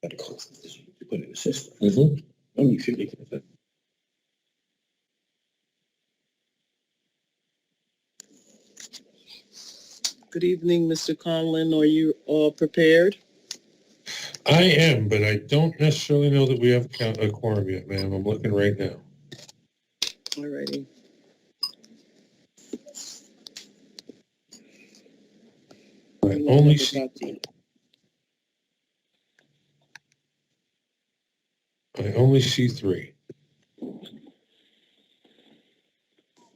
at the cost of this, you put in the system. Mm-hmm. Only 50%. Good evening, Mr. Conlon. Are you all prepared? I am, but I don't necessarily know that we have a quorum yet, ma'am. I'm looking right now. All righty. I only see three.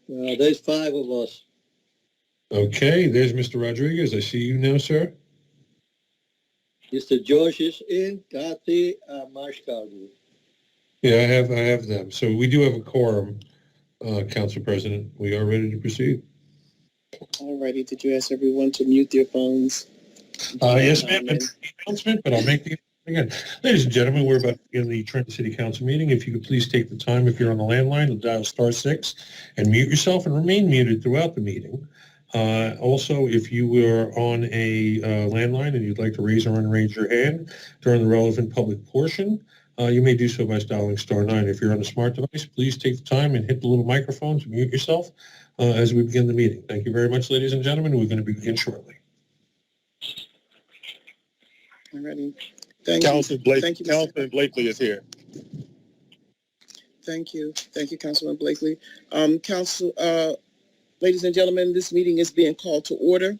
There's 5 of us. Okay, there's Mr. Rodriguez. I see you now, sir. Mr. George is in, Kathy, Marshall. Yeah, I have them. So we do have a quorum, Council President. We are ready to proceed. All righty. Did you ask everyone to mute their phones? Yes, ma'am. Announcement, but I'll make the announcement again. Ladies and gentlemen, we're about to begin the Trenton City Council meeting. If you could please take the time, if you're on the landline, to dial *6 and mute yourself and remain muted throughout the meeting. Also, if you were on a landline and you'd like to raise or unraise your hand during the relevant public portion, you may do so by dialing *9. If you're on a smart device, please take the time and hit the little microphone to mute yourself as we begin the meeting. Thank you very much, ladies and gentlemen. We're going to begin shortly. All righty. Thank Councilman Blakely is here. Thank you. Thank you, Councilman Blakely. Ladies and gentlemen, this meeting is being called to order.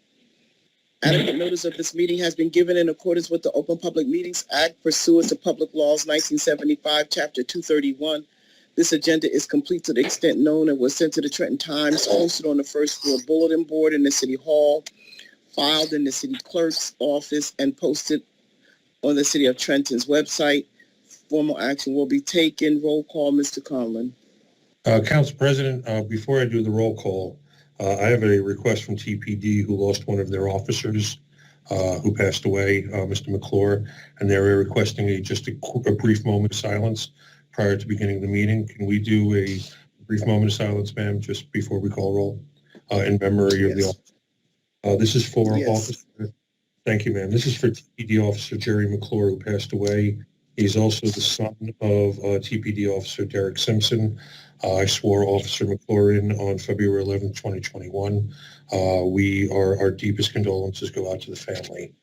Adequate notice of this meeting has been given in accordance with the Open Public Meetings Act pursuant to Public Laws 1975, Chapter 231. This agenda is complete to the extent known and was sent to the Trenton Times, posted on the first floor bulletin board in the City Hall, filed in the City Clerk's office, and posted on the City of Trenton's website. Formal action will be taken. Roll call, Mr. Conlon. Council President, before I do the roll call, I have a request from TPD, who lost one of their officers who passed away, Mr. McClure, and they're requesting a brief moment of silence prior to beginning the meeting. Can we do a brief moment of silence, ma'am, just before we call roll, in memory of the officer? This is for Officer. Thank you, ma'am. This is for TPD Officer Jerry McClure, who passed away. He's also the son of TPD Officer Derek Simpson. I swore Officer McClure in on February 11, 2021. Our deepest condolences go out to the family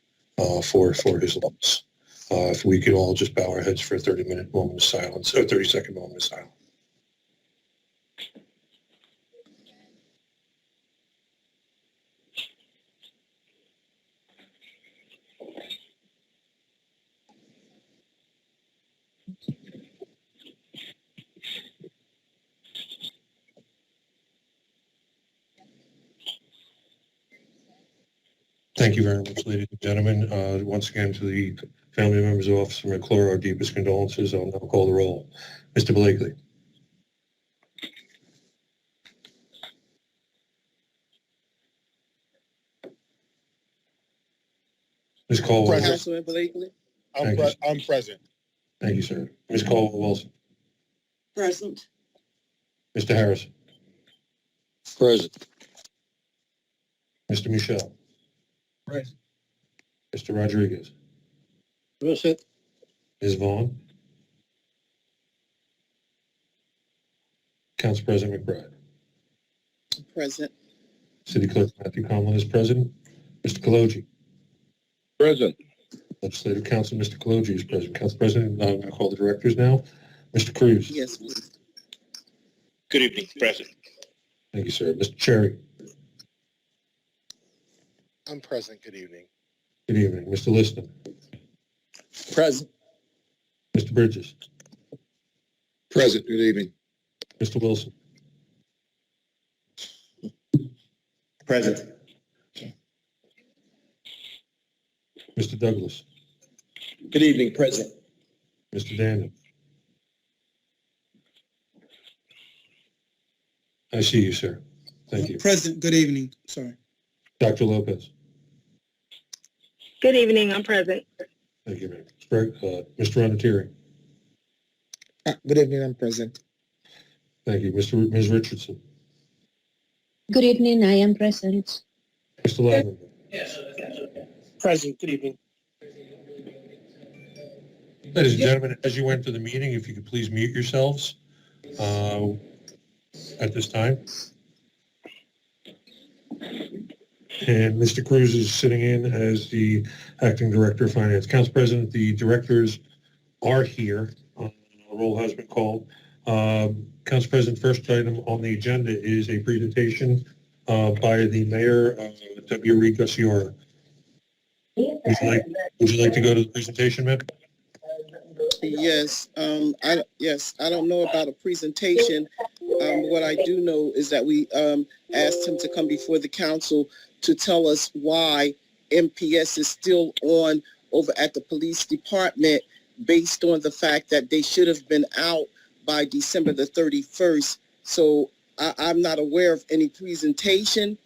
for his loss. If we could all just bow our heads for a 30-minute moment of silence, or 30-second moment of silence. Thank you very much, ladies and gentlemen. Once again, to the family members of Officer McClure, our deepest condolences. I'll now call the roll. Mr. Blakely. Ms. Caldwell. Councilman Blakely. I'm present. Thank you, sir. Ms. Caldwell-Wilson. Present. Mr. Harrison. Present. Mr. Michel. Present. Mr. Rodriguez. Present. Ms. Vaughn. Council President McBride. Present. City Clerk Matthew Conlon is present. Mr. Kaloji. Present. Legislative Council, Mr. Kaloji is present. Council President, I'm going to call the directors now. Mr. Cruz. Yes, please. Good evening, President. Thank you, sir. Mr. Cherry. I'm present. Good evening. Good evening. Mr. Liston. Present. Mr. Bridges. Present. Good evening. Mr. Wilson. Present. Mr. Douglas. Good evening, President. Mr. Daniel. I see you, sir. Thank you. Present. Good evening. Sorry. Dr. Lopez. Good evening. I'm present. Thank you, ma'am. Mr. Ranatieri. Good evening. I'm present. Thank you. Ms. Richardson. Good evening. I am present. Mr. Lavender. Yes. Present. Good evening. Ladies and gentlemen, as you enter the meeting, if you could please mute yourselves at this time. And Mr. Cruz is sitting in as the Acting Director of Finance. Council President, the directors are here. The roll has been called. Council President, first item on the agenda is a presentation by the Mayor, W. Garcia. Would you like to go to the presentation, ma'am? Yes, I don't know about a presentation. What I do know is that we asked him to come before the council to tell us why MPS is still on over at the police department based on the fact that they should have been out by December the 31st. So I'm not aware of any presentation.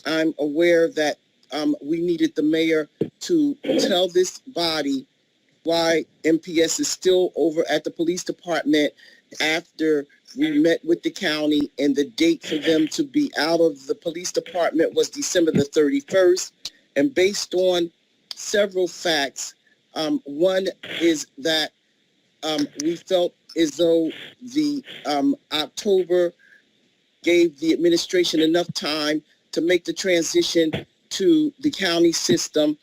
I'm aware that we needed the mayor to tell this body why MPS is still over at the police department after we met with the county, and the date for them to be out of the police department was December the 31st. And based on several facts, one is that we felt as though the October gave the administration enough time to make the transition to the county system.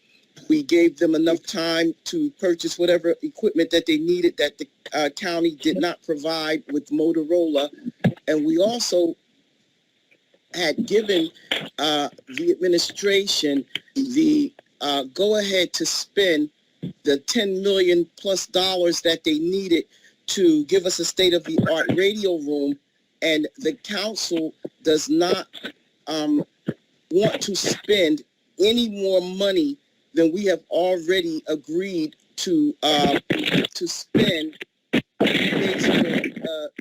We gave them enough time to purchase whatever equipment that they needed that the county did not provide with Motorola. And we also had given the administration the go-ahead to spend the $10 million plus that they needed to give us a state-of-the-art radio room. And the council does not want to spend any more money than we have already agreed to spend based on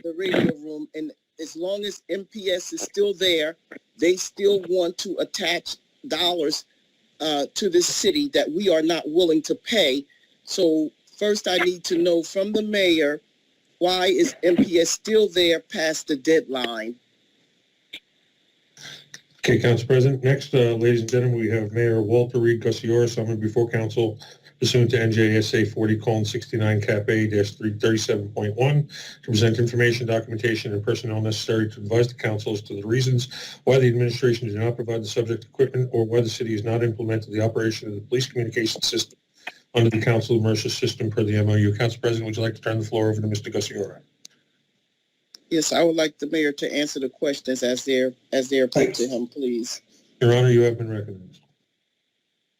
the radio room. And as long as MPS is still there, they still want to attach dollars to this city that we are not willing to pay. So first I need to know from the mayor, why is MPS still there past the deadline? Okay, Council President. Next, ladies and gentlemen, we have Mayor Walter Reed Garcia summoned before council pursuant to NJSA 40:69 Cap A-337.1 to present information, documentation, and personnel necessary to advise the council as to the reasons why the administration did not provide the subject equipment or why the city has not implemented the operation of the police communication system under the council immersive system per the MOU. Council President, would you like to turn the floor over to Mr. Garcia? Yes, I would like the mayor to answer the questions as they're put to him, please. Your Honor, you have been recognized.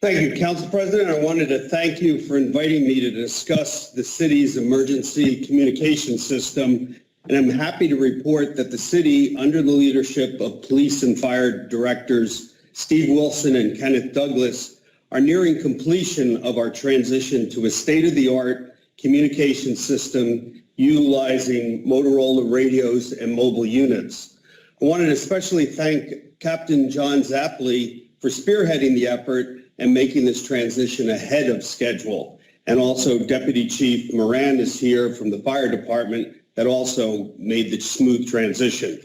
Thank you, Council President. I wanted to thank you for inviting me to discuss the city's emergency communication system. And I'm happy to report that the city, under the leadership of police and fire directors Steve Wilson and Kenneth Douglas, are nearing completion of our transition to a state-of-the-art communication system utilizing Motorola radios and mobile units. I wanted to especially thank Captain John Zapley for spearheading the effort and making this transition ahead of schedule. And also Deputy Chief Moran is here from the fire department that also made the smooth transition.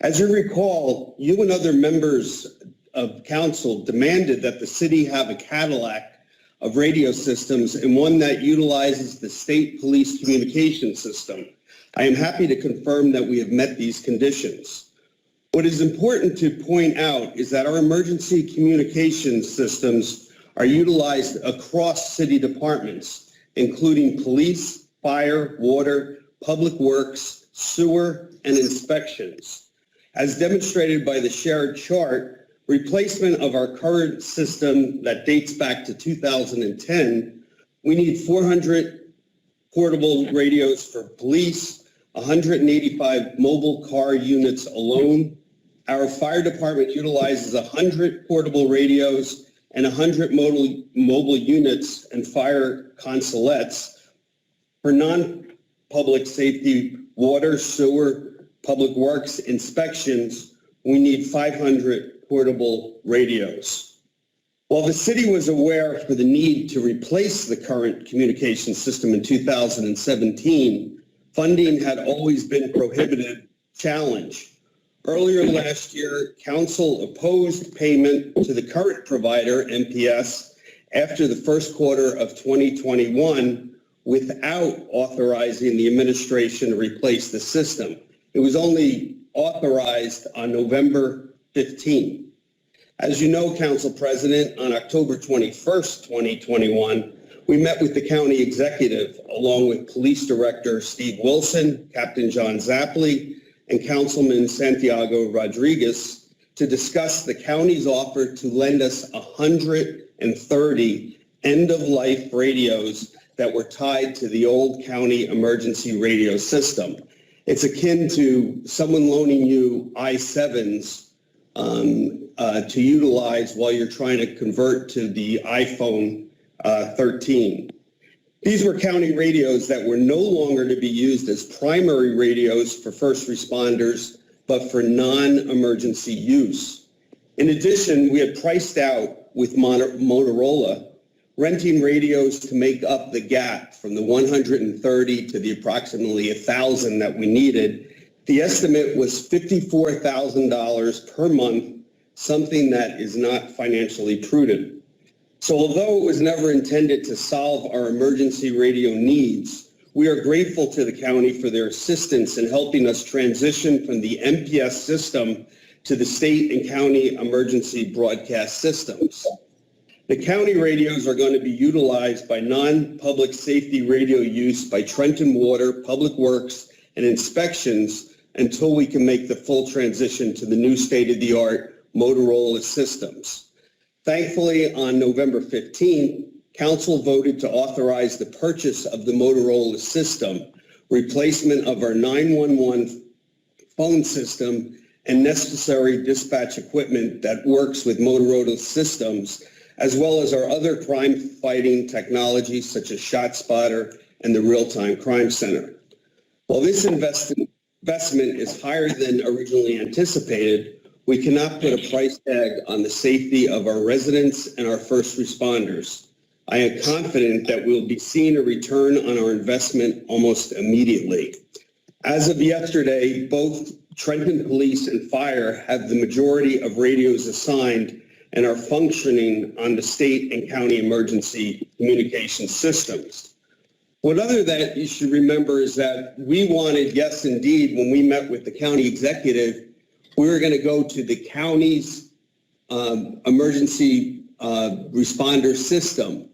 As you recall, you and other members of council demanded that the city have a Cadillac of radio systems and one that utilizes the state police communication system. I am happy to confirm that we have met these conditions. What is important to point out is that our emergency communication systems are utilized across city departments, including police, fire, water, public works, sewer, and inspections. As demonstrated by the shared chart, replacement of our current system that dates back to 2010, we need 400 portable radios for police, 185 mobile car units alone. Our fire department utilizes 100 portable radios and 100 mobile units and fire consulates. For non-public safety, water, sewer, public works inspections, we need 500 portable radios. While the city was aware for the need to replace the current communication system in 2017, funding had always been a prohibitive challenge. Earlier last year, council opposed payment to the current provider, MPS, after the first quarter of 2021, without authorizing the administration to replace the system. It was only authorized on November 15th. As you know, Council President, on October 21st, 2021, we met with the county executive along with Police Director Steve Wilson, Captain John Zapley, and Councilman Santiago Rodriguez to discuss the county's offer to lend us 130 end-of-life radios that were tied to the old county emergency radio system. It's akin to someone loaning you i7s to utilize while you're trying to convert to the iPhone 13. These were county radios that were no longer to be used as primary radios for first responders, but for non-emergency use. In addition, we had priced out with Motorola, renting radios to make up the gap from the 130 to the approximately 1,000 that we needed. The estimate was $54,000 per month, something that is not financially prudent. So although it was never intended to solve our emergency radio needs, we are grateful to the county for their assistance in helping us transition from the MPS system to the state and county emergency broadcast systems. The county radios are going to be utilized by non-public safety radio use by Trenton Water, Public Works, and inspections until we can make the full transition to the new state-of-the-art Motorola systems. Thankfully, on November 15th, Council voted to authorize the purchase of the Motorola system, replacement of our 911 phone system, and necessary dispatch equipment that works with Motorola systems, as well as our other crime-fighting technologies such as ShotSpotter and the Real-Time Crime Center. While this investment is higher than originally anticipated, we cannot put a price tag on the safety of our residents and our first responders. I am confident that we'll be seeing a return on our investment almost immediately. As of yesterday, both Trenton Police and Fire have the majority of radios assigned and are functioning on the state and county emergency communication systems. One other that you should remember is that we wanted, yes, indeed, when we met with the county executive, we were going to go to the county's emergency responder system.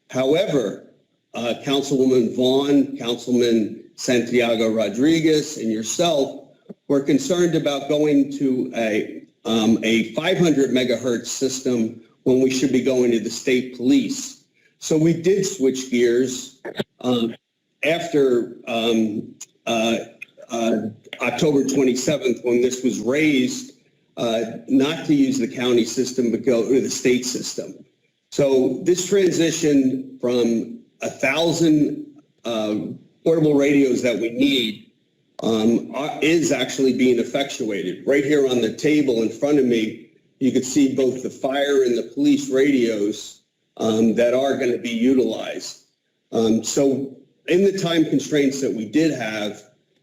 However, Councilwoman Vaughn, Councilman Santiago Rodriguez, and yourself were concerned about going to a 500 megahertz system when we should be going to the state police. So we did switch gears after October 27th, when this was raised, not to use the county system, but go to the state system. So this transition from 1,000 portable radios that we need is actually being effectuated. Right here on the table in front of me, you can see both the fire and the police radios that are going to be utilized. So in the time constraints that we did have,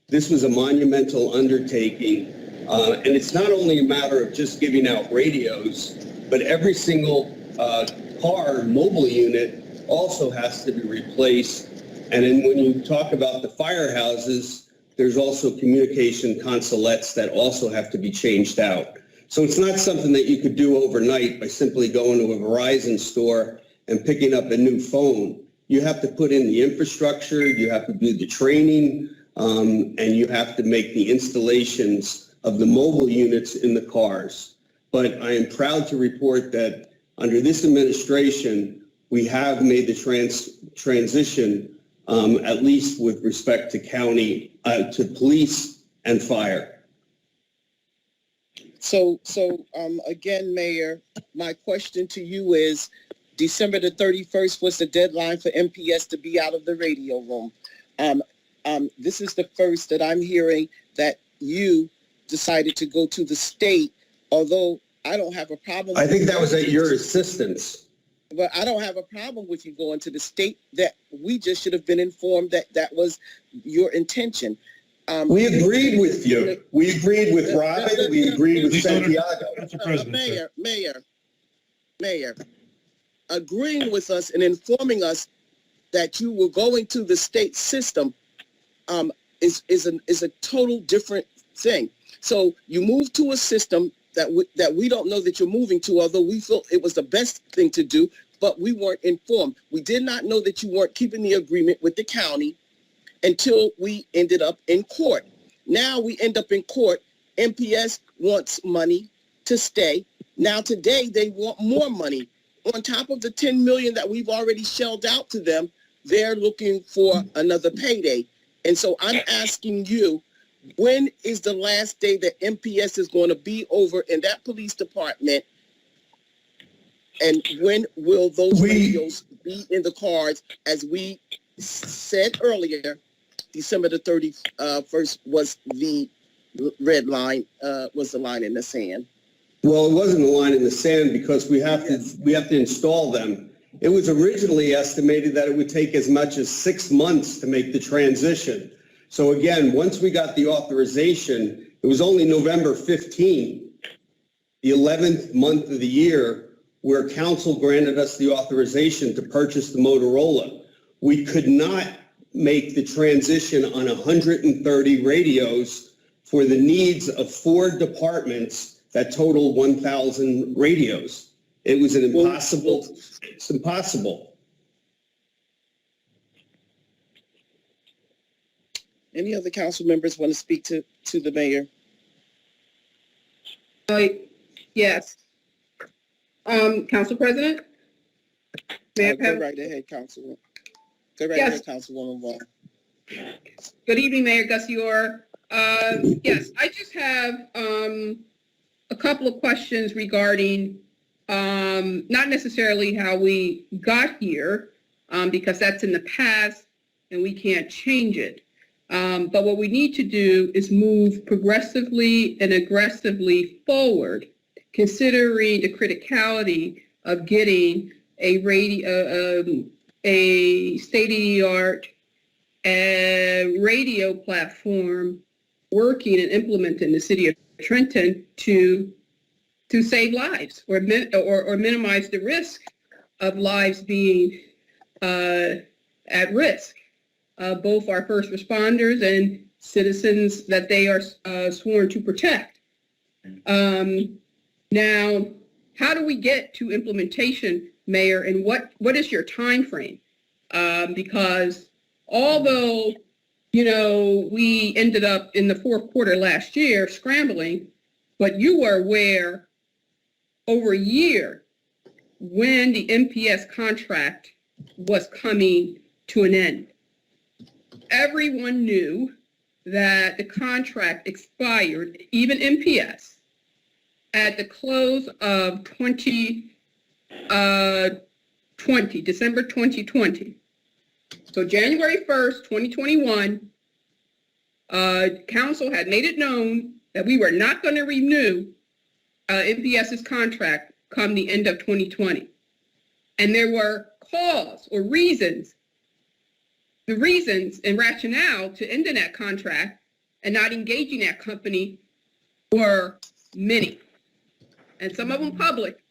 this was a monumental undertaking, and it's not only a matter of just giving out radios, but every single car mobile unit also has to be replaced. And then when you talk about the firehouses, there's also communication consolettes that also have to be changed out. So it's not something that you could do overnight by simply going to a Verizon store and picking up a new phone. You have to put in the infrastructure, you have to do the training, and you have to make the installations of the mobile units in the cars. But I am proud to report that under this administration, we have made the transition, at least with respect to county, to police and fire. So again, Mayor, my question to you is, December the 31st was the deadline for MPS to be out of the radio room. This is the first that I'm hearing that you decided to go to the state, although I don't have a problem. I think that was at your assistance. But I don't have a problem with you going to the state. That we just should have been informed that that was your intention. We agreed with you. We agreed with Robin. We agreed with Santiago. Mr. President, Mayor, agreeing with us and informing us that you were going to the state system is a total different thing. So you move to a system that we don't know that you're moving to, although we felt it was the best thing to do, but we weren't informed. We did not know that you weren't keeping the agreement with the county until we ended up in court. Now we end up in court. MPS wants money to stay. Now today they want more money. On top of the $10 million that we've already shelled out to them, they're looking for another payday. And so I'm asking you, when is the last day that MPS is going to be over in that police department? And when will those radios be in the cards? As we said earlier, December the 31st was the red line, was the line in the sand. Well, it wasn't a line in the sand because we have to install them. It was originally estimated that it would take as much as 6 months to make the transition. So again, once we got the authorization, it was only November 15, the 11th month of the year, where council granted us the authorization to purchase the Motorola. We could not make the transition on 130 radios for the needs of 4 departments that total 1,000 radios. It was it's impossible. Any other council members want to speak to the mayor? Yes. Council President? Go right ahead, Councilwoman. Go right ahead, Councilwoman Wall. Good evening, Mayor Gussior. Yes, I just have a couple of questions regarding not necessarily how we got here, because that's in the past and we can't change it. But what we need to do is move progressively and aggressively forward, considering the criticality of getting a state-of-the-art radio platform working and implemented in the city of Trenton to save lives or minimize the risk of lives being at risk. Both our first responders and citizens that they are sworn to protect. Now, how do we get to implementation, Mayor, and what is your time frame? Because although, we ended up in the fourth quarter last year scrambling, but you were aware over a year when the MPS contract was coming to an end. Everyone knew that the contract expired, even MPS, at the close of December 2020. So January 1st, 2021, council had made it known that we were not going to renew MPS's contract come the end of 2020. And there were cause or reasons. The reasons and rationale to ending that contract and not engaging that company were many, and some of them public,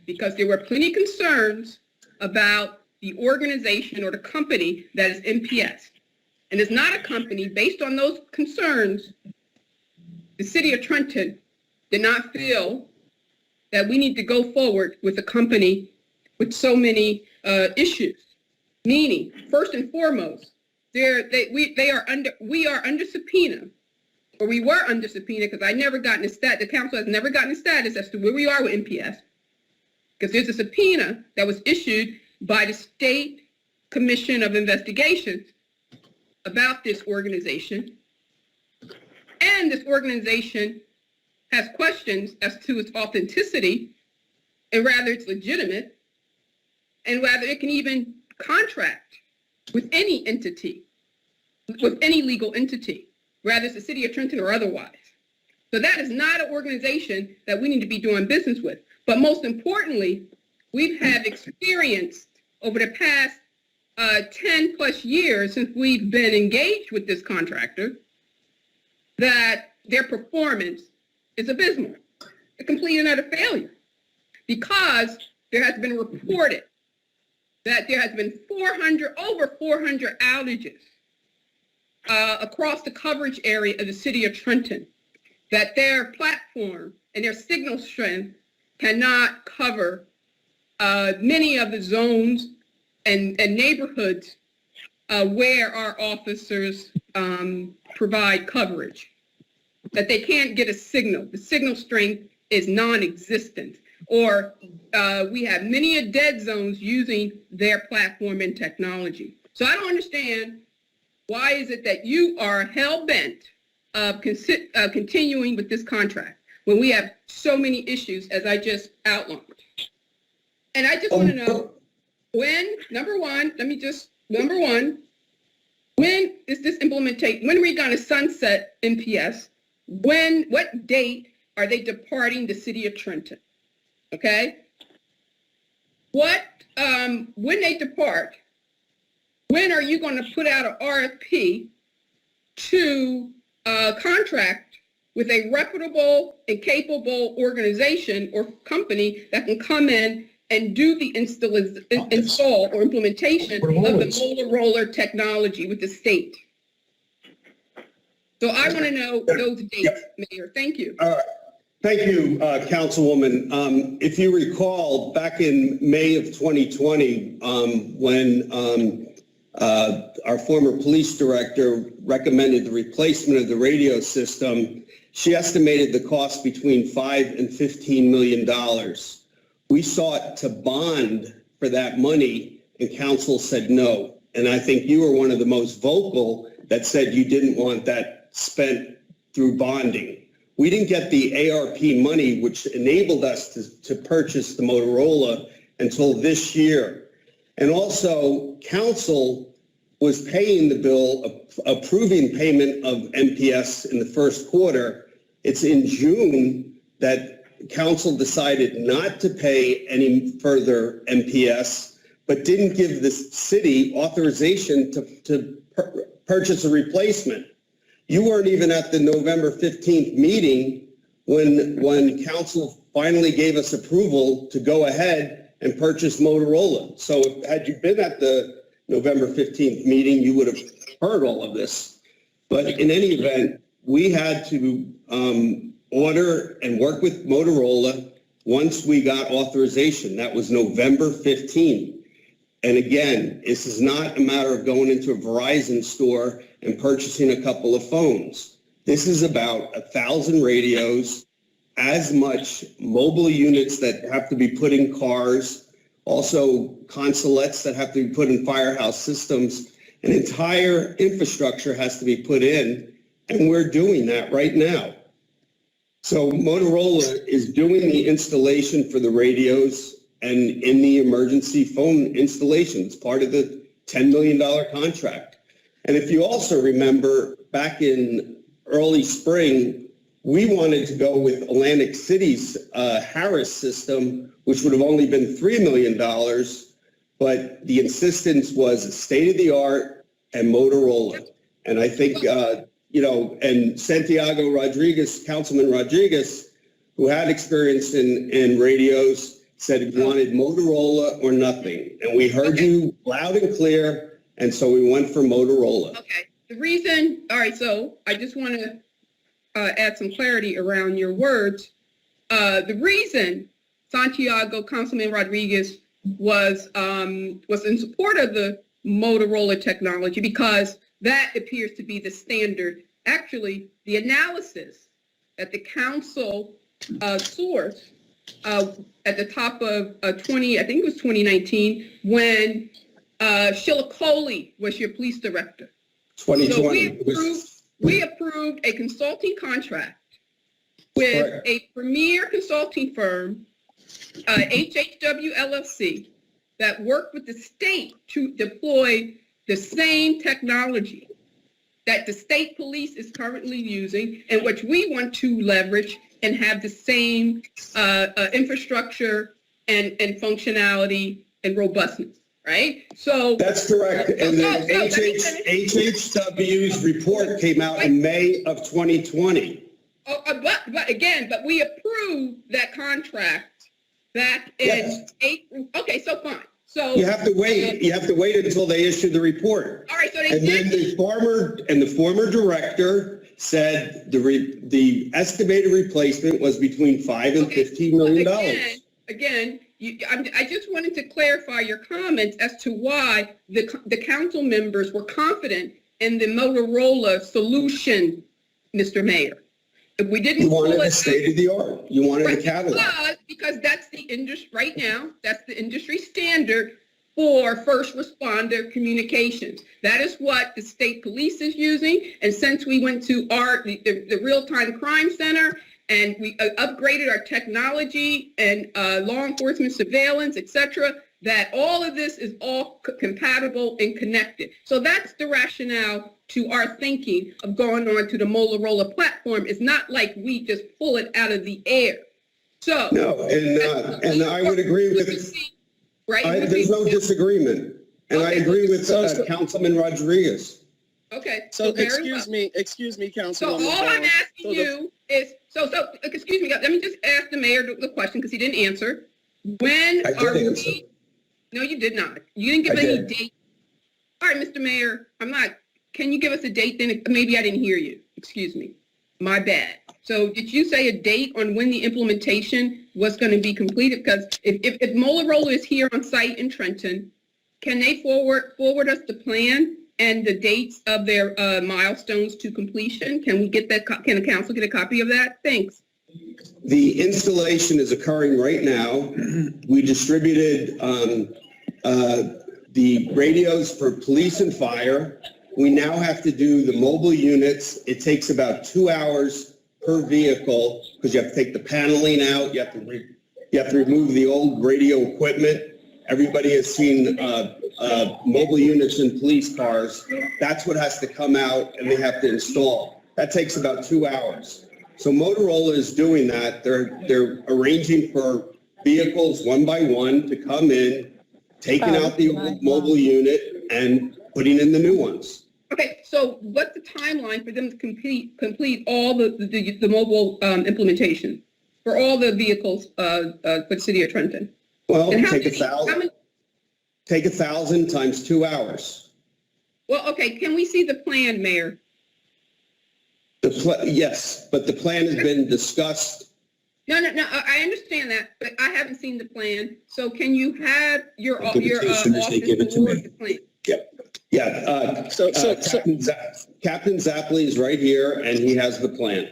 because there were plenty of concerns about the organization or the company that is MPS. And it's not a company. Based on those concerns, the city of Trenton did not feel that we need to go forward with a company with so many issues. Meaning, first and foremost, we are under subpoena, or we were under subpoena, because the council has never gotten a status as to where we are with MPS, because there's a subpoena that was issued by the State Commission of Investigations about this organization, and this organization has questions as to its authenticity and whether it's legitimate and whether it can even contract with any entity, with any legal entity, whether it's the city of Trenton or otherwise. So that is not an organization that we need to be doing business with. But most importantly, we've had experienced over the past 10 plus years since we've been engaged with this contractor that their performance is abysmal, a complete and utter failure, because there has been reported that there has been over 400 outages across the coverage area of the city of Trenton, that their platform and their signal strength cannot cover many of the zones and neighborhoods where our officers provide coverage, that they can't get a signal. The signal strength is non-existent, or we have many dead zones using their platform and technology. So I don't understand, why is it that you are hell-bent of continuing with this contract when we have so many issues as I just outlined? And I just want to know when, number one, when is this implementation? When are we going to sunset MPS? What date are they departing the city of Trenton? Okay. When they depart, when are you going to put out an RFP to contract with a reputable and capable organization or company that can come in and do the install or implementation of the Motorola technology with the state? So I want to know those dates, Mayor. Thank you. All right. Thank you, Councilwoman. If you recall, back in May of 2020, when our former police director recommended the replacement of the radio system, she estimated the cost between $5 and $15 million. We sought to bond for that money, and council said no. And I think you were one of the most vocal that said you didn't want that spent through bonding. We didn't get the ARP money, which enabled us to purchase the Motorola until this year. And also, council was paying the bill, approving payment of MPS in the first quarter. It's in June that council decided not to pay any further MPS, but didn't give the city authorization to purchase a replacement. You weren't even at the November 15th meeting when council finally gave us approval to go ahead and purchase Motorola. So had you been at the November 15th meeting, you would have heard all of this. But in any event, we had to order and work with Motorola once we got authorization. That was November 15th. And again, this is not a matter of going into a Verizon store and purchasing a couple of phones. This is about 1,000 radios, as much mobile units that have to be put in cars, also consolettes that have to be put in firehouse systems. An entire infrastructure has to be put in, and we're doing that right now. So Motorola is doing the installation for the radios and in the emergency phone installation. It's part of the $10 million contract. And if you also remember, back in early spring, we wanted to go with Atlantic City's Harris system, which would have only been $3 million, but the insistence was state-of-the-art and Motorola. And I think, and Santiago Rodriguez, Councilman Rodriguez, who had experience in radios, said he wanted Motorola or nothing. And we heard you loud and clear, and so we went for Motorola. Okay. The reason, all right, so I just want to add some clarity around your words. The reason Santiago, Councilman Rodriguez, was in support of the Motorola technology, because that appears to be the standard. Actually, the analysis that the council sourced at the top of I think it was 2019, when Sheila Coley was your police director. 2020. So we approved a consulting contract with a premier consulting firm, HHW LLC, that worked with the state to deploy the same technology that the state police is currently using, and which we want to leverage and have the same infrastructure and functionality and robustness, right? So that's correct. And then HHW's report came out in May of 2020. But we approved that contract back in April. Okay, so fine. So. You have to wait. You have to wait until they issue the report. All right, so they And then did. the former director said the estimated replacement was between $5 and Okay, $15 million. Again, I just wanted to clarify your comments as to why the council members were confident in the Motorola solution, Mr. Mayor. If we didn't. You wanted pull a it- state of the art. You wanted a Right, Cadillac. because that's the industry right now. That's the industry standard for first responder communications. That is what the state police is using. And since we went to the real-time crime center and we upgraded our technology and law enforcement surveillance, et cetera, that all of this is all compatible and connected. So that's the rationale to our thinking of going on to the Motorola platform. It's not like we just pull it out of the air. So. No, and I would agree with, Right? there's no disagreement. And I Okay, agree with so- Councilman Rodriguez. Okay. So very excuse well. me, So Councilwoman. all I'm Brown. asking So the- you is, excuse me, let me just ask the mayor the question because he didn't answer. When I are did answer. we? No, you did not. You didn't give I any did. date. All right, Mr. Mayor, can you give us a date then? Maybe I didn't hear you. Excuse me. My bad. So did you say a date on when the implementation was going to be completed? Because if Motorola is here on site in Trenton, can they forward us the plan and the dates of their milestones to completion? Can we get that? Can the council get a copy of that? Thanks. The installation is occurring right now. We distributed the radios for police and fire. We now have to do the mobile units. It takes about 2 hours per vehicle because you have to take the paneling out. You have to remove the old radio equipment. Everybody has seen mobile units in police cars. That's what has to come out and they have to install. That takes about 2 hours. So Motorola is doing that. They're arranging for vehicles one by one to come in, taking out the old mobile unit and putting in the new ones. Okay, so what's the timeline for them to complete all the mobile implementation for all the vehicles for the city of Trenton? Well, And how take many- how many- 1,000 times 2 hours. Well, okay, can we see the plan, Mayor? Yes, but the plan has been discussed. No, I understand that, but I haven't seen the plan. So can you have your I'll give it to you as soon as they office give it to forward me. the plan? Yeah, Captain Zapley is right here and he has the plan.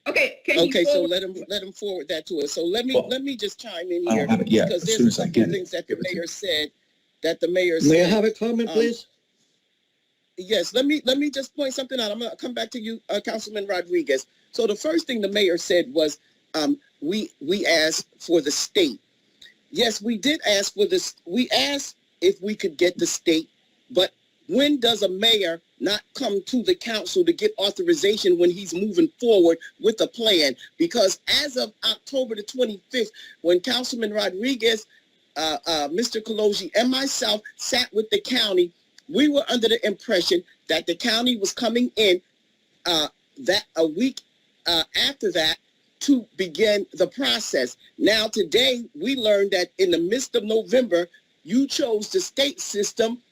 Okay, can you Okay, so forward? let him forward that to us. So let Well, me just chime in I here don't have it yet. because As there's soon a as I couple get of it, things that the give it to mayor you. said. That the mayor May I said. have a comment, please? Yes, let me just point something out. I'm gonna come back to you, Councilman Rodriguez. So the first thing the mayor said was, we asked for the state. Yes, we did ask for this. We asked if we could get the state, but when does a mayor not come to the council to get authorization when he's moving forward with a plan? Because as of October the 25th, when Councilman Rodriguez, Mr. Kaloji, and myself sat with the county, we were under the impression that the county was coming in that a week after that to begin the process. Now today we learned that in the midst of November, you chose the state system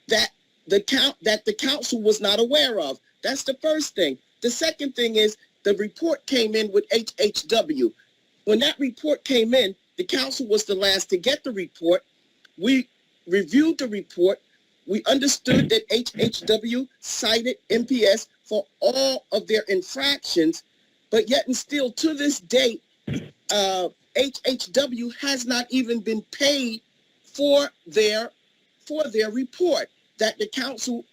that the council was not aware of. That's the first thing. The second thing is the report came in with HHW. When that report came in, the council was the last to get the report. We reviewed the report. We understood that HHW cited MPS for all of their infractions, but yet and still to this date, HHW has not even been paid for their report that the council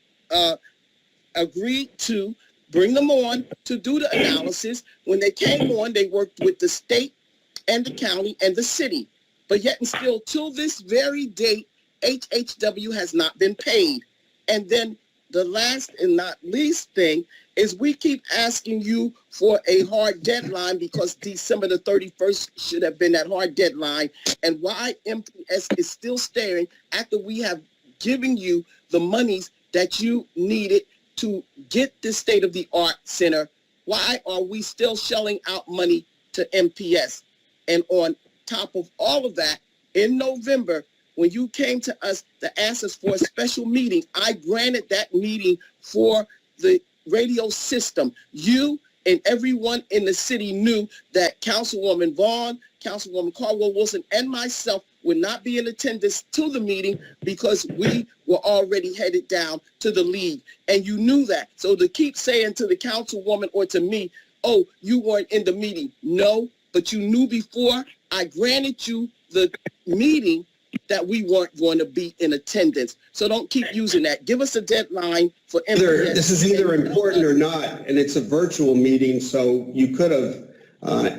agreed to bring them on to do the analysis. When they came on, they worked with the state and the county and the city, but yet and still till this very date, HHW has not been paid. And then the last and not least thing is we keep asking you for a hard deadline because December the 31st should have been that hard deadline. And why MPS is still staring after we have given you the monies that you needed to get this state-of-the-art center, why are we still shelling out money to MPS? And on top of all of that, in November, when you came to us to ask us for a special meeting, I granted that meeting for the radio system. You and everyone in the city knew that Councilwoman Vaughn, Councilwoman Caldwell-Wilson, and myself would not be in attendance to the meeting because we were already headed down to the league. And you knew that. So to keep saying to the councilwoman or to me, oh, you weren't in the meeting. No, but you knew before I granted you the meeting that we weren't going to be in attendance. So don't keep using that. Give us a deadline for This is either important or not, and it's a virtual meeting, so you could have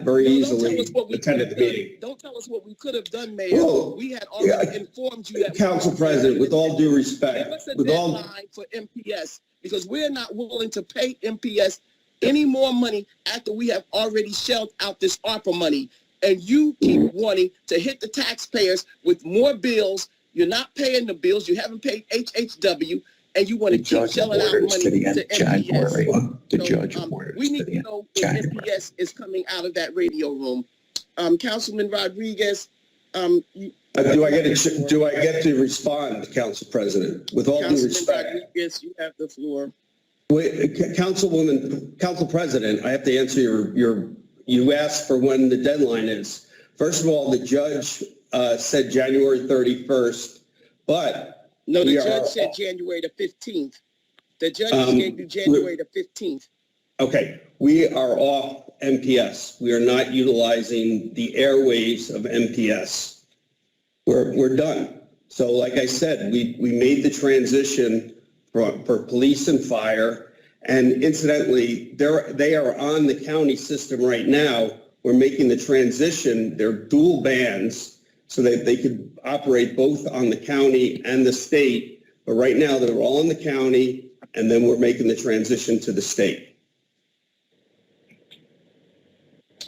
very easily attended the meeting. Don't tell us what we could have done, Mayor. Well, We had already informed you that. Council President, with all due Give respect, us a with all, deadline for MPS because we're not willing to pay MPS any more money after we have already shelled out this ARPA money. And you keep wanting to hit the taxpayers with more bills. You're not paying the bills. You haven't paid HHW, and you want to keep shelling out money to MPS. The judge ordered We need to know if MPS is coming out of that radio room. Councilman Rodriguez, do I get to respond, Council President? With all due Councilman respect. Rodriguez, you have the floor. Council President, I have to answer you asked for when the deadline is. First of all, the judge said January 31st, but no, the judge said January the 15th. The judge gave you January the 15th. Okay, we are off MPS. We are not utilizing the airwaves of MPS. We're done. So like I said, we made the transition for police and fire. And incidentally, they are on the county system right now. We're making the transition. They're dual bands so that they could operate both on the county and the state. But right now, they're all in the county, and then we're making the transition to the state.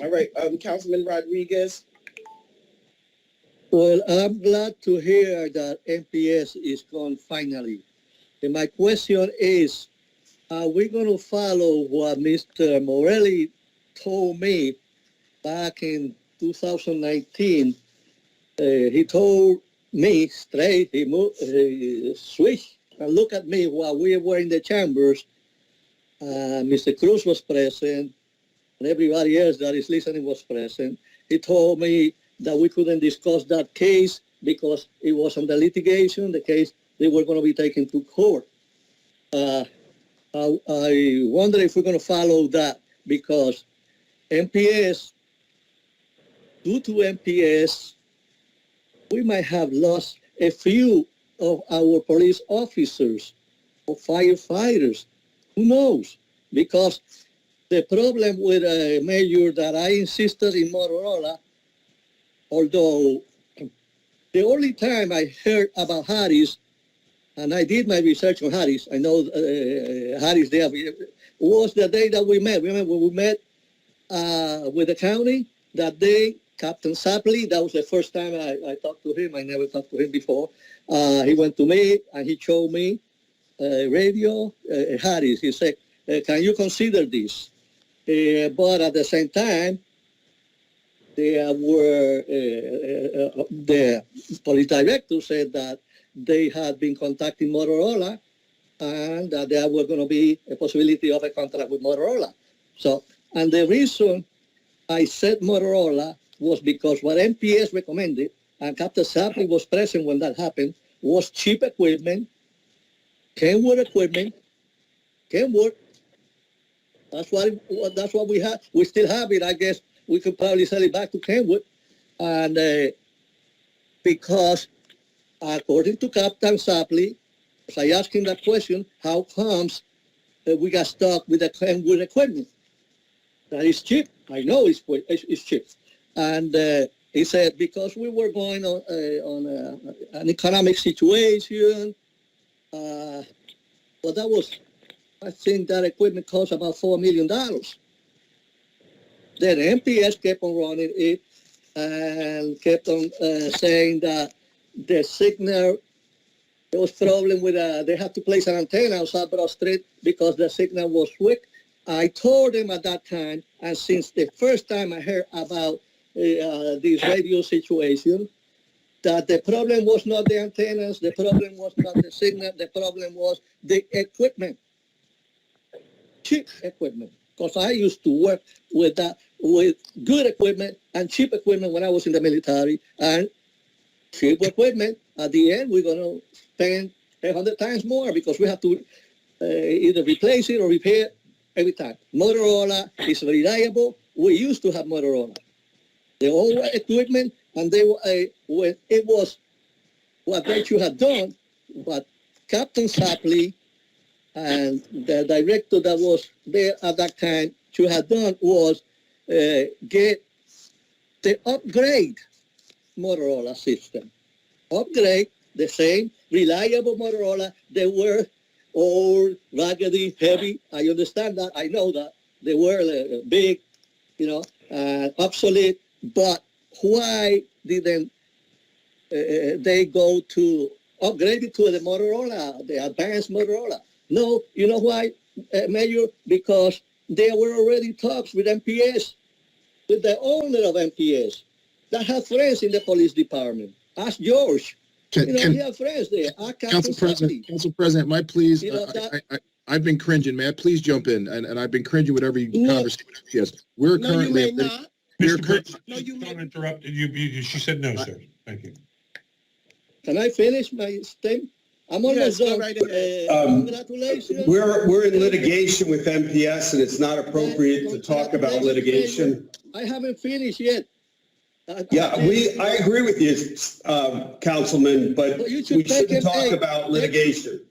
All right, Councilman Rodriguez. Well, I'm glad to hear that MPS is gone finally. And my question is, are we going to follow what Mr. Morelli told me back in 2019? He told me straight, he switched and looked at me while we were in the chambers. Mr. Cruz was present, and everybody else that is listening was present. He told me that we couldn't discuss that case because it was under litigation, the case they were going to be taken to court. I wonder if we're going to follow that because MPS, due to MPS, we might have lost a few of our police officers or firefighters. Who knows? Because the problem with a mayor that I insisted in Motorola, although the only time I heard about Harris, and I did my research on Harris, I know Harris there, was the day that we met. Remember when we met with the county? That day, Captain Sapley, that was the first time I talked to him. I never talked to him before. He went to me and he showed me radio, Harris. He said, can you consider this? But at the same time, the police director said that they had been contacting Motorola and that there were going to be a possibility of a contract with Motorola. So, and the reason I said Motorola was because what MPS recommended, and Captain Sapley was present when that happened, was cheap equipment, Kenwood equipment, Kenwood. That's what we had. We still have it. I guess we could probably sell it back to Kenwood. And because according to Captain Sapley, as I asked him that question, how comes we got stuck with the Kenwood equipment? That is cheap. I know it's cheap. And he said, because we were going on an economic situation, but that was, I think that equipment cost about $4 million. Then MPS kept on running it and kept on saying that the signal, there was problem with, they had to place an antenna on South Broad Street because the signal was weak. I told them at that time, and since the first time I heard about this radio situation, that the problem was not the antennas, the problem was not the signal, the problem was the equipment, cheap equipment. Because I used to work with that, with good equipment and cheap equipment when I was in the military. And cheap equipment, at the end, we're going to spend 100 times more because we have to either replace it or repair every time. Motorola is reliable. We used to have Motorola. The old equipment, and they when it was what they should have done, what Captain Sapley and the director that was there at that time should have done was get the upgrade Motorola system. Upgrade the same reliable Motorola. They were old, raggedy, heavy. I understand that. I know that. They were big, obsolete. But why didn't they go to upgrade it to the Motorola, the advanced Motorola? No, you know why, Mayor? Because there were already talks with MPS, with the owner of MPS, that had friends in the police department. Ask George. He had friends there. Council President, might please, I've been cringing, man. Please jump in. And I've been cringing with every conversation. Yes, we're No, currently. you may not. Mr. President, don't interrupt. She said no, sir. Thank you. Can I finish my statement? I'm almost done. Right ahead. Congratulations. We're in litigation with MPS, and it's not appropriate to talk about litigation. I haven't finised yet. I agree with you, Councilman, but we shouldn't talk about litigation.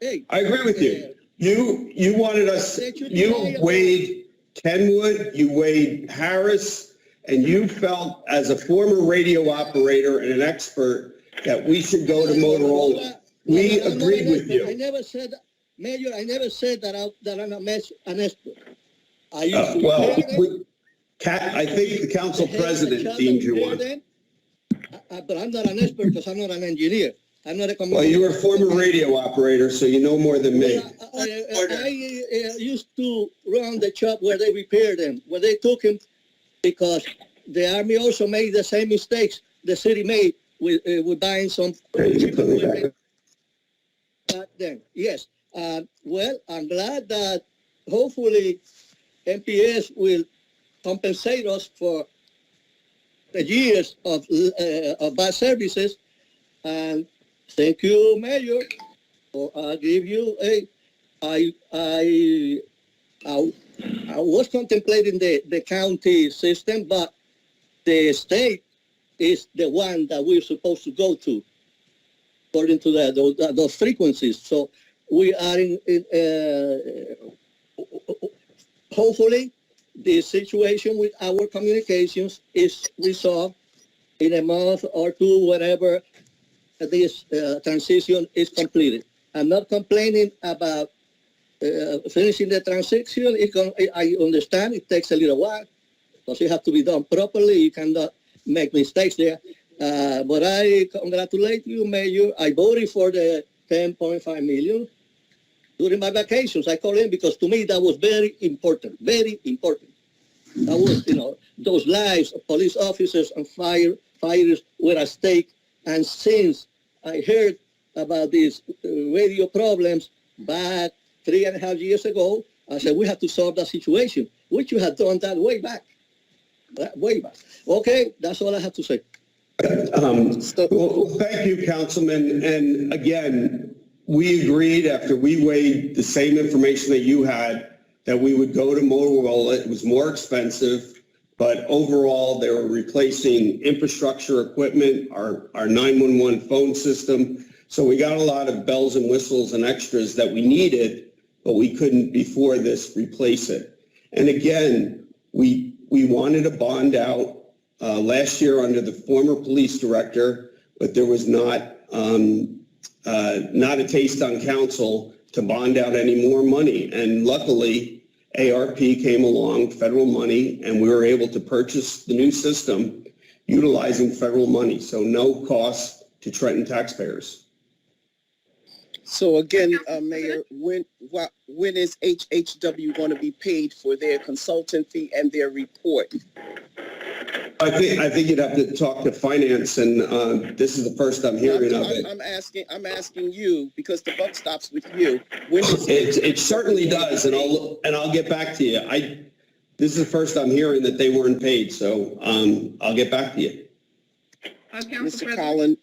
Hey, I agree with you. You wanted us, you weighed Kenwood, you weighed Harris, and you felt as a former radio operator and an expert that we should go to Motorola. We agreed with you. I never said, Mayor, I never said that I'm an expert. I used to I think the council president deemed you one. But I'm not an expert because I'm not an engineer. I'm not a Well, you were a former radio operator, so you know more than me. I used to run the shop where they repaired them, where they took him, because the Army also made the same mistakes the city made with buying some cheap equipment back then. Yes. Well, I'm glad that hopefully MPS will compensate us for the years of bad services. And thank you, Mayor. I'll give you I was contemplating the county system, but the state is the one that we're supposed to go to, according to those frequencies. So we are hopefully the situation with our communications is resolved in a month or two, whenever this transition is completed. I'm not complaining about finishing the transition. I understand it takes a little while because it has to be done properly. You cannot make mistakes there. But I congratulate you, Mayor. I voted for the 10.5 million during my vacations. I called in because to me that was very important, very important. That was, those lives of police officers and firefighters were at stake. And since I heard about these radio problems back 3.5 years ago, I said, we have to solve that situation, which you had done that way back. Okay, that's all I have to say. Well, thank you, Councilman. And again, we agreed after we weighed the same information that you had that we would go to Motorola. It was more expensive, but overall they were replacing infrastructure equipment, our 911 phone system. So we got a lot of bells and whistles and extras that we needed, but we couldn't before this replace it. And again, we wanted a bond out last year under the former police director, but there was not a taste on council to bond out any more money. And luckily, ARP came along, federal money, and we were able to purchase the new system utilizing federal money. So no cost to Trenton taxpayers. So again, Mayor, when is HHW going to be paid for their consultant fee and their report? I think you'd have to talk to finance, and this is the first I'm hearing of it. I'm asking you, because the buck stops with you. When does It certainly does, and I'll get back to you. This is the first I'm hearing that they weren't paid, so I'll get back to you. Mr. Collin,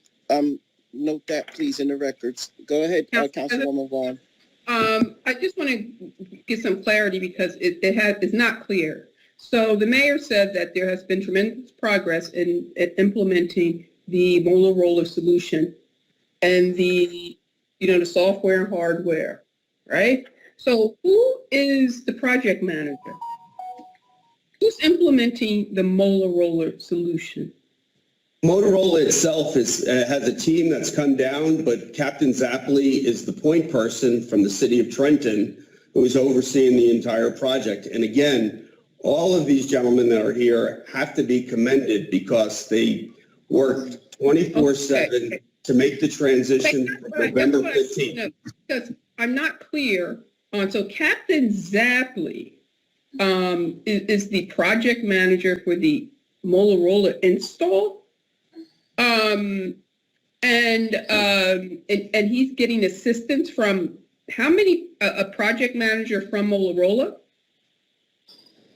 note that please in the records. Go ahead, Councilwoman Vaughn. I just want to get some clarity because it's not clear. So the mayor said that there has been tremendous progress in implementing the Motorola solution and the software and hardware, right? So who is the project manager? Who's implementing the Motorola solution? Motorola itself has a team that's come down, but Captain Zapley is the point person from the city of Trenton who is overseeing the entire project. And again, all of these gentlemen that are here have to be commended because they worked 24/7 to make the transition from November 15th. No, because I'm not clear on, so Captain Zapley is the project manager for the Motorola install. And he's getting assistance from how many, a project manager from Motorola?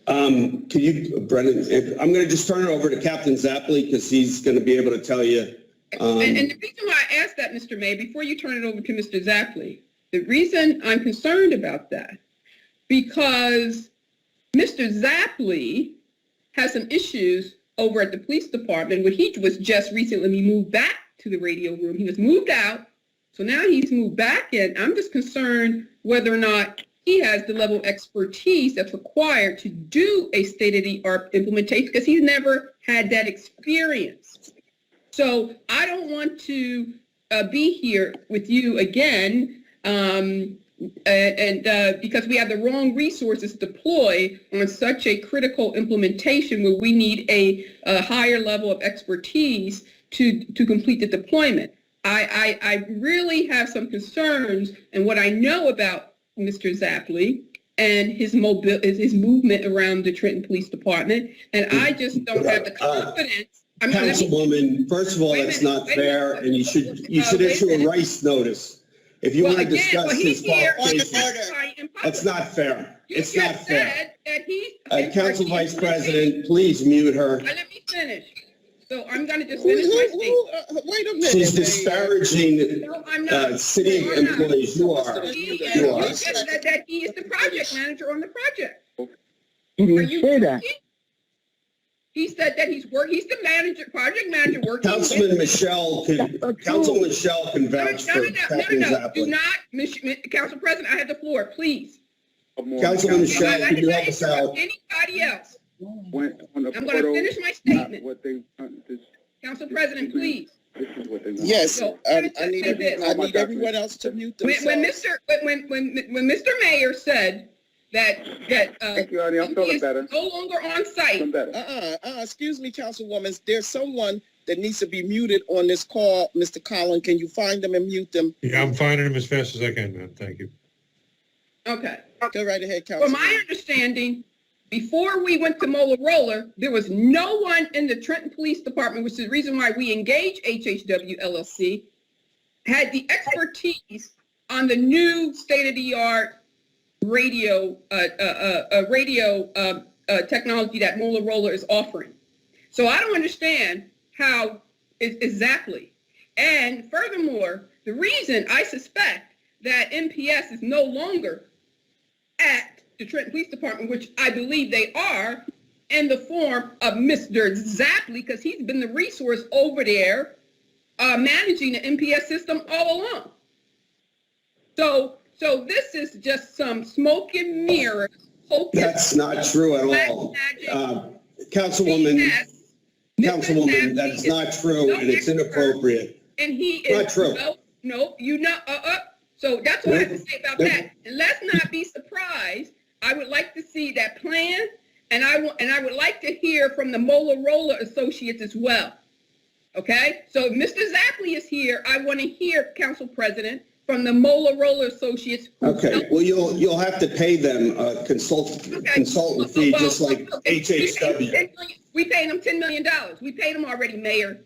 Can you, Brendan, I'm going to just turn it over to Captain Zapley because he's going to be able to tell you. And the reason why I asked that, Mr. May, before you turn it over to Mr. Zapley, the reason I'm concerned about that, because Mr. Zapley has some issues over at the police department where he was just recently moved back to the radio room. He was moved out, so now he's moved back in. I'm just concerned whether or not he has the level of expertise that's required to do a state-of-the-art implementation because he's never had that experience. So I don't want to be here with you again because we have the wrong resources deployed on such a critical implementation where we need a higher level of expertise to complete the deployment. I really have some concerns, and what I know about Mr. Zapley and his movement around the Trenton Police Department, and I just don't have the confidence. Councilwoman, first of all, that's not fair, and you should issue a rice notice. If you want to discuss his qualifications, that's not fair. It's not fair. Council Vice President, please mute her. Let me finish. So I'm going to just finish my statement. Wait a minute. She's disparaging city employees. You are. He said that he is the project manager on the project. He didn't say that. He said that he's the project manager working. Councilman Michelle can vouch for Captain Zapley. Do not, Council President, I have the floor, please. Councilman Michelle, can you help us out? Anybody else? I'm going to finish my statement. Council President, please. Yes, I need everyone else to mute themselves. When Mr. Mayor said that Thank you, Arnie. I'm feeling better. No longer on site. Excuse me, Councilwoman. There's someone that needs to be muted on this call. Mr. Collin, can you find them and mute them? Yeah, I'm finding them as fast as I can, ma'am. Thank you. Okay. Go right ahead, Councilwoman. From my understanding, before we went to Motorola, there was no one in the Trenton Police Department, which is the reason why we engaged HHW LLC, had the expertise on the new state-of-the-art radio technology that Motorola is offering. So I don't understand how exactly. And furthermore, the reason I suspect that MPS is no longer at the Trenton Police Department, which I believe they are, in the form of Mr. Zapley, because he's been the resource over there managing the MPS system all along. So this is just some smoke and mirrors. That's not true at all. Councilwoman, that is not true, and it's inappropriate. And he is not true. No, you know. So that's what I have to say about that. And let's not be surprised. I would like to see that plan, and I would like to hear from the Motorola associates as well. Okay? So if Mr. Zapley is here, I want to hear, Council President, from the Motorola Associates. Okay, well, you'll have to pay them a consultant fee, just like HHW. We paid them $10 million. We paid them already, Mayor.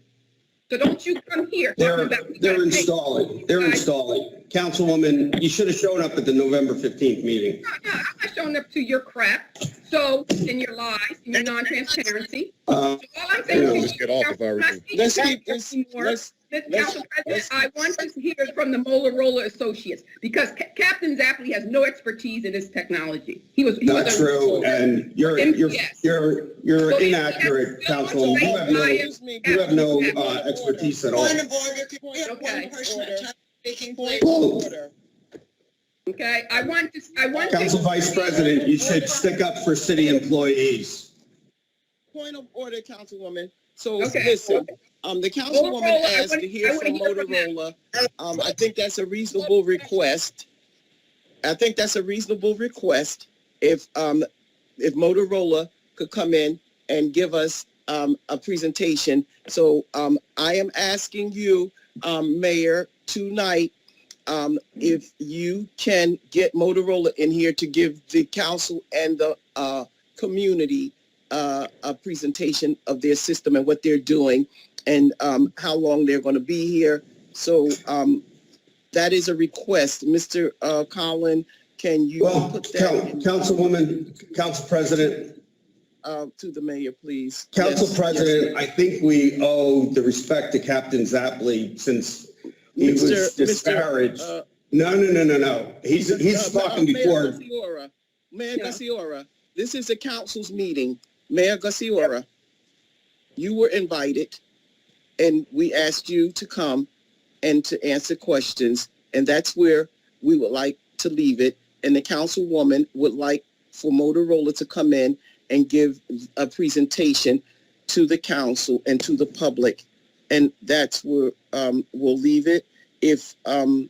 So don't you come here talking about. They're installing. They're installing. Councilwoman, you should have shown up at the November 15th meeting. No, I'm not showing up to your crap. So, in your lies, in your non-transparency. So all I'm saying is. Let's get off if I were you. Let's keep this, Council President, I want to hear from the Motorola Associates because Captain Zapley has no expertise in this technology. He was Not true, and you're MPS. inaccurate, Councilwoman. You have no expertise at all. Point of order. Okay. Point of order. Okay, I want Council Vice President, you should stick up for city employees. Point of order, Councilwoman. So Okay. listen, the Councilwoman Motorola, asked to hear from Motorola. I think that's a reasonable request. If Motorola could come in and give us a presentation. So I am asking you, Mayor, tonight, if you can get Motorola in here to give the council and the community a presentation of their system and what they're doing and how long they're going to be here. So that is a request. Mr. Collin, can you put that Council President, to the mayor, please? Council Yes, President, I think we owe the respect to Captain Zapley since he was disparaged. No. He's talking before. Mayor Gaciora, this is a council's meeting. Mayor Gaciora, you were invited, and we asked you to come and to answer questions, and that's where we would like to leave it. And the councilwoman would like for Motorola to come in and give a presentation to the council and to the public, and that's where we'll leave it. If and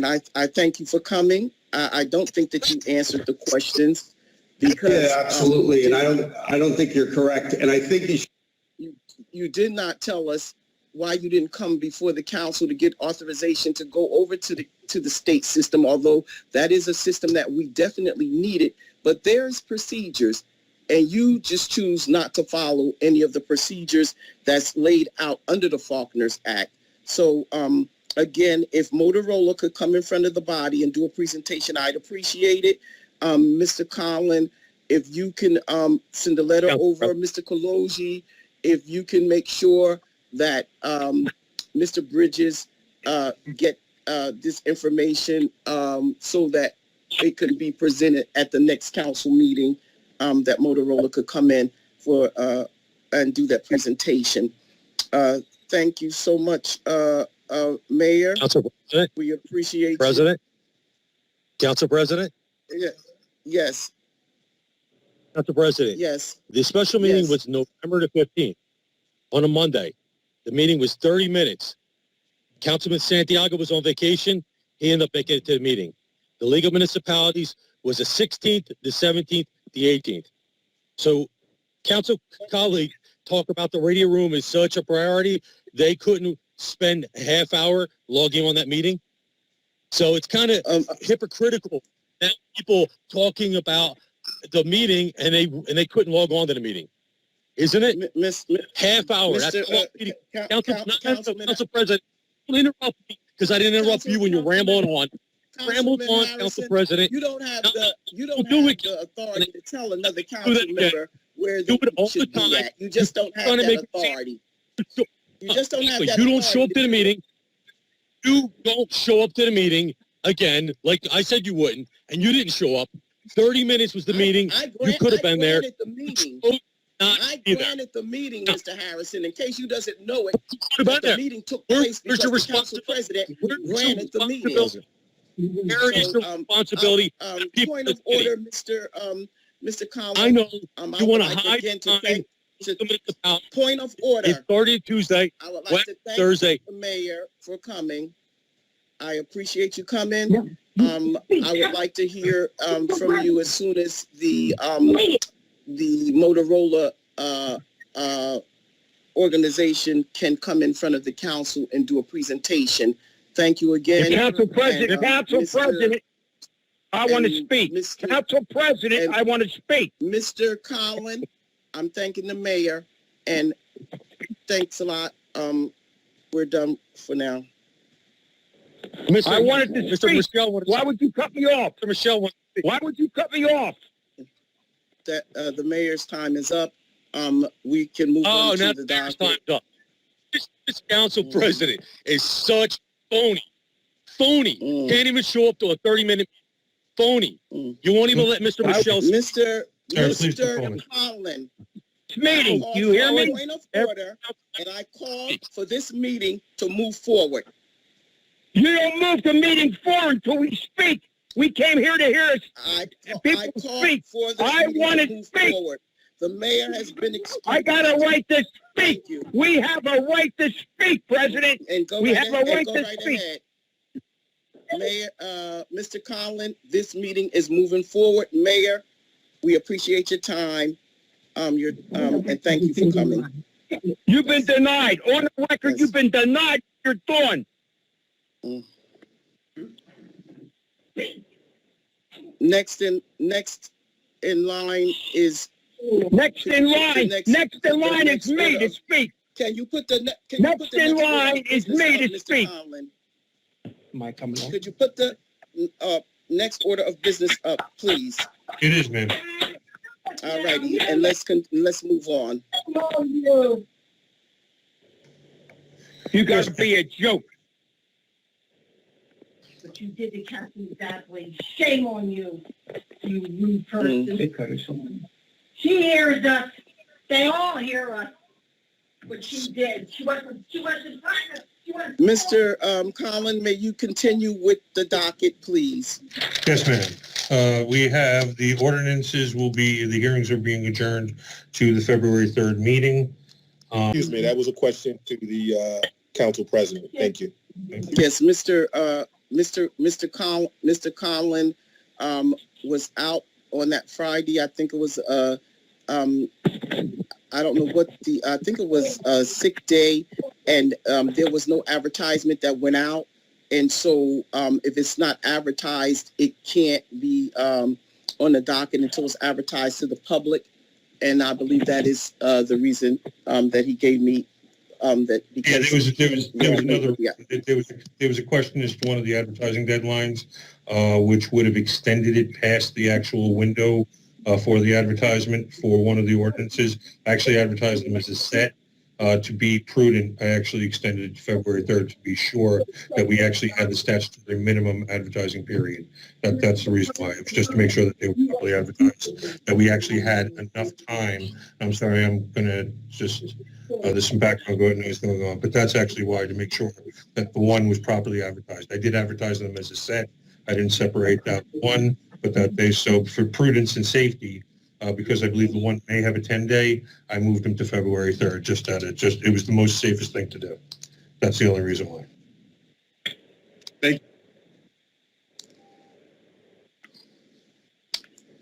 I thank you for coming. I don't think that you answered the questions. Because, yeah, absolutely, and I don't think you're correct, and I think you did not tell us why you didn't come before the council to get authorization to go over to the state system, although that is a system that we definitely needed. But there's procedures, and you just choose not to follow any of the procedures that's laid out under the Faulkner's Act. So again, if Motorola could come in front of the body and do a presentation, I'd appreciate it. Mr. Collin, if you can send a letter over, Mr. Kaloji, if you can make sure that Mr. Bridges get this information so that it could be presented at the next council meeting, that Motorola could come in for and do that presentation. Thank you so much, Mayor. Council President. We appreciate President. Council President. Yes. Council President. Yes. The special meeting was November the 15th on a Monday. The meeting was 30 minutes. Councilman Santiago was on vacation. He ended up making it to the meeting. The League of Municipalities was the 16th, the 17th, the 18th. So council colleagues talk about the radio room is such a priority. They couldn't spend a half hour logging on that meeting. So it's kind of hypocritical that people talking about the meeting and they couldn't log on to the meeting, isn't it? Half hour. That's Council President. Don't interrupt me because I didn't interrupt you when you rambled on. Rambled on, Council President. You don't have the authority to tell another council member where they should be at. You just don't have that authority. You just don't have that. You don't show up to the meeting. You don't show up to the meeting again, like I said you wouldn't, and you didn't show up. 30 minutes was the meeting. You could have been there. I granted the meeting, Mr. Harrison. In case you doesn't know it, the meeting took place because the council president granted the meeting. Where is your responsibility? Point of order, Mr. Collins. I know you want to hide point of order. It started Tuesday, I would like to thank Thursday. the mayor for coming. I appreciate you coming. I would like to hear from you as soon as the Motorola organization can come in front of the council and do a presentation Thank you again. Council President, And, Council Mr. President, I want to and speak. Mr. Council President, and- I want to speak. Mr. Collin, I'm thanking the mayor, and thanks a lot. We're done for now. I wanted to Mr. speak. Michelle, Why would you cut me off? Mr. Michelle, Why would you cut me off? That the mayor's time is up. We can move oh, on now to the the time's docket. up. This council Mm. president is such phony. Mm. Can't even show up to a 30-minute phony. Mm. You won't even let Mr. Michelle speak. Mr. Sir, please Mr. perform. Collin, Meeting, called you hear for a me? point of order, and I called for this meeting to move forward. You don't move the meeting forward until we speak. We came here to hear us. I People called speak. for this I meeting wanna to move speak. forward. The mayor has been excused. I got a right to speak. Thank you. We have a right to speak, President. And go We right have a ahead, right go to right speak. ahead. Mayor, Mr. Collin, this meeting is moving forward. Mayor, we appreciate your time. And thank you for coming. You've been denied. On the record, Yes. you've been denied. You're done. Next in line is. Next in line. Next- Next in line next is me to order. speak. Can you put the Next in order of line is business me up, to Mr. speak. Collin? Am I coming on? Could you put the next order of business up, please? It is, ma'am. All righty, and let's move on. You got to be a joke. But you did the captain that way. Shame on you, you rude person. She hears us. They all hear us. What she did. She wasn't trying to. Mr. Collin, may you continue with the docket, please? Yes, ma'am. We have the ordinances the hearings are being adjourned to the February 3rd meeting. Excuse me, that was a question to the council president. Thank you. Yes, Mr. Collin was out on that Friday. I think it was I don't know I think it was a sick day, and there was no advertisement that went out. And so if it's not advertised, it can't be on the docket until it's advertised to the public. And I believe that is the reason that he gave me that because there was a question as to one of the advertising deadlines, which would have extended it past the actual window for the advertisement for one of the ordinances. I actually advertised them as a set. To be prudent, I actually extended it to February 3rd to be sure that we actually had the statutory minimum advertising period. That's the reason why. It was just to make sure that they were properly advertised, that we actually had enough time. I'm sorry, I'm going to just, there's some background noise going on, but that's actually why, to make sure that the one was properly advertised. I did advertise them as a set. I didn't separate that one, but that they, so for prudence and safety, because I believe the one may have a 10-day, I moved them to February 3rd, it was the most safest thing to do. That's the only reason why. Thank you.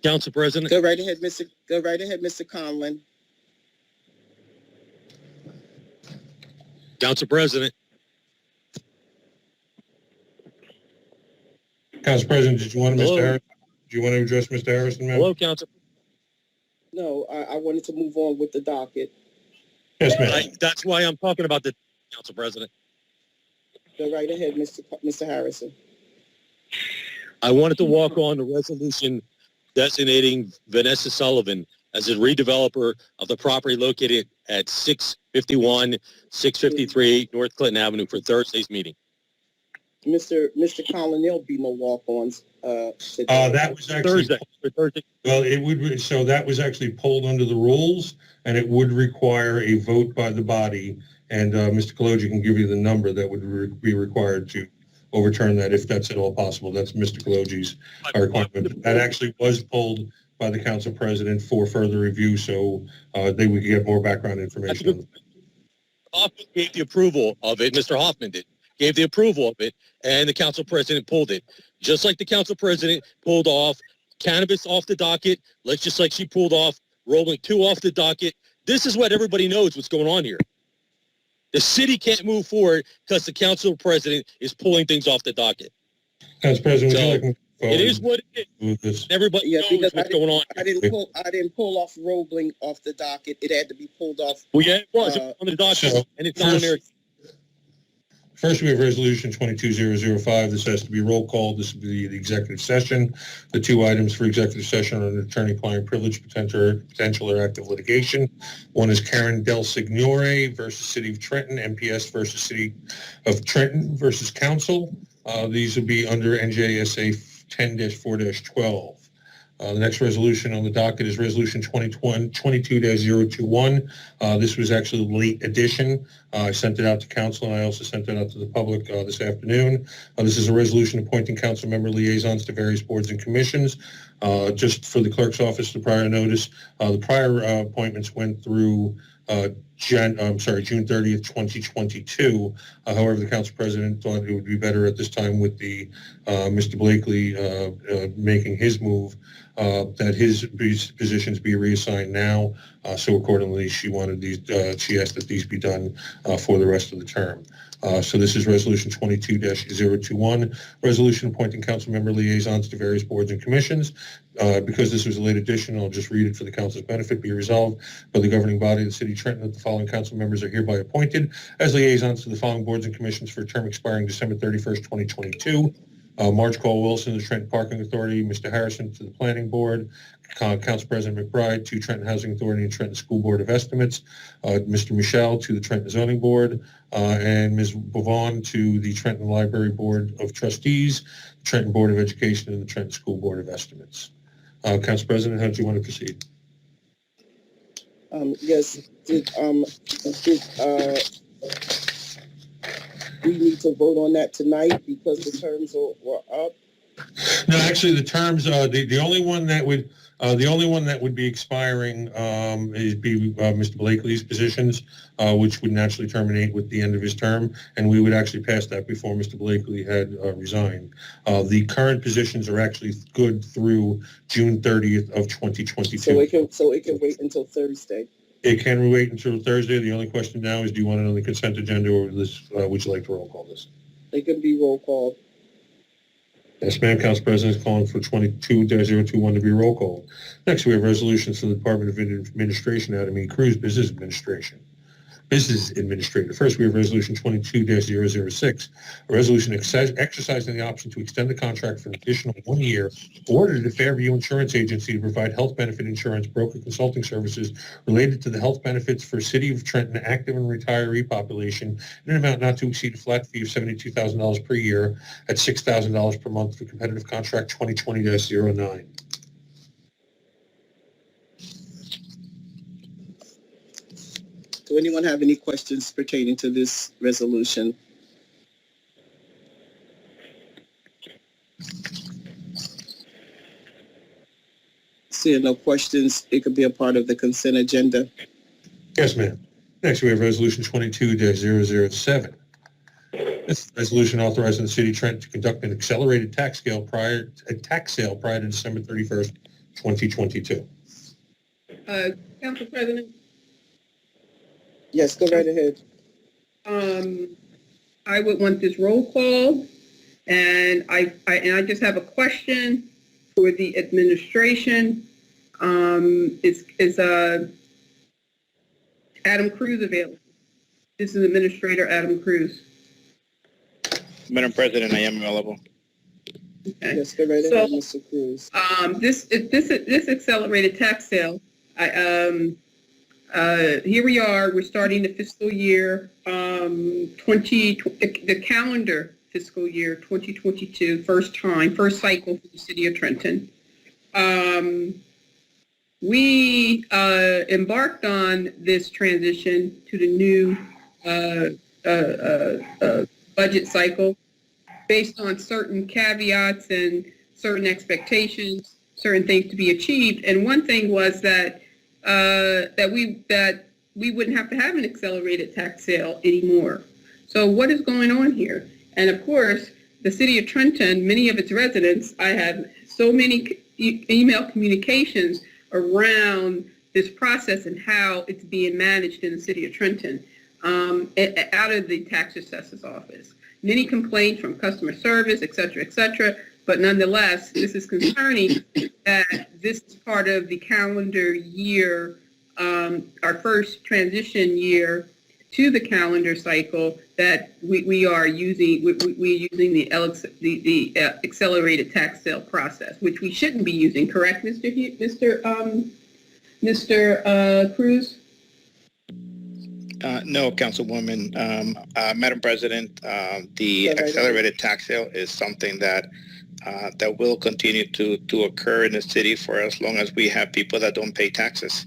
Council President. Go right ahead, Mr. Collin. Council President. Council President, did you want Hello. Mr. Harrison? Do you want to address Mr. Harrison, ma'am? Hello, Council. No, I wanted to move on with the docket. Yes, ma'am. That's why I'm talking about the Council President. Go right ahead, Mr. Harrison. I wanted to walk on the resolution designating Vanessa Sullivan as a redeveloper of the property located at 651, 653 North Clinton Avenue for Thursday's meeting. Mr. Collin, there'll be no walk-ons today. That was actually Thursday. well. It would so that was actually pulled under the rules, and it would require a vote by the body. And Mr. Kaloji can give you the number that would be required to overturn that, if that's at all possible. That's Mr. Kaloji's requirement. That actually was pulled by the council president for further review, so they would get more background information on it. Hoffman gave the approval of it. Mr. Hoffman gave the approval of it, and the council president pulled it. Just like the council president pulled off cannabis off the docket, just like she pulled off rolling 2 off the docket. This is what everybody knows what's going on here. The city can't move forward because the council president is pulling things off the docket. Council President, would So, you like to move forward It is what it is. with this? Everybody Yeah, knows because what's going on. I didn't pull off Roebling off the docket. It had to be pulled off. Well, yeah, it was on the docket, so and it's not on there. First, we have Resolution 22005. This has to be roll call. This will be the executive session. The two items for executive session are attorney-client privilege, potential or active litigation. One is Karen Del Signore versus City of Trenton, MPS versus City of Trenton versus Council. These will be under NJSA 10-4-12. The next resolution on the docket is Resolution 22-021. This was actually a late addition. I sent it out to council, and I also sent it out to the public this afternoon. This is a resolution appointing council member liaisons to various boards and commissions. Just for the clerk's office, the prior notice, the prior appointments went through June 30th, 2022. However, the council president thought it would be better at this time with the Mr. Blakely making his move that his positions be reassigned now. So accordingly, she wanted these. She asked that these be done for the rest of the term. So this is Resolution 22-021, resolution appointing council member liaisons to various boards and commissions. Because this was a late addition, I'll just read it for the council's benefit. Be resolved by the governing body of the City of Trenton that the following council members are hereby appointed as liaisons to the following boards and commissions for a term expiring December 31st, 2022. Marge Cole Wilson, the Trenton Parking Authority, Mr. Harrison to the Planning Board, Council President McBride to Trenton Housing Authority and Trenton School Board of Estimates, Mr. Michelle to the Trenton Zoning Board, and Ms. Bavon to the Trenton Library Board of Trustees, Trenton Board of Education, and the Trenton School Board of Estimates. Council President, how do you want to proceed? Yes, we need to vote on that tonight because the terms were up. No, actually, the terms, the only one that would be expiring is Mr. Blakely's positions, which would naturally terminate with the end of his term, and we would actually pass that before Mr. Blakely had resigned. The current positions are actually good through June 30th of 2022. So it can wait until Thursday. It can wait until Thursday. The only question now is, do you want it on the consent agenda, or would you like to roll call this? It can be roll call. Yes, ma'am. Council President is calling for 22-021 to be roll call. Next, we have resolutions for the Department of Administration, Adam E. Cruz, Business Administrator. First, we have Resolution 22-006, a resolution exercising the option to extend the contract for an additional 1 year awarded to Fairview Insurance Agency to provide health benefit insurance broker consulting services related to the health benefits for City of Trenton active and retiree population in an amount not to exceed a flat fee of $72,000 per year at $6,000 per month for competitive contract 2020-09. Do anyone have any questions pertaining to this resolution? Seeing no questions, it could be a part of the consent agenda. Yes, ma'am. Next, we have Resolution 22-007. This resolution authorizing the City of Trenton to conduct an accelerated tax sale prior to December 31st, 2022. Council President? Yes, go right ahead. I would want this roll call, and I just have a question for the administration. Is Adam Cruz available? This is Administrator Adam Cruz. Madam President, I am available. Okay. Yes, go right ahead, Mr. Cruz. This accelerated tax sale, here we are, we're starting the fiscal year, the calendar fiscal year 2022, first cycle for the City of Trenton. We embarked on this transition to the new budget cycle based on certain caveats and certain expectations, certain things to be achieved. And one thing was that we wouldn't have to have an accelerated tax sale anymore. So what is going on here? And of course, the City of Trenton, many of its residents, I have so many email communications around this process and how it's being managed in the City of Trenton. out of the tax assessor's office. Many complaints from customer service, et cetera, but nonetheless, this is concerning that this is part of the calendar year, our first transition year to the calendar cycle that we're using the accelerated tax sale process, which we shouldn't be using, correct, Mr. Cruz? No, Councilwoman. Madam President, the accelerated tax sale is something that will continue to occur in the city for as long as we have people that don't pay taxes.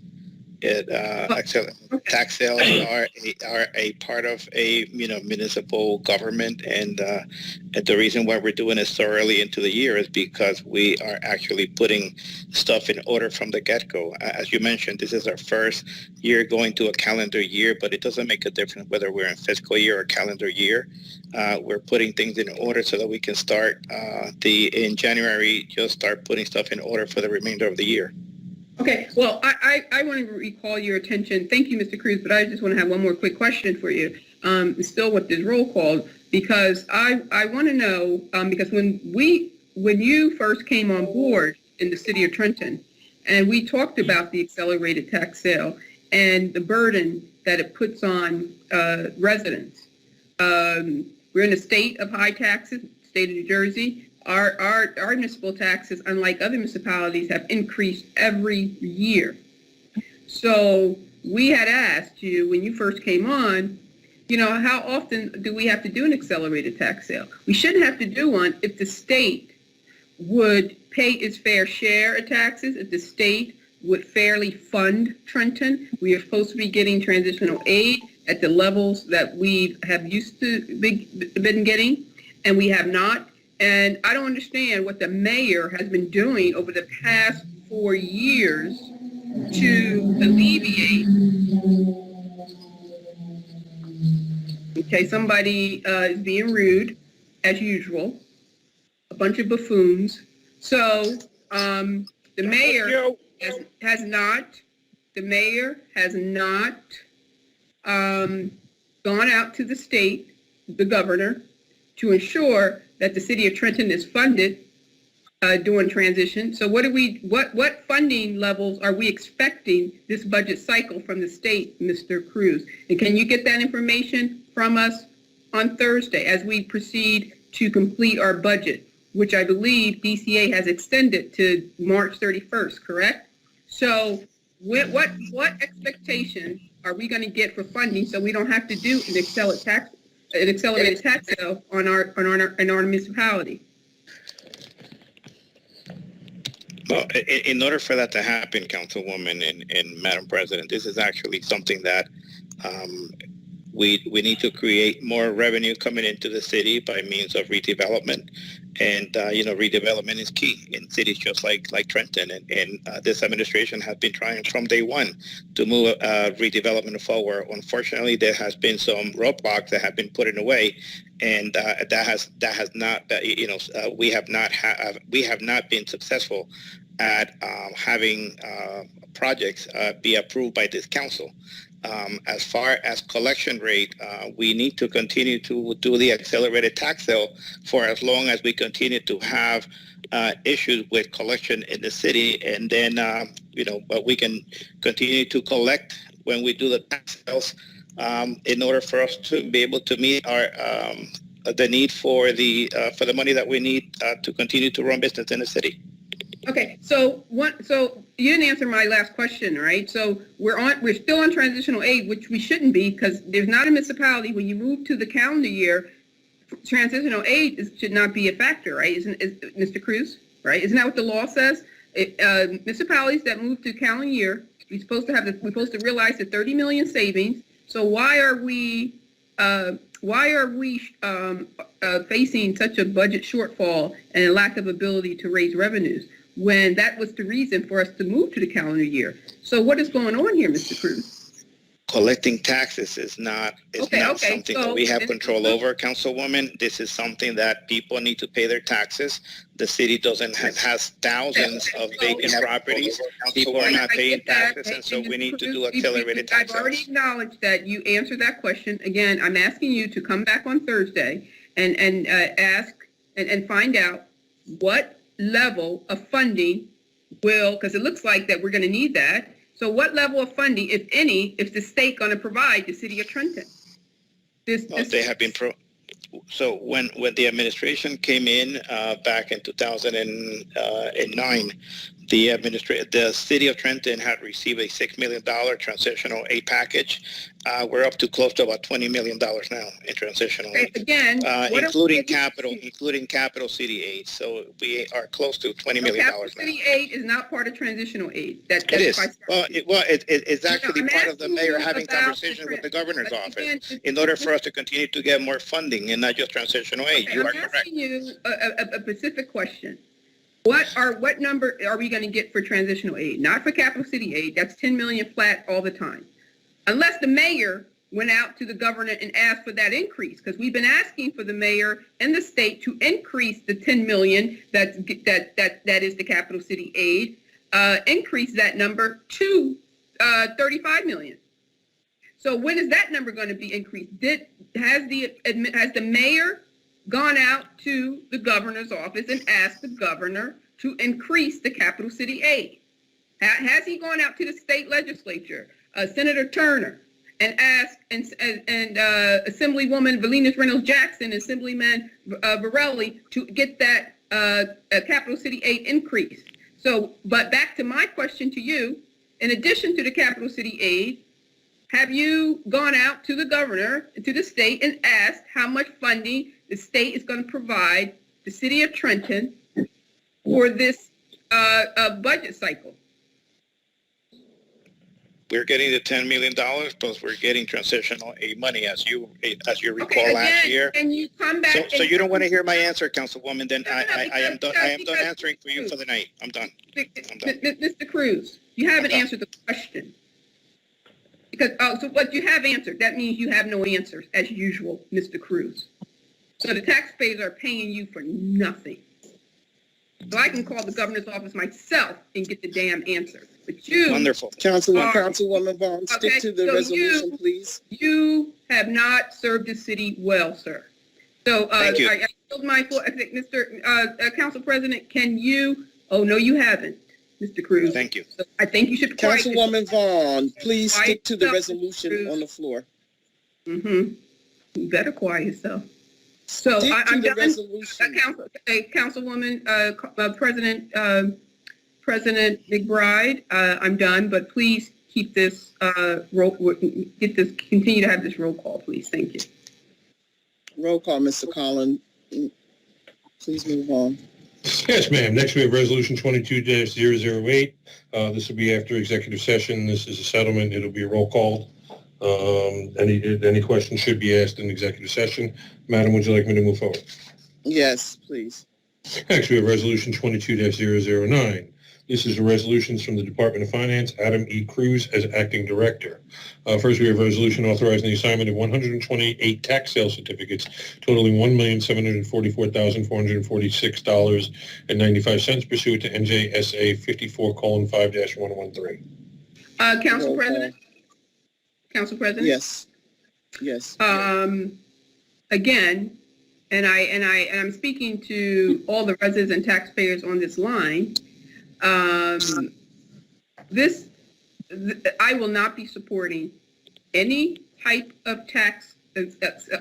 Tax sales are a part of a municipal government, and the reason why we're doing it so early into the year is because we are actually putting stuff in order from the get-go. As you mentioned, this is our first year going to a calendar year, but it doesn't make a difference whether we're in fiscal year or calendar year. We're putting things in order so that we can start in January, just start putting stuff in order for the remainder of the year. Okay, well, I want to recall your attention. Thank you, Mr. Cruz, but I just want to have one more quick question for you. Still with this roll call, because I want to know, because when you first came on board in the city of Trenton, and we talked about the accelerated tax sale and the burden that it puts on residents. We're in a state of high taxes, state of New Jersey. Our municipal taxes, unlike other municipalities, have increased every year. So we had asked you when you first came on, how often do we have to do an accelerated tax sale? We shouldn't have to do one if the state would pay its fair share of taxes, if the state would fairly fund Trenton. We are supposed to be getting transitional aid at the levels that we have used to been getting, and we have not. And I don't understand what the mayor has been doing over the past 4 years to alleviate. Okay, somebody is being rude, as usual. A bunch of buffoons. So the mayor has not gone out to the state, the governor, to ensure that the city of Trenton is funded during transition. So what funding levels are we expecting this budget cycle from the state, Mr. Cruz? And can you get that information from us on Thursday as we proceed to complete our budget, which I believe DCA has extended to March 31st, correct? So what expectations are we going to get for funding so we don't have to do an accelerated tax sale in our municipality? Well, in order for that to happen, Councilwoman and Madam President, this is actually something that we need to create more revenue coming into the city by means of redevelopment. And, redevelopment is key in cities just like Trenton. And this administration has been trying from day one to move redevelopment forward. Unfortunately, there has been some roadblocks that have been put in the way. And that has not, we have not been successful at having projects be approved by this council. As far as collection rate, we need to continue to do the accelerated tax sale for as long as we continue to have issues with collection in the city. And then, but we can continue to collect when we do the tax sales in order for us to be able to meet our the need for the money that we need to continue to run business in the city. Okay, so you didn't answer my last question, right? So we're still on transitional aid, which we shouldn't be, because there's not a municipality when you move to the calendar year. Transitional aid should not be a factor, right? Mr. Cruz, right? Isn't that what the law says? Municipalities that move to calendar year, we're supposed to realize the 30 million savings. So why are we facing such a budget shortfall and a lack of ability to raise revenues when that was the reason for us to move to the calendar year? So what is going on here, Mr. Cruz? collecting taxes is not Okay, something that so we have then- control over, Councilwoman. This is something that people need to pay their taxes. The city doesn't has thousands of vacant properties. People are not I paying get that, taxes, and so and we need to do we- accelerated tax I've already sales. acknowledged that you answered that question. Again, I'm asking you to come back on Thursday and ask and find out what level of funding will, because it looks like that we're going to need that. So what level of funding, if any, is the state going to provide the city of Trenton? They have been so when the administration came in back in 2009, the city of Trenton had received a $6 million transitional aid package. We're up to close to about $20 million now in transitional aid, Again, including capital city aid. So we are close to $20 million now. Capital city aid is not part of transitional aid. That's It is. by statute. It's actually I'm part of the asking mayor you having about conversations with the governor's but office again, in order for us to continue to get more funding and not just transitional aid. Okay, You are I'm correct. asking you a specific question. What number are we going to get for transitional aid? Not for capital city aid. That's 10 million flat all the time. Unless the mayor went out to the governor and asked for that increase, because we've been asking for the mayor and the state to increase the 10 million that is the capital city aid, increase that number to 35 million. So when is that number going to be increased? Has the mayor gone out to the governor's office and asked the governor to increase the capital city aid? Has he gone out to the state legislature, Senator Turner, and asked Assemblywoman Valinas Reynolds Jackson, Assemblyman Varelli to get that capital city aid increase? So, but back to my question to you, in addition to the capital city aid, have you gone out to the governor, to the state, and asked how much funding the state is going to provide the city of Trenton for this budget cycle? We're getting the $10 million, plus we're getting transitional aid money, as you recall last year. Can you come back? So you don't want to hear my answer, Councilwoman? Then No, I am done. I am done because- answering for you for the night. I'm done. Mr. Cruz, you haven't answered the question. Because, so what you have answered, that means you have no answers, as usual, Mr. Cruz. So the taxpayers are paying you for nothing. So I can call the governor's office myself and get the damn answer. But you... Wonderful. Councilwoman Vaughn, stick Okay, to the so resolution, please. You have not served the city well, sir. So Thank you. I told my floor, I think, Mr. Council President, can you... Oh, no, you haven't, Mr. Cruz. Thank you. So I think you should... Councilwoman Vaughn, please Quiet stick to the yourself, resolution Cruz. on the floor. Mm-hmm. You better quiet yourself. So Stick to I'm the done. resolution. Councilwoman, President McBride, I'm done, but please keep this continue to have this roll call, please. Thank you. Roll call, Mr. Collins. Please move on. Yes, ma'am. Next, we have Resolution 22-008. This will be after executive session. This is a settlement. It'll be a roll call. Any questions should be asked in executive session. Madam, would you like me to move forward? Yes, please. Next, we have Resolution 22-009. This is a resolution from the Department of Finance, Adam E. Cruz as acting director. First, we have a resolution authorizing the assignment of 128 tax sale certificates totaling $1,744,446.95 pursuant to NJSA 54:5-113. Council Roll President? Council President? Yes. Yes. Again, and I'm speaking to all the residents and taxpayers on this line. I will not be supporting any type of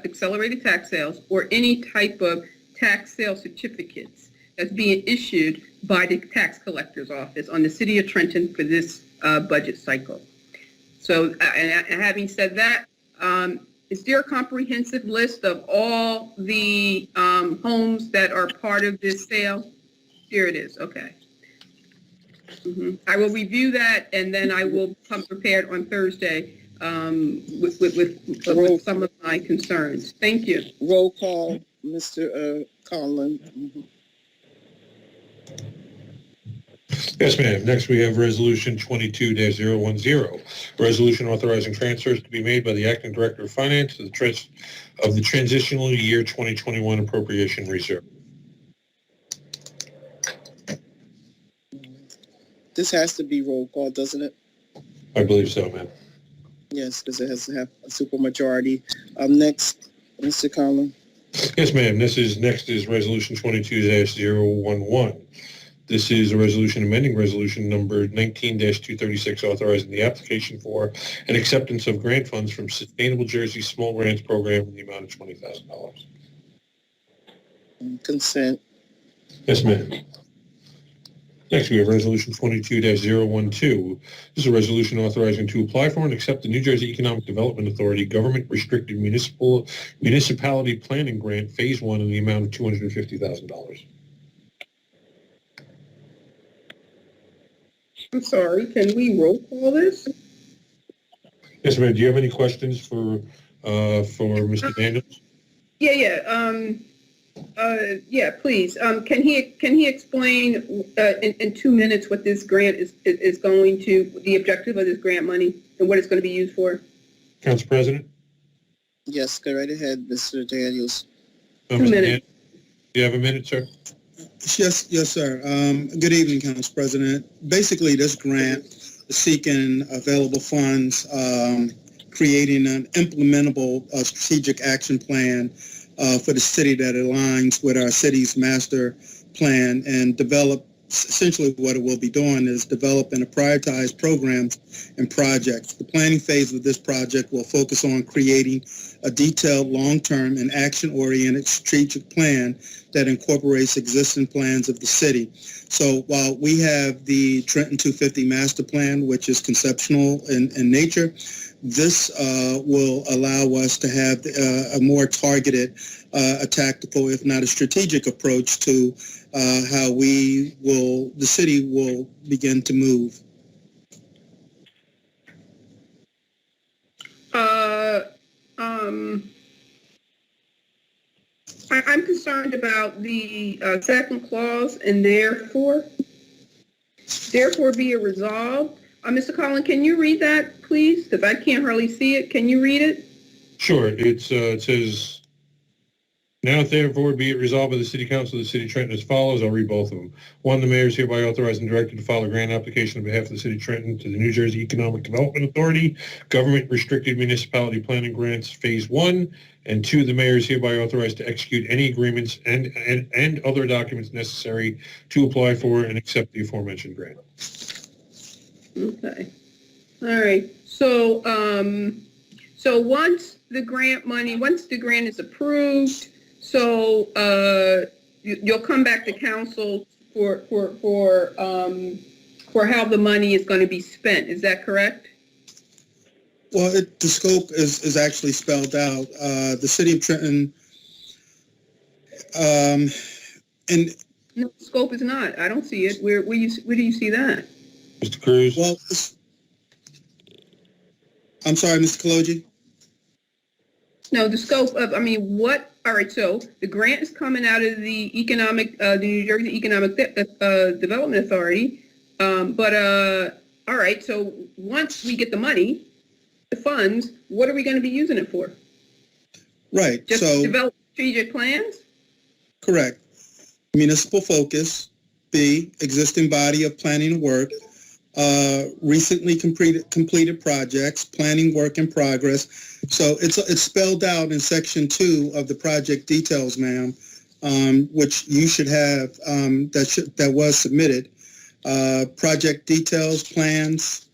accelerated tax sales or any type of tax sale certificates that's being issued by the tax collector's office on the city of Trenton for this budget cycle. So, and having said that, is there a comprehensive list of all the homes that are part of this sale? Here it is. Okay. I will review that, and then I will come prepared on Thursday with some of my concerns. Thank you. Roll call, Mr. Collins. Yes, ma'am. Next, we have Resolution 22-010, resolution authorizing transfers to be made by the Acting Director of Finance to the Transitional Year 2021 Appropriation Reserve. This has to be roll call, doesn't it? I believe so, ma'am. Yes, because it has to have a supermajority. Next, Mr. Conlon. Yes, ma'am. Next is Resolution 22-011. This is a resolution amending resolution number 19-236, authorizing the application for and acceptance of grant funds from Sustainable Jersey Small Grants Program in the amount of $20,000. Consent. Yes, ma'am. Next, we have Resolution 22-012. This is a resolution authorizing to apply for and accept the New Jersey Economic Development Authority Government Restricted Municipality Planning Grant Phase 1 in the amount of $250,000. I'm sorry, can we roll call this? Yes, ma'am. Do you have any questions for Mr. Daniels? Yeah, please. Can he explain in 2 minutes what this grant is going to, the objective of this grant money and what it's going to be used for? Council President? Yes, go right ahead, Mr. Daniels. 2 minutes. Do you have a minute, sir? Yes, sir. Good evening, Council President. Basically, this grant is seeking available funds, creating an implementable strategic action plan for the city that aligns with our city's master plan, and develop, essentially what it will be doing is developing a prioritized programs and projects. The planning phase of this project will focus on creating a detailed, long-term, and action-oriented strategic plan that incorporates existing plans of the city. So while we have the Trenton 250 master plan, which is conceptual in nature, this will allow us to have a more targeted, a tactical, if not a strategic approach to how the city will begin to move. I'm concerned about the second clause and therefore be it resolved. Mr. Collin, can you read that, please? Because I can't hardly see it. Can you read it? Sure. It says, now therefore be it resolved by the City Council of the City of Trenton as follows. I'll read both of them. 1, the mayor is hereby authorized and directed to file a grant application on behalf of the City of Trenton to the New Jersey Economic Development Authority, Government Restricted Municipality Planning Grants Phase 1. And 2, the mayor is hereby authorized to execute any agreements and other documents necessary to apply for and accept the aforementioned grant. Okay. All right. So, once the grant is approved, you'll come back to council for how the money is going to be spent. Is that correct? Well, the scope is actually spelled out. The City of Trenton, and no, the scope is not. I don't see it. Where do you see that? Mr. Cruz? Well, I'm sorry, Mr. Kaloji? No, the scope of, all right, so the grant is coming out of the New Jersey Economic Development Authority, all right, so once we get the money, the funds, what are we going to be using it for? Right. Just so develop strategic plans? Correct. Municipal focus. B, existing body of planning work. Recently completed projects, planning work in progress. So it's spelled out in section 2 of the project details, ma'am, which you should have, that was submitted. Project details, plans.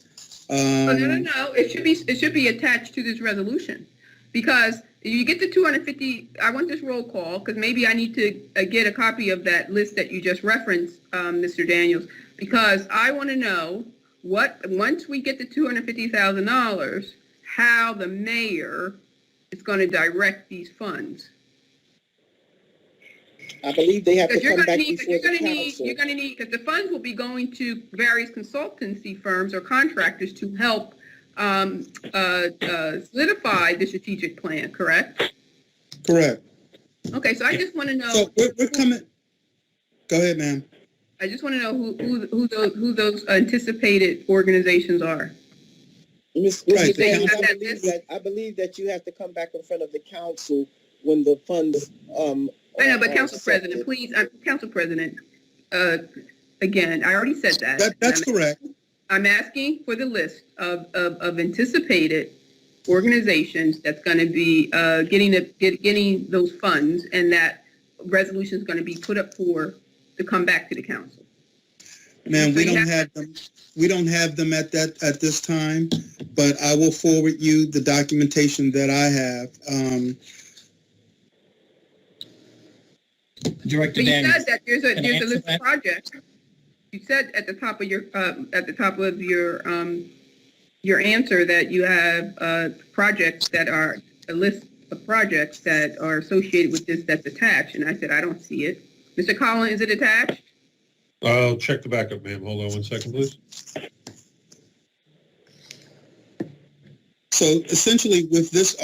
No. It should be attached to this resolution, because you get the 250. I want this roll call because maybe I need to get a copy of that list that you just referenced, Mr. Daniels, because I want to know once we get the $250,000, how the mayor is going to direct these funds. I believe they have to come back before the council. You're going to need, because the funds will be going to various consultancy firms or contractors to help solidify the strategic plan, correct? Correct. Okay, so I just want to know. So we're coming. Go ahead, ma'am. I just want to know who those anticipated organizations are. Ms. Right, Davis, the I believe that you have to come back in front of the council when the funds, I know, but are Council accepted. President, please, Council President, again, I already said that. That's correct. I'm asking for the list of anticipated organizations that's going to be getting those funds, and that resolution is going to be put up to come back to the council. Ma'am, So we you don't have them. We don't have them at this time, but I will forward you the documentation that I have. Director But you Daniels. said that there's a Can I answer list that? of projects. You said at the top of your answer that you have projects that are a list of projects that are associated with this that's attached, and I said I don't see it. Mr. Collins, is it attached? I'll check the backup, ma'am. Hold on one second, please. So essentially, with this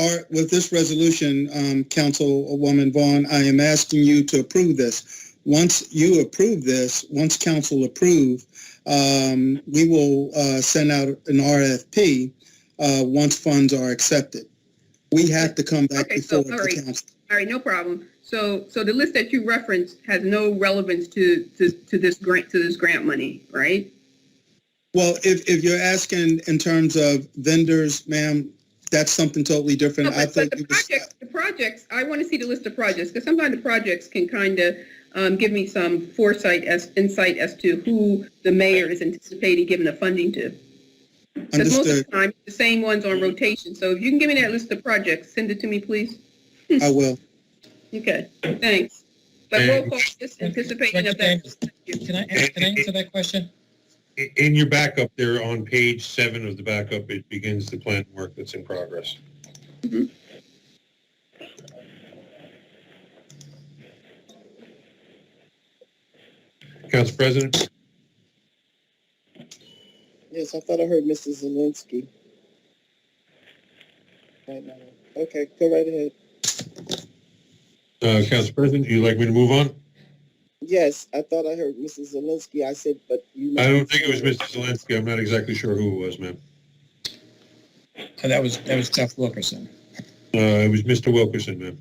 resolution, Councilwoman Vaughn, I am asking you to approve this. Once you approve this, once council approve, we will send out an RFP once funds are accepted. We have to come back before the council. All right, no problem. So the list that you referenced has no relevance to this grant money, right? Well, if you're asking in terms of vendors, ma'am, that's something totally different. No, but the projects, I want to see the list of projects, because sometimes the projects can kind of give me some insight as to who the mayor is anticipating giving the funding to. Because most of the time, the same ones on rotation. So if you can give me that list of projects, send it to me, please. I will. Okay, thanks. But roll call, just anticipating of that. Can I answer that question? In your backup there on page 7 of the backup, it begins the plan work that's in progress. Mm-hmm. Council President? Yes, I thought I heard Mrs. Zelinski. Right now. Okay, go right ahead. Council President, do you like me to move on? Yes, I thought I heard Mrs. Zelinski. I said, but you. I don't think it was Mr. Zelensky. I'm not exactly sure who it was, ma'am. So that was Jeff Wilkerson. It was Mr. Wilkerson, ma'am.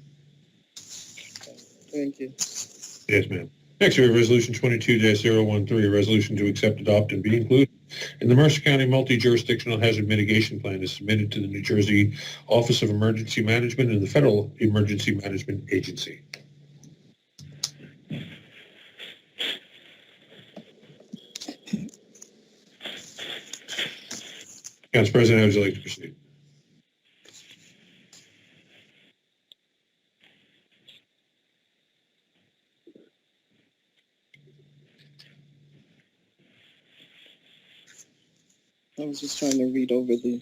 Thank you. Yes, ma'am. Next, we have Resolution 22-013, a resolution to accept, adopt, and be included in the Mercer County Multi-Jurisdictional Hazard Mitigation Plan is submitted to the New Jersey Office of Emergency Management and the Federal Emergency Management Agency. Council President, how would you like to proceed? I was just trying to read over the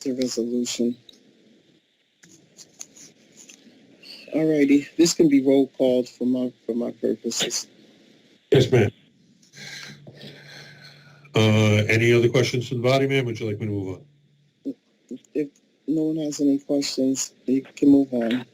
resolution. Alrighty, this can be roll called for my purposes. Yes, ma'am. Any other questions from the body, ma'am? Would you like me to move on? If no one has any questions, you can move on.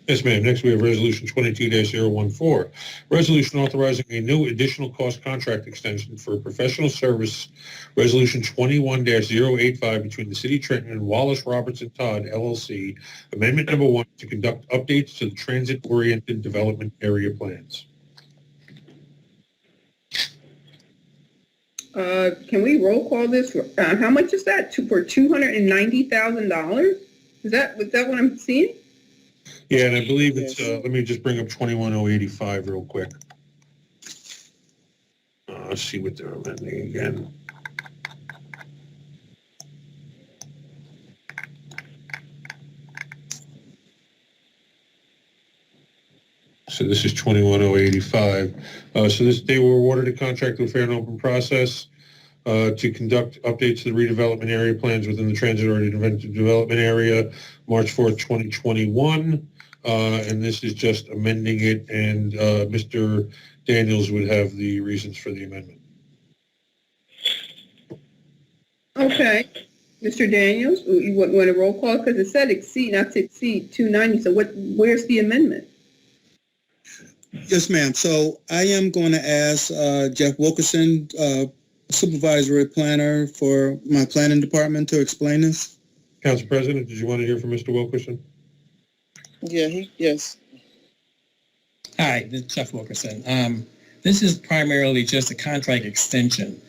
Yes, ma'am. Next, we have Resolution 22-014, resolution authorizing a new additional cost contract extension for professional service, Resolution 21-085, between the City of Trenton and Wallace Robertson Todd, LLC, Amendment Number 1, to conduct updates to the transit-oriented development area plans. Can we roll call this? How much is that? For $290,000? Was that what I'm seeing? Yeah, and I believe it's, let me just bring up 21085 real quick. Let's see what they're amending again. So this is 21085. They were awarded a contract through a fair and open process to conduct updates to the redevelopment area plans within the transit-oriented development area, March 4th, 2021. And this is just amending it, and Mr. Daniels would have the reasons for the amendment. Okay. Mr. Daniels, you want a roll call? Because it said exceed, not to exceed 290. So where's the amendment? Yes, ma'am. So I am going to ask Jeff Wilkerson, supervisory planner for my planning department, to explain this. Council President, did you want to hear from Mr. Wilkerson? Yeah, yes. Hi, this is Jeff Wilkerson. This is primarily just a contract extension.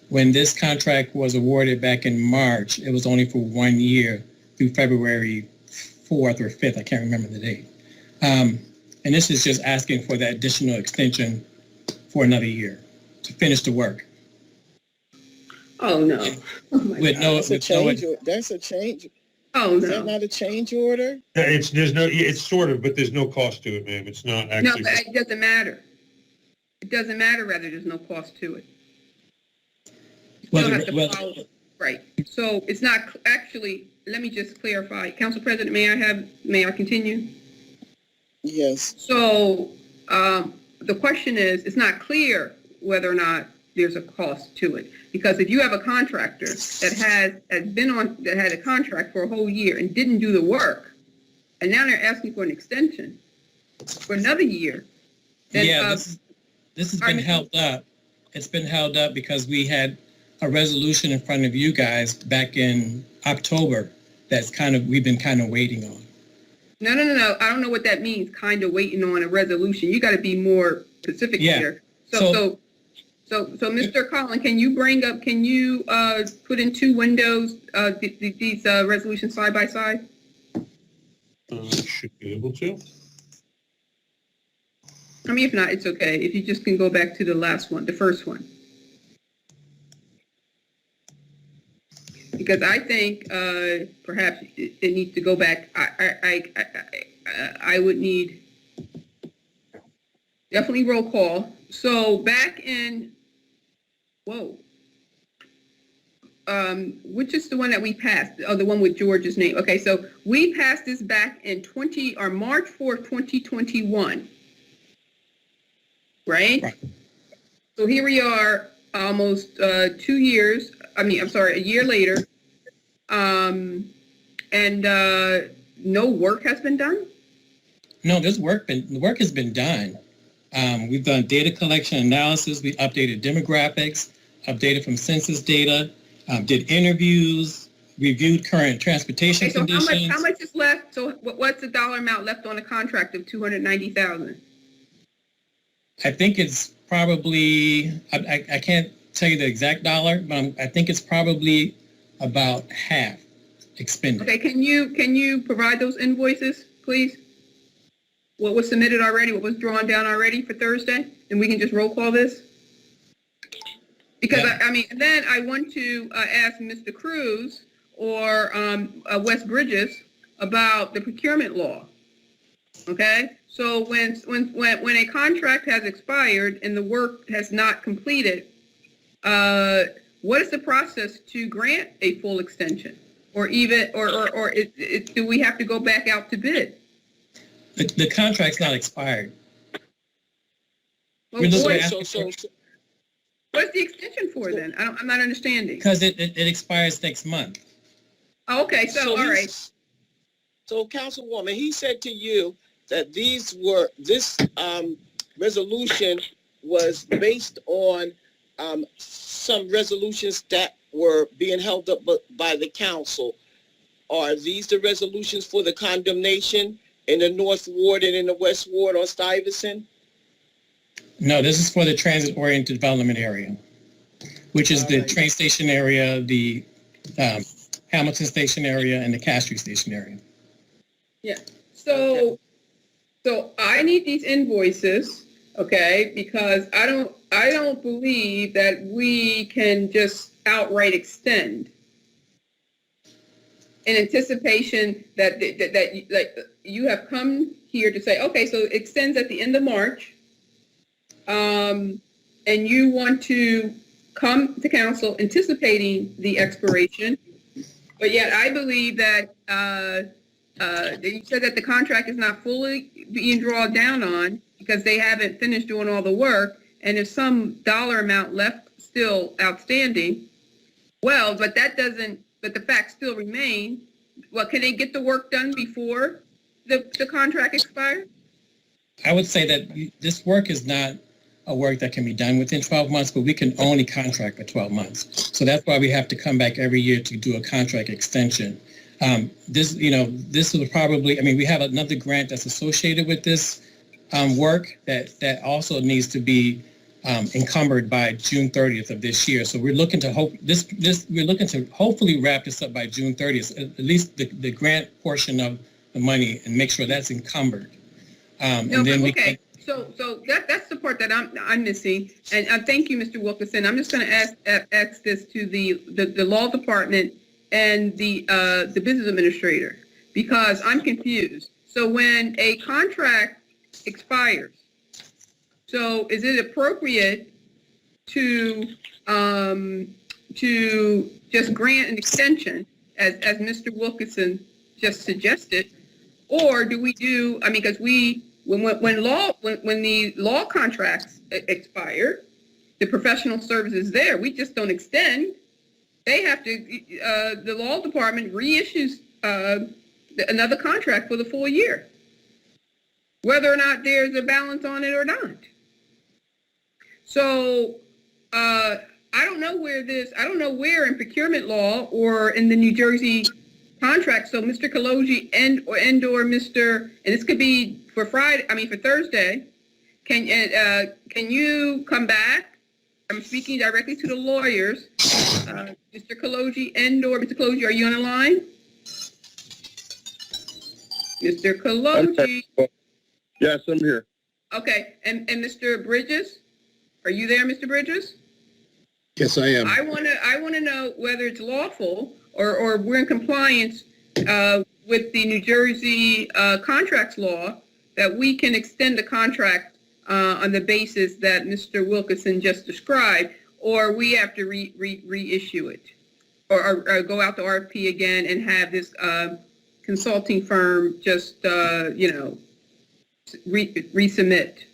When this contract was awarded back in March, it was only for 1 year through February 4th or 5th. I can't remember the date. And this is just asking for that additional extension for another year to finish the work. Oh, no. Oh, my With God. no, That's a with no, change. That's a change. Oh, Is that no. not a change order? It's sort of, but there's no cost to it, ma'am. It's not No, actually. but it doesn't matter. It doesn't matter whether there's no cost to it. You still have to follow. Right. So it's not actually, let me just clarify. Council President, may I continue? Yes. So the question is, it's not clear whether or not there's a cost to it. Because if you have a contractor that had a contract for a whole year and didn't do the work, and now they're asking for an extension for another year. Then, yeah, this has been held up. It's been held up because we had a resolution in front of you guys back in October we've been kind of waiting on. No. I don't know what that means, kind of waiting on a resolution. You got to be more specific here. So, Mr. Collin, can you put in two windows, these resolutions side by side? Should be able to. I mean, if not, it's okay. If you just can go back to the last one, the first one. Because I think perhaps it needs to go back. I would need definitely roll call. So back in, which is the one that we passed? Oh, the one with George's name. Okay, so we passed this back in March 4th, 2021. Right? So here we are almost 2 years. A year later. And no work has been done? No, the work has been done. We've done data collection analysis. We updated demographics, updated from census data, did interviews, reviewed current transportation conditions. How much is left? So what's the dollar amount left on a contract of $290,000? I think it's probably, I can't tell you the exact dollar, but I think it's probably about half expended. Okay, can you provide those invoices, please? What was submitted already, what was drawn down already for Thursday? And we can just roll call this? Because, yeah. Then I want to ask Mr. Cruz or Wes Bridges about the procurement law. Okay? So when a contract has expired and the work has not completed, what is the process to grant a full extension, or even, or do we have to go back out to bid? The contract's not expired. Well, what's the extension for then? I'm not understanding. Because it expires next month. Oh, okay, so all right. So, Councilwoman, he said to you that this resolution was based on some resolutions that were being held up by the council. Are these the resolutions for the condemnation in the North Ward and in the West Ward on Stuyvesant? No, this is for the transit-oriented development area, which is the train station area, the Hamilton Station area, and the Castry Station area. Yeah. So I need these invoices, okay? Because I don't believe that we can just outright extend in anticipation that you have come here to say, okay, so it extends at the end of March, and you want to come to council anticipating the expiration, but yet I believe that you said that the contract is not fully being drawn down on because they haven't finished doing all the work, and there's some dollar amount left still outstanding. Well, but the facts still remain. Well, can they get the work done before the contract expires? I would say that this work is not a work that can be done within 12 months, but we can only contract for 12 months. So that's why we have to come back every year to do a contract extension. This will probably, we have another grant that's associated with this work that also needs to be encumbered by June 30th of this year. So we're looking to hopefully wrap this up by June 30th, at least the grant portion of the money, and make sure that's encumbered. So that's the part that I'm missing. And thank you, Mr. Wilkerson. I'm just going to ask this to the law department and the business administrator, because I'm confused. So when a contract expires, so is it appropriate to just grant an extension as Mr. Wilkerson just suggested, or do we do? Because when the law contracts expire, the professional services there, we just don't extend. They have to. The law department reissues another contract for the full year, whether or not there's a balance on it or not. So I don't know where in procurement law or in the New Jersey contract. So Mr. Kaloji or Mr. and this could be for Thursday. Can you come back? I'm speaking directly to the lawyers. Mr. Kaloji or Mr. Kaloji, are you on the line? Mr. Kaloji. Yes, I'm here. Okay, and Mr. Bridges, are you there, Mr. Bridges? Yes, I am. I want to know whether it's lawful or we're in compliance with the New Jersey contracts law that we can extend the contract on the basis that Mr. Wilkerson just described, or we have to reissue it, or go out to RFP again and have this consulting firm just resubmit.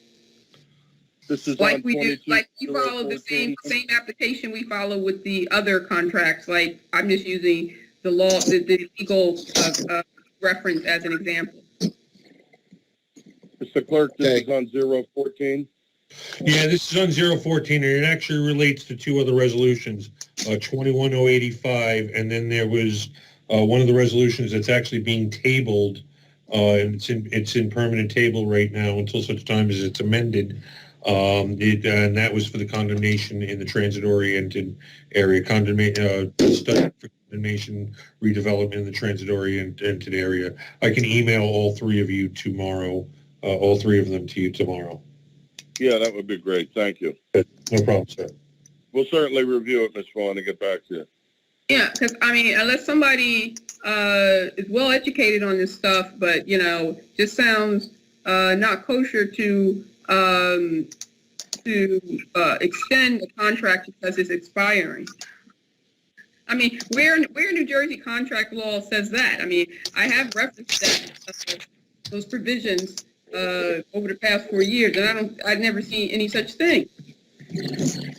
This is like we do, like we follow the same application we follow with the other contracts. Like I'm just using the law, the legal reference as an example. Mr. Clerk, this is on 014. Yeah, this is on 014, and it actually relates to two other resolutions, 21085, and then there was one of the resolutions that's actually being tabled, and it's in permanent table right now until such time as it's amended. And that was for the condemnation in the transit-oriented area, study for condemnation redevelopment in the transit-oriented area. I can email all three of you tomorrow, all three of them to you tomorrow. Yeah, that would be great. Thank you. No problem, sir. We'll certainly review it, Ms. Vaughn, and get back to you. Yeah, because unless somebody is well educated on this stuff, but just sounds not kosher to extend the contract because it's expiring. Where New Jersey contract law says that? I have referenced that those provisions over the past 4 years, and I've never seen any such thing.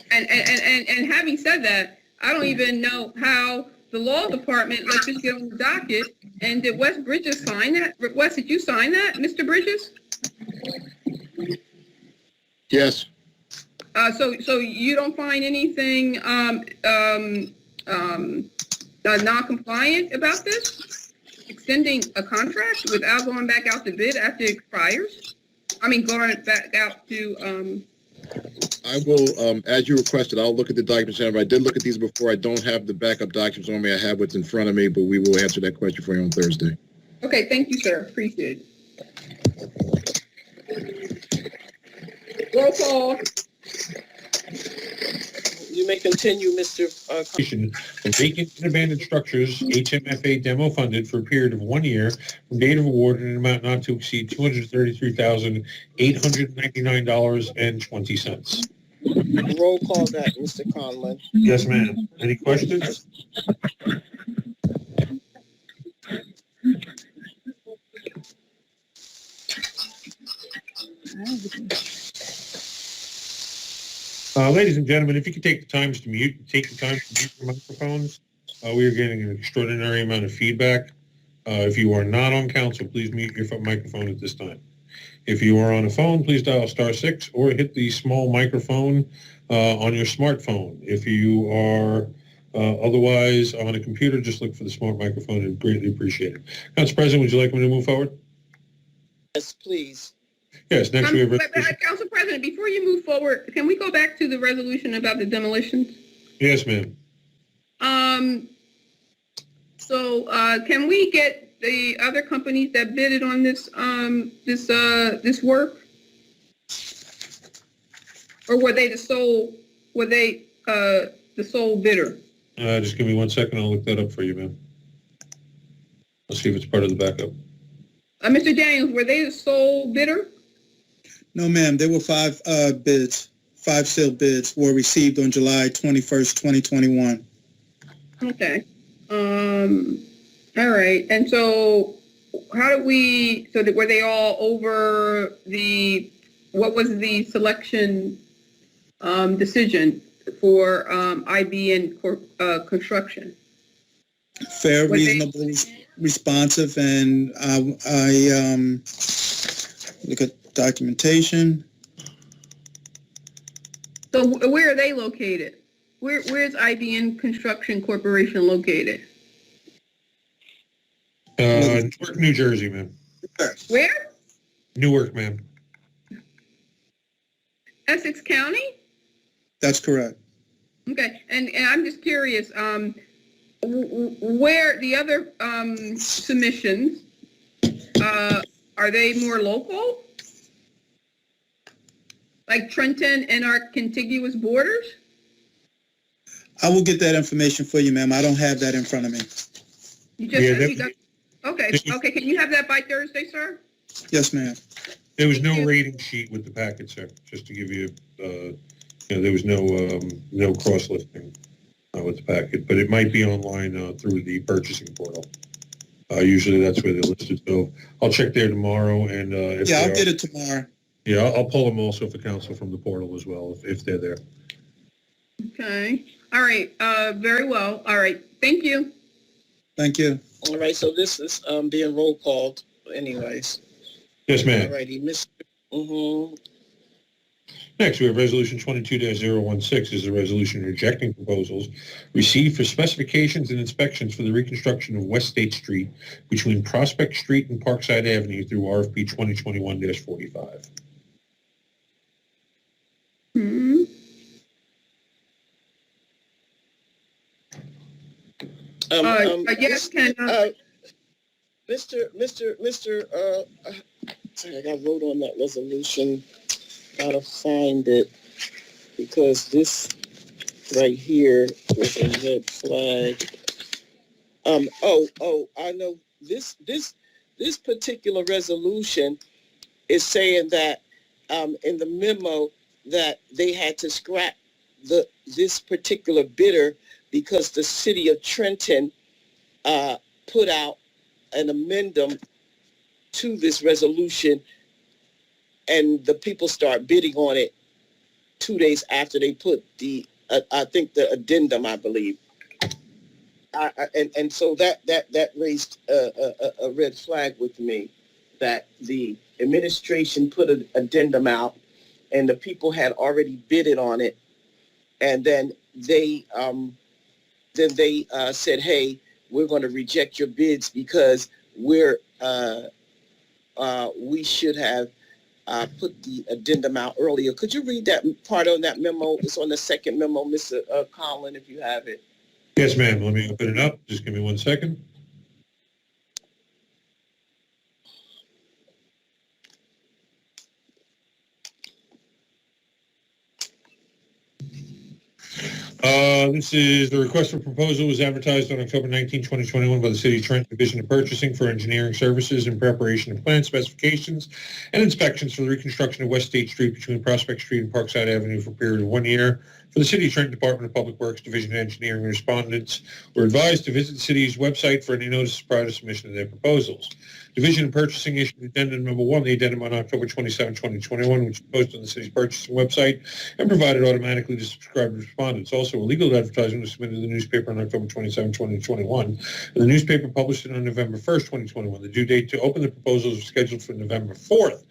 And having said that, I don't even know how the law department lets this get on the docket. And did Wes Bridges sign that? Wes, did you sign that, Mr. Bridges? Yes. So you don't find anything non-compliant about this? Extending a contract without going back out to bid after it expires? Going back out to... I will, as you requested, I'll look at the documents. I did look at these before. I don't have the backup documents on me. I have what's in front of me, but we will answer that question for you on Thursday. Okay, thank you, sir. Appreciate it. Roll call. You may continue, Mr. Of vacant and abandoned structures, HMFA demo funded for a period of 1 year from date of award in an amount not to exceed $233,899.20. Roll call that, Mr. Conlon. Yes, ma'am. Any questions? Ladies and gentlemen, if you could take the time to mute your microphones. We are getting an extraordinary amount of feedback. If you are not on council, please mute your microphone at this time. If you are on a phone, please dial *6 or hit the small microphone on your smartphone. If you are otherwise on a computer, just look for the smart microphone. I'd greatly appreciate it. Council President, would you like me to move forward? Yes, please. Yes, next we have... Council President, before you move forward, can we go back to the resolution about the demolitions? Yes, ma'am. So can we get the other companies that bidded on this this work? Or were they the sole bidder? Just give me 1 second. I'll look that up for you, ma'am. I'll see if it's part of the backup. Mr. Daniels, were they the sole bidder? No, ma'am, there were 5 bids. 5 sealed bids were received on July 21st, 2021. Okay. All right. And so were they all over what was the selection decision for IBN construction? Fair, reasonable, responsive, and I look at documentation. So where are they located? Where's IBN Construction Corporation located? Newark, New Jersey, ma'am. Where? Newark, ma'am. Essex County? That's correct. Okay, and I'm just curious, where the other submissions, are they more local? Like Trenton and our contiguous borders? I will get that information for you, ma'am. I don't have that in front of me. Okay, can you have that by Thursday, sir? Yes, ma'am. There was no rating sheet with the packet, sir, just to give you, there was no cross-listing with the packet, but it might be online through the purchasing portal. Usually that's where they're listed, so I'll check there tomorrow, and I'll get it tomorrow. Yeah, I'll pull them also for council from the portal as well, if they're there. Okay, all right, very well, all right, thank you. Thank you. All right, so this is being roll called anyways. Yes, ma'am. All righty, Mr. Next, we have Resolution 22-016 is a resolution rejecting proposals received for specifications and inspections for the reconstruction of West State Street between Prospect Street and Parkside Avenue through RFP 2021-45. Yes, Ken. Sorry, I got to vote on that resolution. Gotta find it because this right here is a red flag. I know this particular resolution is saying that in the memo that they had to scrap this particular bidder because the city of Trenton put out an amendment to this resolution, and the people start bidding on it 2 days after they put the addendum, I believe. And so that raised a red flag with me, that the administration put an addendum out and the people had already bidded on it, and then they said, hey, we're going to reject your bids because we should have put the addendum out earlier. Could you read that part on that memo? It's on the second memo, Mr. Conlon, if you have it. Yes, ma'am. Let me open it up. Just give me 1 second. This is the request for proposal was advertised on October 19, 2021 by the City of Trenton Division of Purchasing for engineering services in preparation of plan specifications and inspections for the reconstruction of West State Street between Prospect Street and Parkside Avenue for a period of 1 year. For the City of Trenton Department of Public Works Division of Engineering, respondents were advised to visit the city's website for any notices prior to submission of their proposals. Division of Purchasing issued addendum number 1, the addendum on October 27, 2021, which was posted on the city's purchasing website and provided automatically to subscribed respondents. Also, a legal advertisement was submitted to the newspaper on October 27, 2021, and the newspaper published it on November 1st, 2021. The due date to open the proposals was scheduled for November 4th,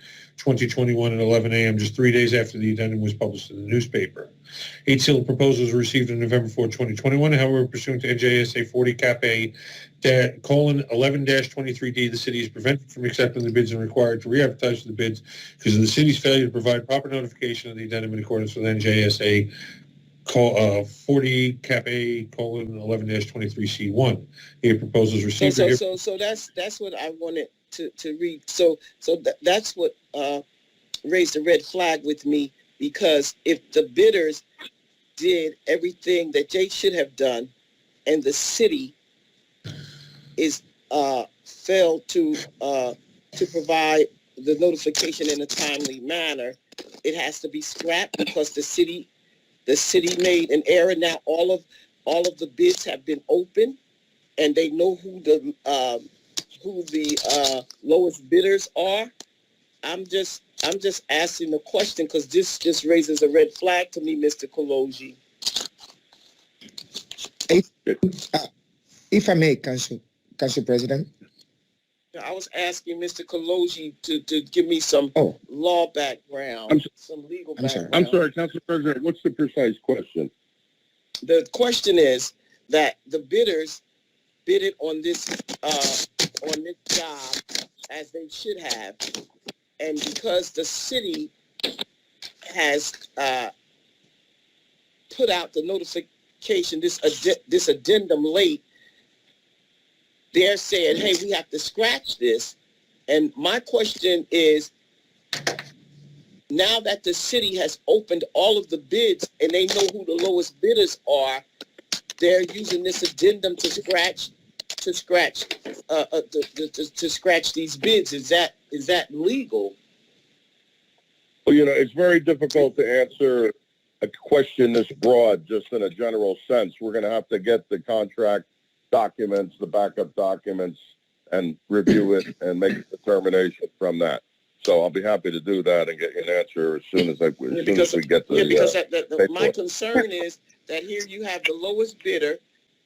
2021 at 11 a.m., just 3 days after the addendum was published in the newspaper. 8 sealed proposals were received on November 4, 2021. However, pursuant to NJSA 40 Cap A colon 11-23D, the city is prevented from accepting the bids and required to re-advertise the bids because of the city's failure to provide proper notification of the addendum in accordance with NJSA 40 Cap A colon 11-23C1. The 8 proposals received. So that's what I wanted to read. So that's what raised a red flag with me, because if the bidders did everything that they should have done, and the city is failed to provide the notification in a timely manner, it has to be scrapped because the city made an error. Now all of the bids have been open, and they know who the lowest bidders are. I'm just asking the question because this just raises a red flag to me, Mr. Kaloji. If I may, Council President. I was asking Mr. Kaloji to give me some law background, some legal background. I'm sorry, Council President, what's the precise question? The question is that the bidders bidded on this job as they should have, and because the city has put out the notification, this addendum late, they're saying, hey, we have to scratch this. And my question is, now that the city has opened all of the bids and they know who the lowest bidders are, they're using this addendum to scratch these bids. Is that legal? Well, it's very difficult to answer a question this broad, just in a general sense. We're going to have to get the contract documents, the backup documents, and review it and make a determination from that. So I'll be happy to do that and get you an answer as soon as we get to my concern is that here you have the lowest bidder.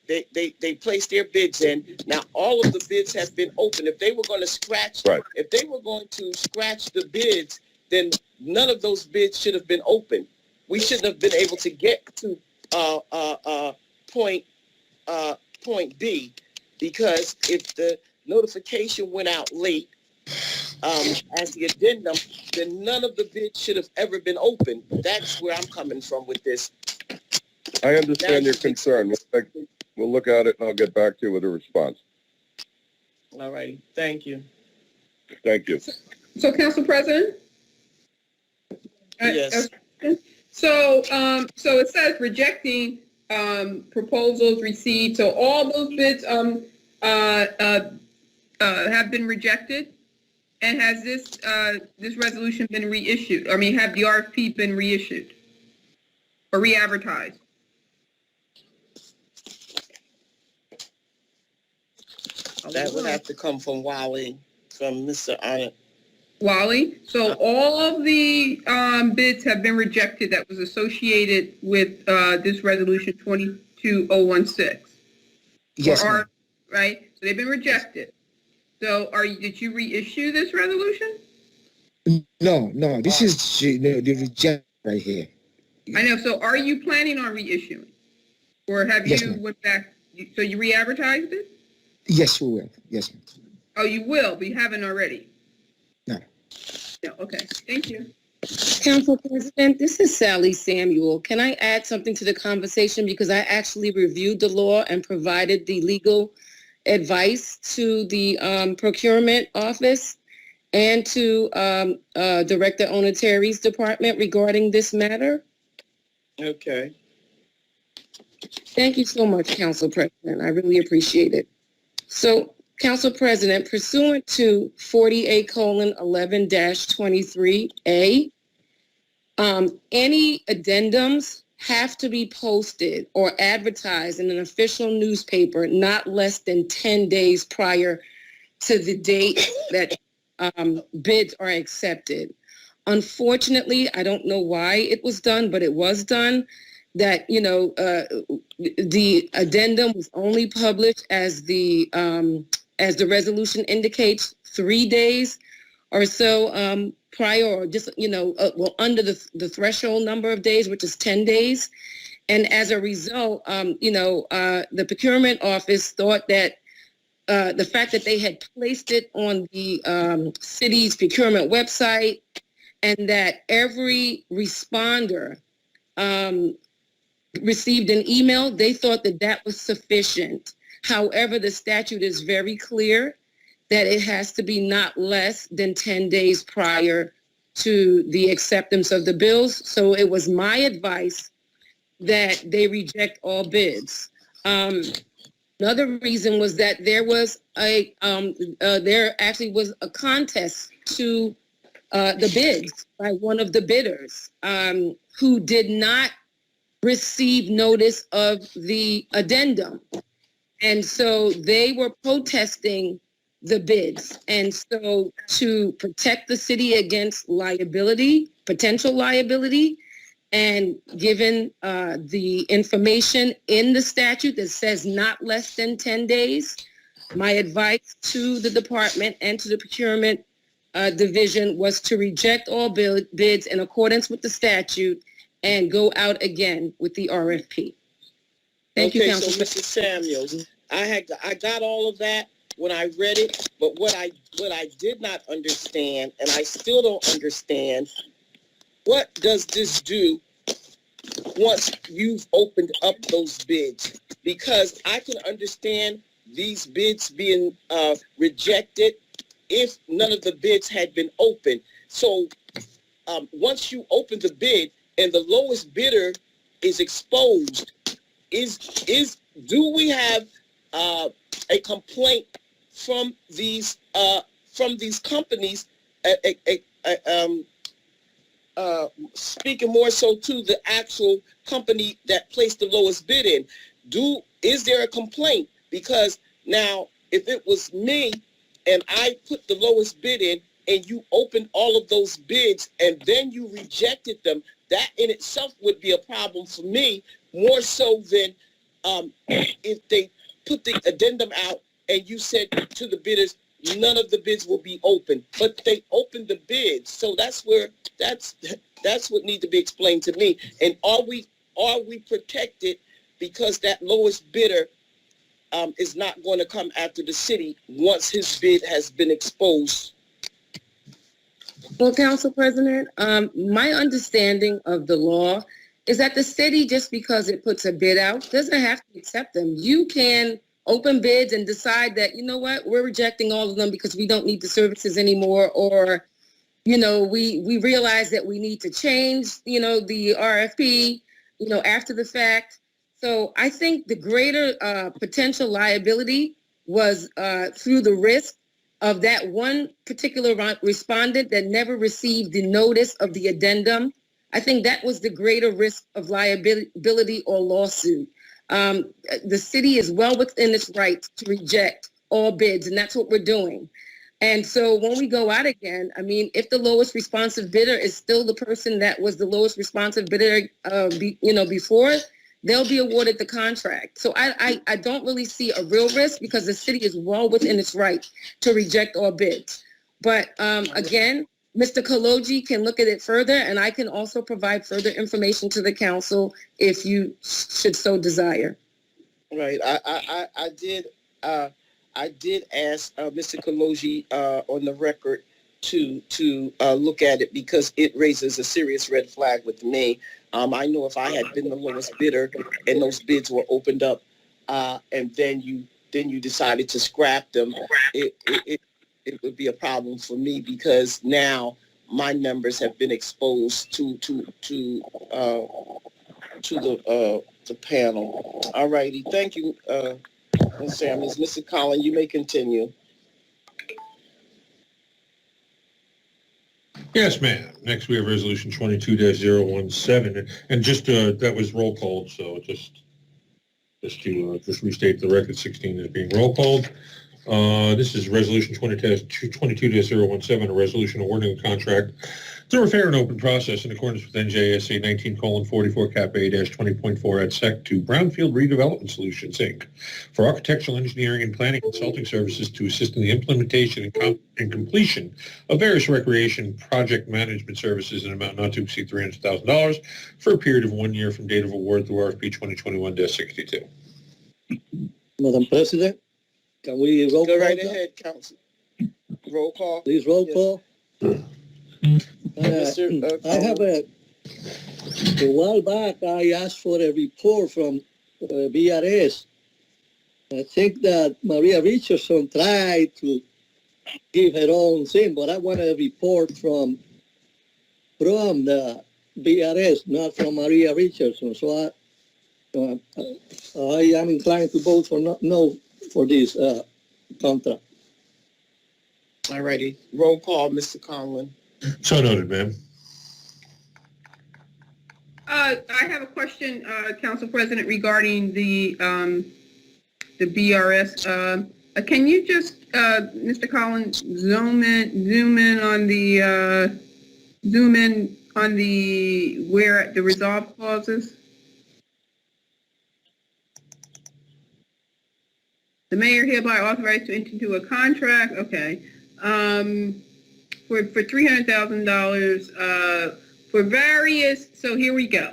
They placed their bids in. Now all of the bids have been open. If they were going to scratch the bids, then none of those bids should have been open. We shouldn't have been able to get to point B, because if the notification went out late as the addendum, then none of the bids should have ever been open. That's where I'm coming from with this. I understand your concern. We'll look at it and I'll get back to you with a response. All right. Thank you. Thank you. So, Council President? Yes. So it says rejecting proposals received. So all those bids have been rejected. And has this resolution been reissued? I mean, have the RFP been reissued or re-advertised? That would have to come from Wally, from Mr. Arnott. Wally, so all of the bids have been rejected that was associated with this resolution 22016. Yes, right? So they've been rejected. So did you reissue this resolution? No, this is the reject right here. I know. So are you planning on reissuing? Or have you went back? So you re-advertised it? Yes, we will. Yes, ma'am. Oh, you will, but you haven't already? No. No, okay. Thank you. Council President, this is Sally Samuel. Can I add something to the conversation? Because I actually reviewed the law and provided the legal advice to the procurement office and to Director Onatari's department regarding this matter. Okay. Thank you so much, Council President. I really appreciate it. So, Council President, pursuant to 48:11-23A, any addendums have to be posted or advertised in an official newspaper not less than 10 days prior to the date that bids are accepted. Unfortunately, I don't know why it was done, but it was done. That, the addendum was only published as the resolution indicates 3 days or so prior, or just, under the threshold number of days, which is 10 days. And as a result, the procurement office thought that the fact that they had placed it on the city's procurement website and that every responder received an email, they thought that that was sufficient. However, the statute is very clear that it has to be not less than 10 days prior to the acceptance of the bills. So it was my advice that they reject all bids. Another reason was that there was there actually was a contest to the bids by one of the bidders who did not receive notice of the addendum. And so they were protesting the bids. And so to protect the city against liability, potential liability, and given the information in the statute that says not less than 10 days, my advice to the department and to the procurement division was to reject all bids in accordance with the statute and go out again with the RFP. Thank you, Council. So Mrs. Samuels, I got all of that when I read it, but what I did not understand, and I still don't understand, what does this do once you've opened up those bids? Because I can understand these bids being rejected if none of the bids had been opened. So once you open the bid and the lowest bidder is exposed, do we have a complaint from these companies? Speaking more so to the actual company that placed the lowest bid in, is there a complaint? Because now, if it was me and I put the lowest bid in and you opened all of those bids and then you rejected them, that in itself would be a problem for me, more so than if they put the addendum out and you said to the bidders, none of the bids will be open, but they opened the bids. So that's what needs to be explained to me. And are we protected because that lowest bidder is not going to come after the city once his bid has been exposed? Well, Council President, my understanding of the law is that the city, just because it puts a bid out, doesn't have to accept them. You can open bids and decide that, you know what, we're rejecting all of them because we don't need the services anymore, or, we realize that we need to change, the RFP, after the fact. So I think the greater potential liability was through the risk of that one particular respondent that never received the notice of the addendum. I think that was the greater risk of liability or lawsuit. The city is well within its rights to reject all bids, and that's what we're doing. And so when we go out again, if the lowest responsive bidder is still the person that was the lowest responsive bidder, before, they'll be awarded the contract. So I don't really see a real risk because the city is well within its right to reject all bids. But again, Mr. Kaloji can look at it further, and I can also provide further information to the council if you should so desire. Right. I did ask Mr. Kaloji on the record to look at it because it raises a serious red flag with me. I know if I had been the lowest bidder and those bids were opened up, and then you decided to scrap them, it would be a problem for me because now my numbers have been exposed to the panel. All righty, thank you, Ms. Samuels. Mr. Collins, you may continue. Yes, ma'am. Next, we have Resolution 22-017, and just that was roll called, so just to restate the record, 16 is being roll called. This is Resolution 22-017, a resolution awarding a contract through a fair and open process in accordance with NJSA 19:44 Cap A-20.4 at SEC to Brownfield Redevelopment Solutions, Inc. for architectural engineering and planning consulting services to assist in the implementation and completion of various recreation project management services in an amount not to exceed $300,000 for a period of 1 year from date of award through RFP 2021-62. Madam President, can we roll call? Go right that? ahead, Council. Roll call. Please roll Yes. call. I have a while back, I asked for a report from BRS. I think that Maria Richardson tried to give her own thing, but I want a report from the BRS, not from Maria Richardson. So I am inclined to vote for no for this contract. All righty. Roll call, Mr. Conlon. So noted, ma'am. I have a question, Council President, regarding the BRS. Can you just, Mr. Collins, zoom in on the where the resolve clauses? The mayor hereby authorized to enter into a contract. Okay. For $300,000 for various, so here we go.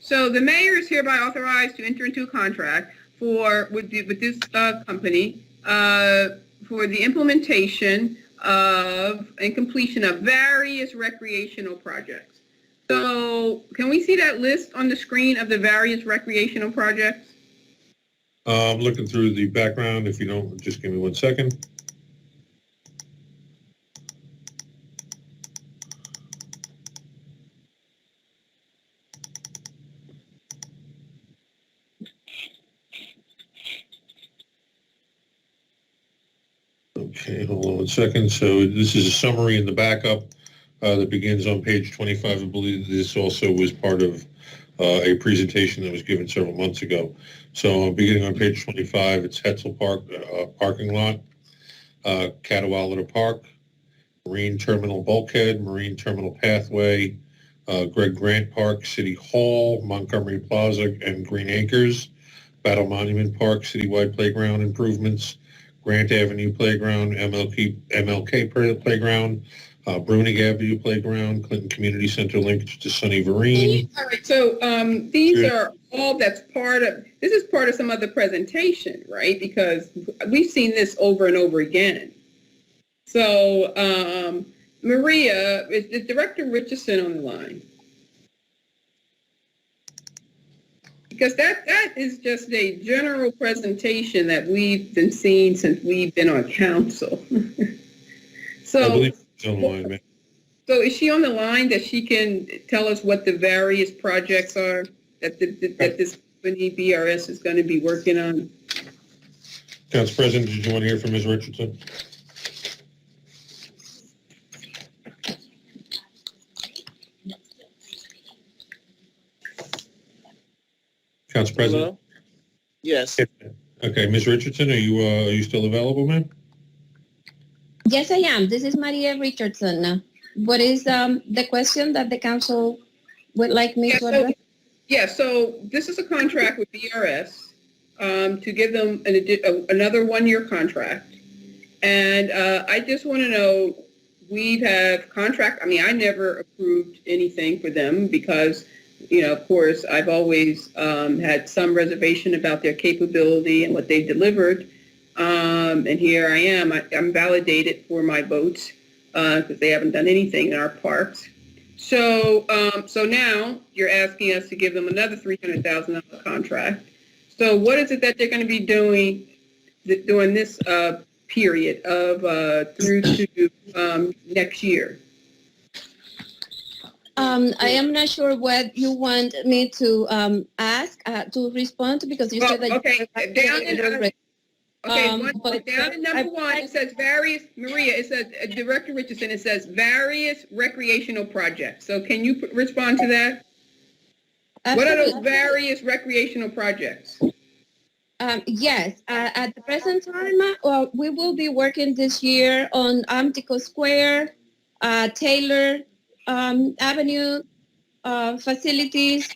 So the mayor is hereby authorized to enter into a contract with this company for the implementation of and completion of various recreational projects. So can we see that list on the screen of the various recreational projects? I'm looking through the background. If you don't, just give me 1 second. Okay, hold on 1 second. So this is a summary in the backup that begins on page 25. I believe this also was part of a presentation that was given several months ago. So beginning on page 25, it's Hetzel Park parking lot, Cadwalader Park, Marine Terminal Bulkhead, Marine Terminal Pathway, Greg Grant Park, City Hall, Montgomery Plaza, and Green Acres, Battle Monument Park, Citywide Playground Improvements, Grant Avenue Playground, MLK Playground, Brunig Avenue Playground, Clinton Community Center linked to Sunny Vereen. All right, so these are all this is part of some other presentation, right? Because we've seen this over and over again. So Maria, is Director Richardson on the line? Because that is just a general presentation that we've been seeing since we've been on council. So, I believe she's on the line, ma'am. So is she on the line that she can tell us what the various projects are that this company BRS is going to be working on? Council President, did you want to hear from Ms. Richardson? Council President? Hello? Yes. Okay, Ms. Richardson, are you still available, ma'am? Yes, I am. This is Maria Richardson. What is the question that the council would like me to address? So this is a contract with BRS to give them another 1-year contract. And I just want to know, I never approved anything for them because, of course, I've always had some reservation about their capability and what they delivered. And here I am. I'm validated for my votes because they haven't done anything in our parks. So now you're asking us to give them another $300,000 contract. So what is it that they're going to be doing during this period of through to next year? I am not sure what you want me to ask to respond to because you said that. Okay, down in number one, it says various. Maria, it says Director Richardson. It says various recreational projects. So can you respond to that? Absolutely. What are those various recreational projects? Yes, at the present time, we will be working this year on Amtico Square, Taylor Avenue facilities,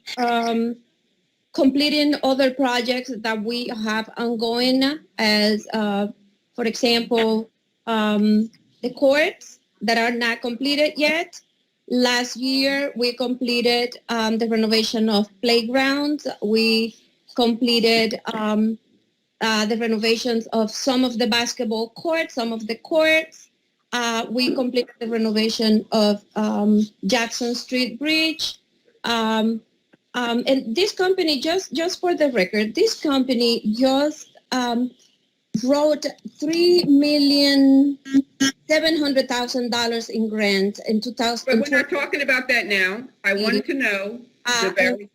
completing other projects that we have ongoing as, for example, the courts that are not completed yet. Last year, we completed the renovation of playgrounds. We completed the renovations of some of the basketball courts, some of the courts. We completed the renovation of Jackson Street Bridge. And this company, just for the record, this company just wrote $3,700,000 in grants in 2000. But we're not talking about that now. I wanted to know the various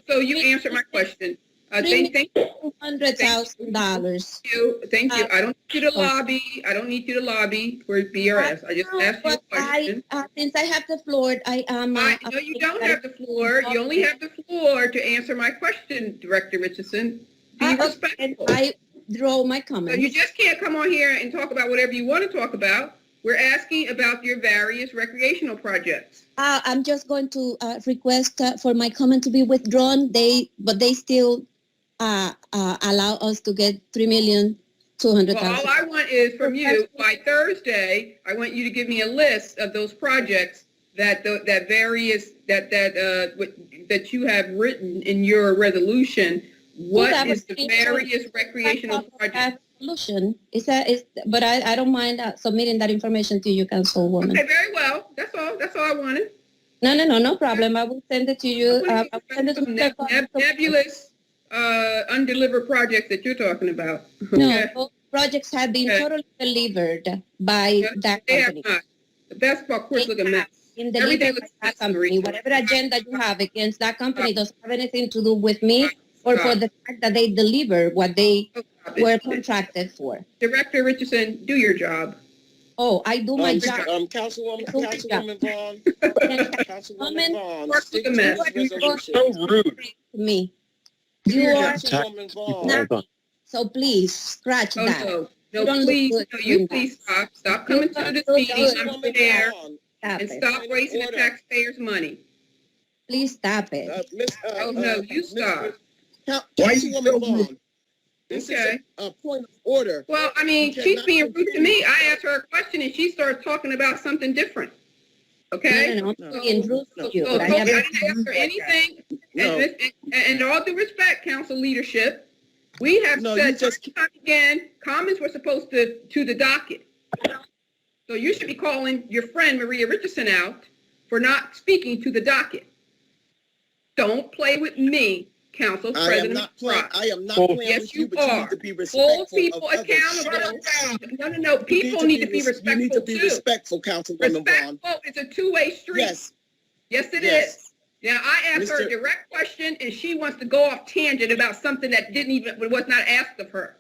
so you answered my question. Thank you. $200,000. Thank you. I don't need you to lobby. I don't need you to lobby for BRS. I just asked you a question. Since I have the floor, I am. No, you don't have the floor. You only have the floor to answer my question, Director Richardson. Be respectful. I draw my comments. So you just can't come on here and talk about whatever you want to talk about. We're asking about your various recreational projects. I'm just going to request for my comment to be withdrawn. But they still allow us to get $3,200,000. Well, all I want is from you by Thursday. I want you to give me a list of those projects that you have written in your resolution. What is the various recreational projects? But I don't mind submitting that information to you, Councilwoman. Okay, very well. That's all I wanted. No problem. I will send it to you. I'll send it to nebulous, undelivered projects that you're talking about. Okay? No, those projects have been totally delivered by that company. They have not. That's of course look a mess. In delivered by that company. Whatever agenda you have against that company doesn't have anything to do with me or for the fact that they deliver what they were contracted for. Director Richardson, do your job. Oh, I do my job. Councilwoman Vaughn. Councilwoman Vaughn. Stick to the mess. So rude. Me. You are Councilwoman Vaughn. not. So please scratch that. No, please, please stop. Stop coming to this meeting. I'm there. And stop wasting the taxpayers' money. Please stop it. Oh, no, you stop. Councilwoman Vaughn. This is a point of order. Well, I mean, she's being rude to me. I asked her a question and she starts talking about something different. Okay? No, I'm being rude to you. I didn't ask her anything. And all due respect, council leadership, we have said time again, comments were supposed to the docket. So you should be calling your friend Maria Richardson out for not speaking to the docket. Don't play with me, Council President. I am not playing yes, with you, but are. you need to be respectful. Hold people accountable. No. People need to be respectful, you need to be respectful, Councilwoman Vaughn. Respectful is a two-way street. Yes, it is. Now, I asked her a direct question, and she wants to go off tangent about something that was not asked of her.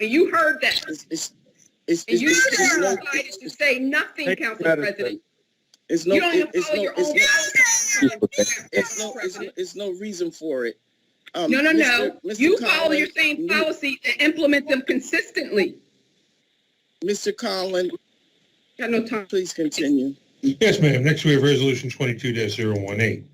And you heard that. And you decided to say nothing, Council President. It's no reason for it. No. You follow your same policy and implement them consistently. Mr. Conlon, got no time. Please continue. Yes, ma'am. Next, we have Resolution 22-018,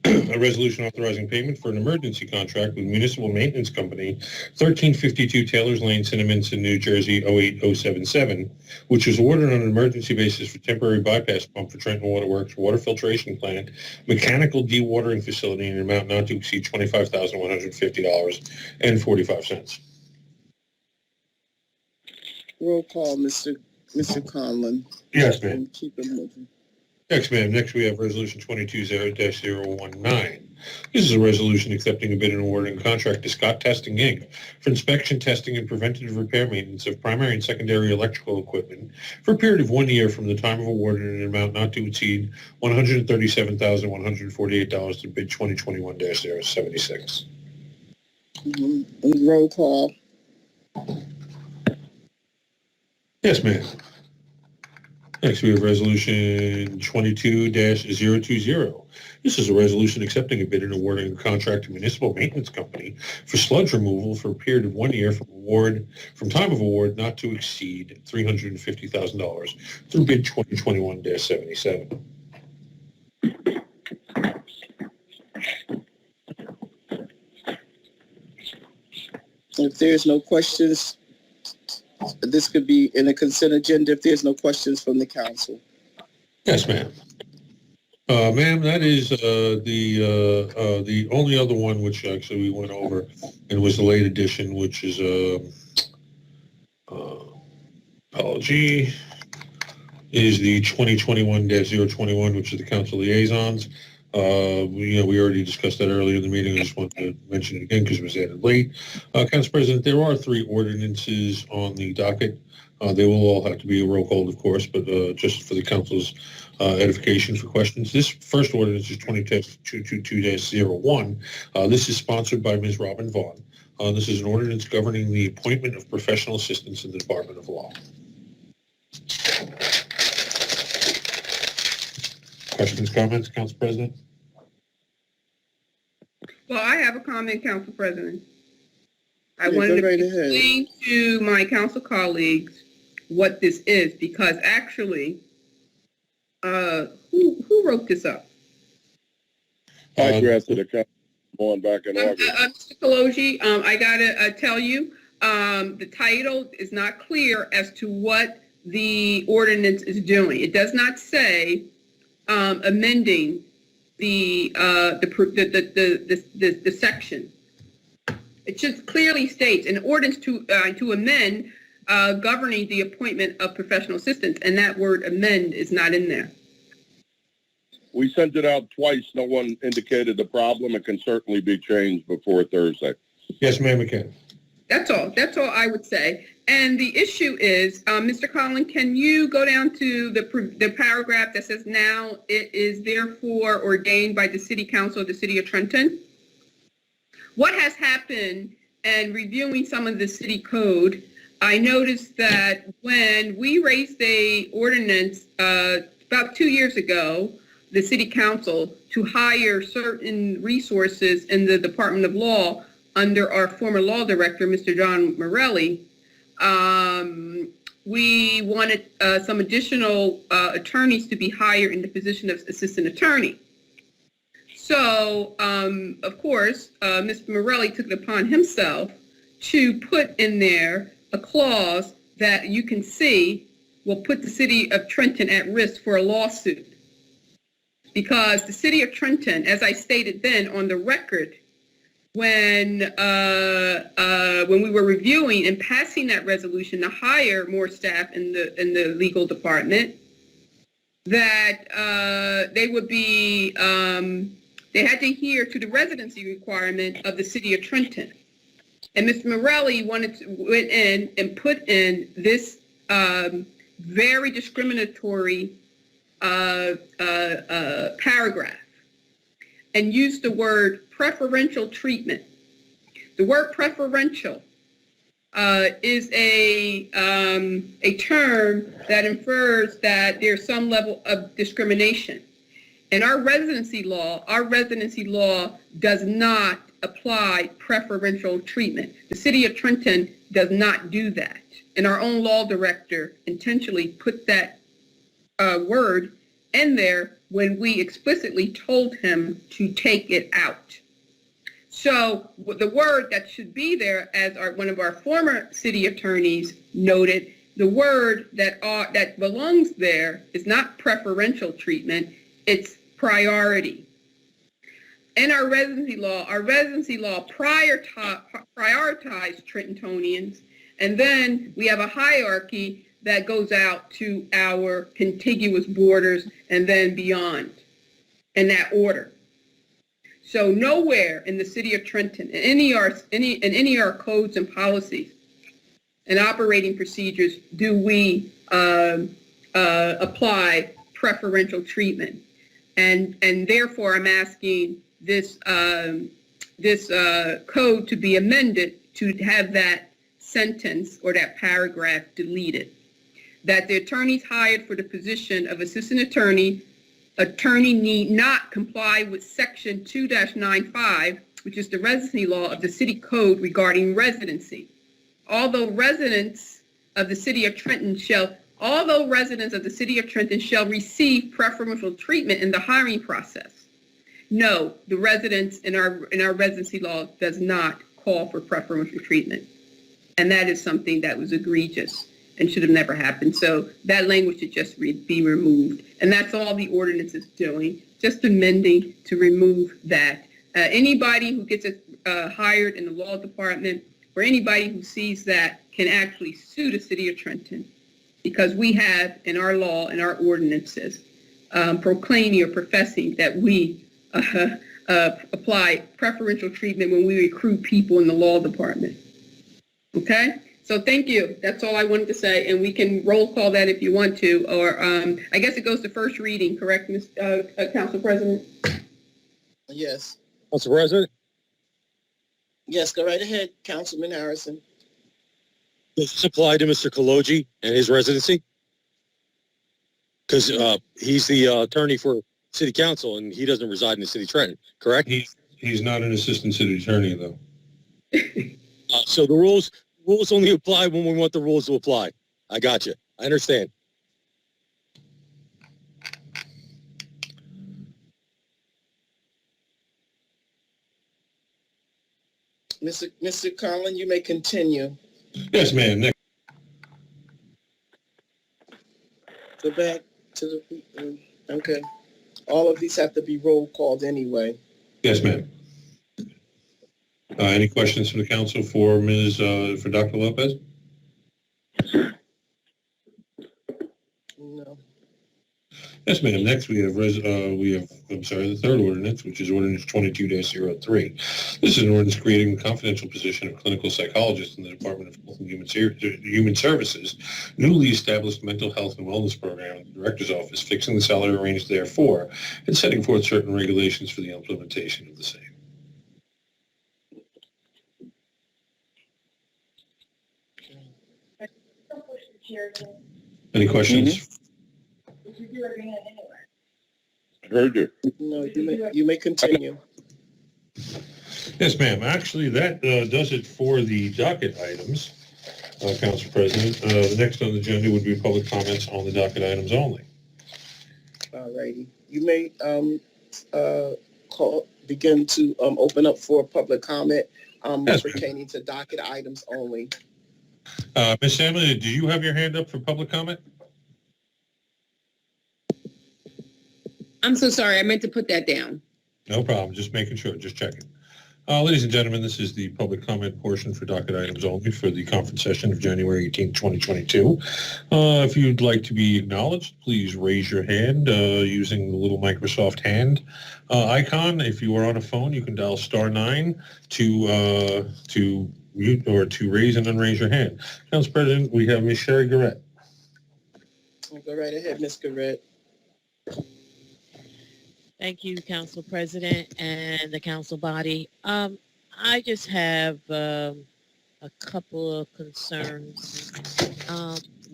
a resolution authorizing payment for an emergency contract with Municipal Maintenance Company, 1352 Taylor's Lane, Cinnaminson, New Jersey, 08077, which was awarded on an emergency basis for temporary bypass pump for Trenton Waterworks water filtration plant, mechanical dewatering facility in an amount not to exceed $25,150.45. Roll call, Mr. Conlon. Yes, ma'am. Keep it moving. Next, ma'am. Next, we have Resolution 22-019. This is a resolution accepting a bid and awarding a contract to Scott Testing, Inc. for inspection, testing, and preventative repair maintenance of primary and secondary electrical equipment for a period of 1 year from the time of award in an amount not to exceed $137,148 to bid 2021-076. Roll call. Yes, ma'am. Next, we have Resolution 22-020. This is a resolution accepting a bid and awarding a contract to Municipal Maintenance Company for sludge removal for a period of 1 year from time of award not to exceed $350,000 through bid 2021-77. If there's no questions, this could be in a consent agenda if there's no questions from the council. Yes, ma'am. Ma'am, that is the only other one which actually we went over and was the late edition, which is apology, is the 2021-021, which is the council liaisons. We already discussed that earlier in the meeting. I just wanted to mention it again because it was added late. Council President, there are 3 ordinances on the docket. They will all have to be a roll call, of course, but just for the council's edification for questions. This first ordinance is 20-222-01. This is sponsored by Ms. Robin Vaughn. This is an ordinance governing the appointment of professional assistants in the Department of Law. Questions, comments, Council President? Well, I have a comment, Council President. I Yeah, wanted go right to ahead. explain to my council colleagues what this is, because actually, who wrote this up? I drafted a couple going back in August. Mr. Pelosi, I gotta tell you, the title is not clear as to what the ordinance is doing. It does not say amending the section. It just clearly states an ordinance to amend governing the appointment of professional assistants, and that word amend is not in there. We sent it out twice. No one indicated the problem. It can certainly be changed before Thursday. Yes, ma'am, it can. That's all I would say. And the issue is, Mr. Collin, can you go down to the paragraph that says now it is therefore ordained by the City Council of the City of Trenton? What has happened, and reviewing some of the city code, I noticed that when we raised the ordinance about 2 years ago, the City Council, to hire certain resources in the Department of Law under our former law director, Mr. John Morelli, we wanted some additional attorneys to be hired in the position of assistant attorney. So, of course, Mr. Morelli took it upon himself to put in there a clause that you can see will put the City of Trenton at risk for a lawsuit. Because the City of Trenton, as I stated then on the record, when we were reviewing and passing that resolution to hire more staff in the legal department, that they would be they had to adhere to the residency requirement of the City of Trenton. And Mr. Morelli went in and put in this very discriminatory paragraph and used the word preferential treatment. The word preferential is a term that infers that there's some level of discrimination. In our residency law does not apply preferential treatment. The City of Trenton does not do that. And our own law director intentionally put that word in there when we explicitly told him to take it out. So the word that should be there, as one of our former city attorneys noted, the word that belongs there is not preferential treatment, it's priority. In our residency law prioritized Trentonians, and then we have a hierarchy that goes out to our contiguous borders and then beyond in that order. So nowhere in the City of Trenton, in any of our codes and policies and operating procedures do we apply preferential treatment. And therefore, I'm asking this code to be amended to have that sentence or that paragraph deleted. that the attorneys hired for the position of assistant attorney need not comply with section 2-95, which is the residency law of the city code regarding residency. Although residents of the city of Trenton shall receive preferential treatment in the hiring process. No, the residents in our residency law does not call for preferential treatment. And that is something that was egregious and should have never happened. So that language should just be removed. And that's all the ordinance is doing, just amending to remove that. Anybody who gets hired in the law department or anybody who sees that can actually sue the city of Trenton, because we have in our law, in our ordinances, proclaiming or professing that we apply preferential treatment when we recruit people in the law department. Okay? So thank you. That's all I wanted to say, and we can roll call that if you want to, or I guess it goes to first reading, correct, Council President? Yes. Council President? Yes, go right ahead, Councilman Harrison. Does this apply to Mr. Kaloji and his residency? Because he's the attorney for city council and he doesn't reside in the city of Trenton, correct? He's not an assistant city attorney, though. So the rules only apply when we want the rules to apply. I got you. I understand. Mr. Conlon, you may continue. Yes, ma'am. Next. Go back to the, okay. All of these have to be roll called anyway. Yes, ma'am. Any questions from the council for for Dr. Lopez? No. Yes, ma'am. Next, we have the third ordinance, which is ordinance 22-03. This is an ordinance creating the confidential position of clinical psychologist in the Department of Health and Human Services, newly established mental health and wellness program in the director's office, fixing the salary range therefore, and setting forth certain regulations for the implementation of the same. Any questions? Heard you. No, you may continue. Yes, ma'am. Actually, that does it for the docket items, Council President. The next on the agenda would be public comments on the docket items only. All righty. You may begin to open up for public comment Yes, pertaining to docket items only. Ms. Emily, do you have your hand up for public comment? I'm so sorry. I meant to put that down. No problem. Just making sure. Just checking. Ladies and gentlemen, this is the public comment portion for docket items only for the conference session of January 18, 2022. If you'd like to be acknowledged, please raise your hand using the little Microsoft hand icon. If you are on a phone, you can dial *9 to mute or to raise and unraise your hand. Council President, we have Ms. Sherry Garrett. Go right ahead, Ms. Garrett. Thank you, Council President and the council body. I just have a couple of concerns.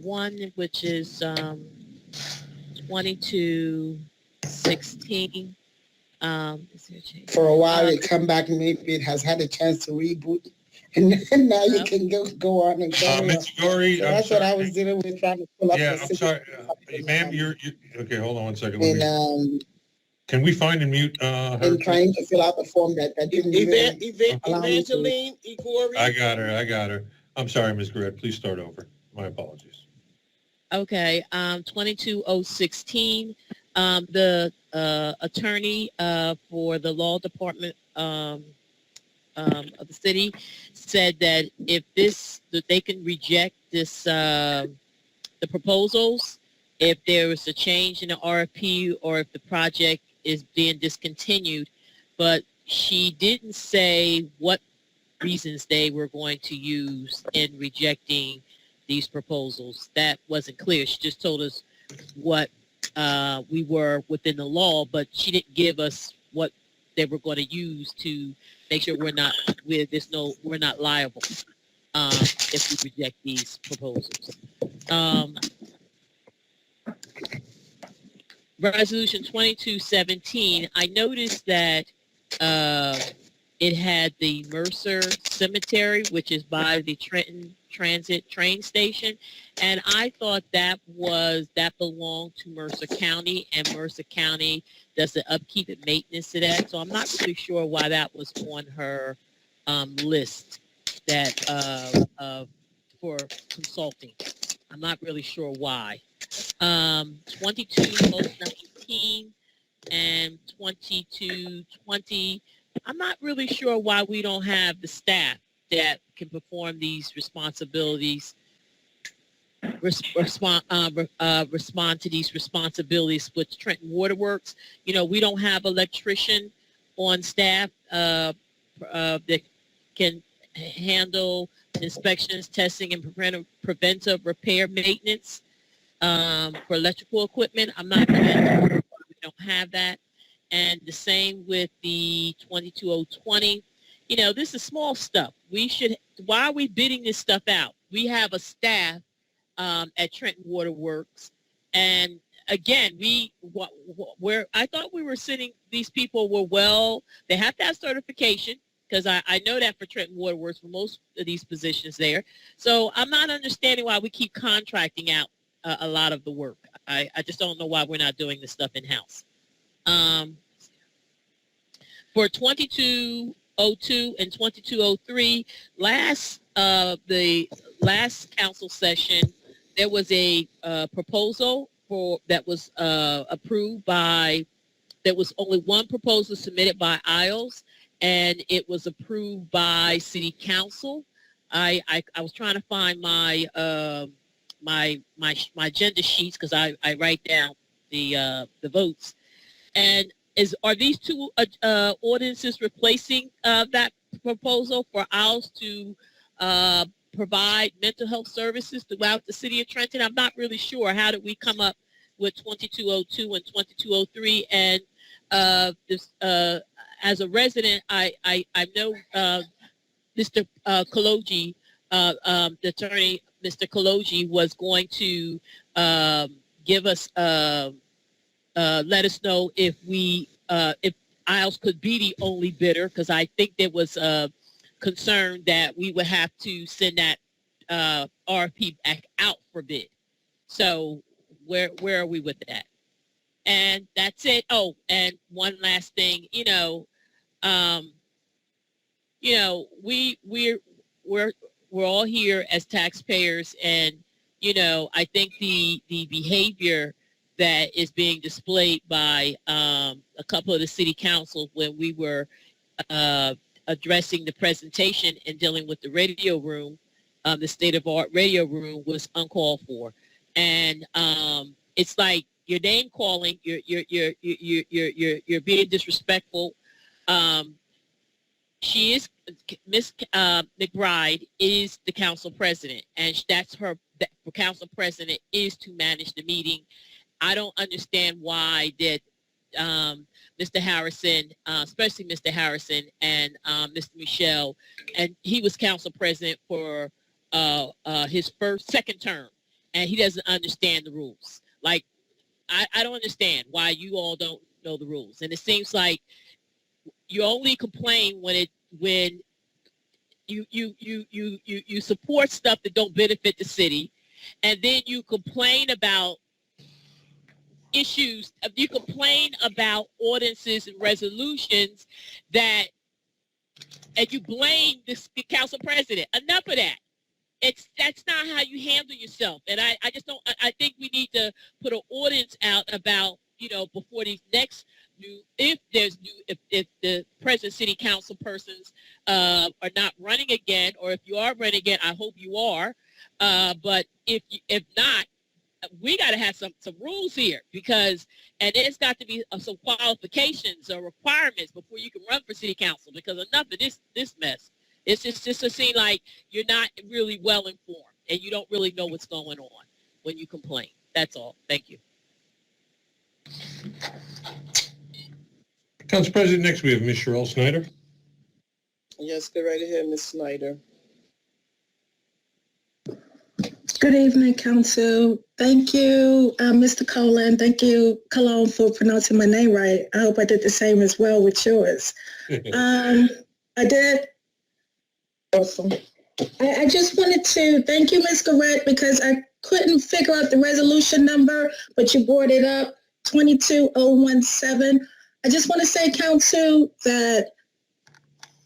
One, which is 2216. For a while, it come back, maybe it has had a chance to reboot. And now you can go on and go. Ms. Gori, so that's what I was dealing with, trying to pull up. Yeah, I'm sorry. Ma'am, you're okay, hold on one second. And, can we find and mute her? and trying to fill out the form that didn't Evangeline Igori. I got her. I'm sorry, Ms. Garrett. Please start over. My apologies. Okay, 22016. The attorney for the law department of the city said that that they can reject this the proposals if there is a change in the RFP or if the project is being discontinued, but she didn't say what reasons they were going to use in rejecting these proposals. That wasn't clear. She just told us what we were within the law, but she didn't give us what they were going to use to make sure we're not liable if we reject these proposals. Resolution 2217, I noticed that it had the Mercer Cemetery, which is by the Trenton Transit train station, and I thought that belonged to Mercer County, and Mercer County does the upkeep and maintenance of that. So I'm not really sure why that was on her list that for consulting. I'm not really sure why. 2219 and 2220. I'm not really sure why we don't have the staff that can perform these responsibilities, respond to these responsibilities with Trenton Waterworks. You know, we don't have electrician on staff that can handle inspections, testing, and preventive repair maintenance for electrical equipment. I'm not really sure why we don't have that. And the same with the 22020. You know, this is small stuff. Why are we bidding this stuff out? We have a staff at Trenton Waterworks. And again, I thought we were sitting, these people were they have to have certification, because I know that for Trenton Waterworks for most of these positions there. So I'm not understanding why we keep contracting out a lot of the work. I just don't know why we're not doing this stuff in-house. For 2202 and 2203, the last council session, there was a proposal that was approved by, there was only one proposal submitted by Isles, and it was approved by City Council. I was trying to find my my agenda sheets, because I write down the votes. And are these two ordinances replacing that proposal for Isles to provide mental health services throughout the city of Trenton? I'm not really sure. How did we come up with 2202 and 2203? And as a resident, I know Mr. Kaloji, the attorney, Mr. Kaloji, was going to give us, let us know if Isles could be the only bidder, because I think there was a concern that we would have to send that RFP back out for bid. So where are we with that? And that's it. Oh, and one last thing, we're all here as taxpayers, and I think the behavior that is being displayed by a couple of the city councils when we were addressing the presentation and dealing with the radio room, the state of art radio room, was uncalled for. And it's like you're name calling, you're being disrespectful. She is, Miss McBride is the council president, and that's her. The council president is to manage the meeting. I don't understand why that Mr. Harrison, especially Mr. Harrison and Mr. Michelle, and he was council president for his second term, and he doesn't understand the rules. Like, I don't understand why you all don't know the rules. And it seems like you only complain when you support stuff that don't benefit the city, and then you complain about issues. You complain about ordinances and resolutions and you blame the council president. Enough of that. That's not how you handle yourself. And I just don't. I think we need to put an ordinance out about, before these next if the present city council persons are not running again, or if you are running again, I hope you are. But if not, we got to have some rules here, and there's got to be some qualifications or requirements before you can run for city council, because enough of this mess. It's just to seem like you're not really well informed and you don't really know what's going on when you complain. That's all. Thank you. Council President, next we have Ms. Sherelle Snyder. Yes, go right ahead, Ms. Snyder. Good evening, Council. Thank you, Mr. Colon. Thank you, Cologne, for pronouncing my name right. I hope I did the same as well with yours. I did. Awesome. I just wanted to thank you, Ms. Garrett, because I couldn't figure out the resolution number, but you brought it up, 22017. I just want to say, Council, that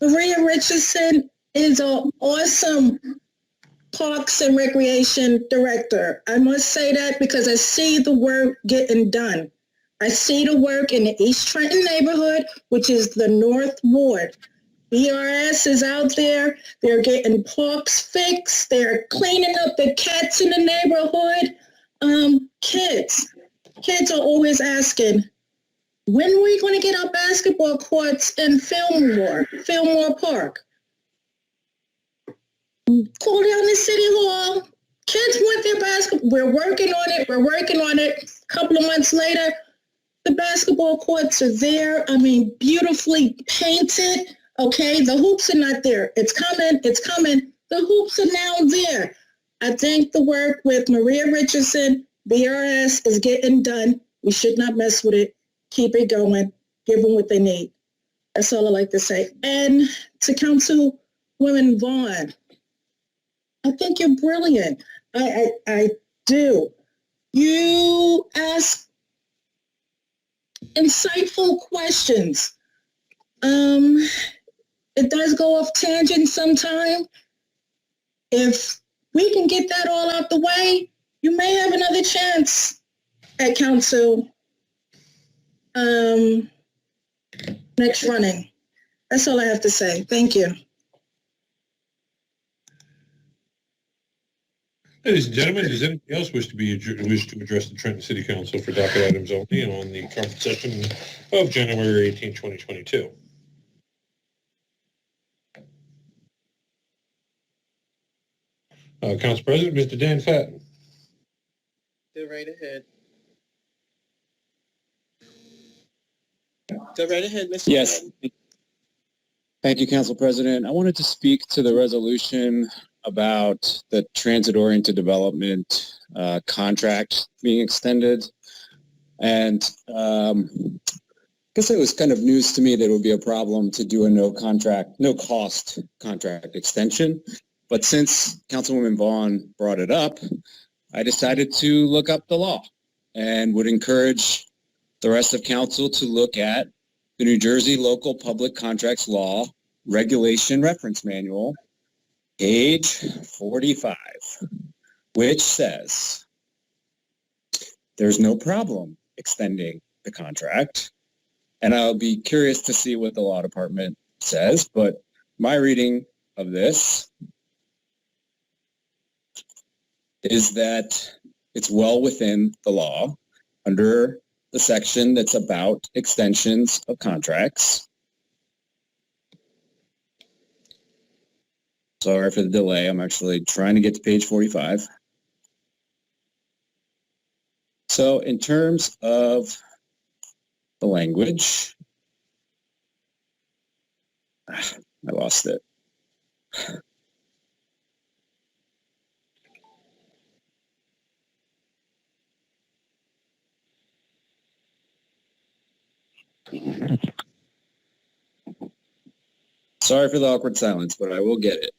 Maria Richardson is an awesome Parks and Recreation Director. I must say that because I see the work getting done. I see the work in the East Trenton neighborhood, which is the North Ward. BRS is out there. They're getting parks fixed. They're cleaning up the cats in the neighborhood. Kids are always asking, when are we going to get our basketball courts in Fillmore Park? Call down the city hall. Kids want their basketball. We're working on it. A couple of months later, the basketball courts are there. I mean, beautifully painted. Okay, the hoops are not there. It's coming. The hoops are now there. I think the work with Maria Richardson, BRS, is getting done. We should not mess with it. Keep it going. Give them what they need. That's all I like to say. And to Councilwoman Vaughn, I think you're brilliant. I do. You ask insightful questions. It does go off tangent sometime. If we can get that all out the way, you may have another chance at council next running. That's all I have to say. Thank you. Ladies and gentlemen, does anybody else wish to address the Trenton City Council for docket items only and on the conference session of January 18, 2022? Council President, Mr. Dan Fatton. Go right ahead. Go right ahead, Mr. Yes. Patton. Thank you, Council President. I wanted to speak to the resolution about the transit-oriented development contract being extended. And I guess it was kind of news to me that it would be a problem to do a no-cost contract extension. But since Councilwoman Vaughn brought it up, I decided to look up the law and would encourage the rest of council to look at the New Jersey Local Public Contracts Law Regulation Reference Manual, page 45, which says there's no problem extending the contract. And I'll be curious to see what the law department says, but my reading of this is that it's well within the law under the section that's about extensions of contracts. Sorry for the delay. I'm actually trying to get to page 45. So in terms of the language, I lost it. Sorry for the awkward silence, but I will get it.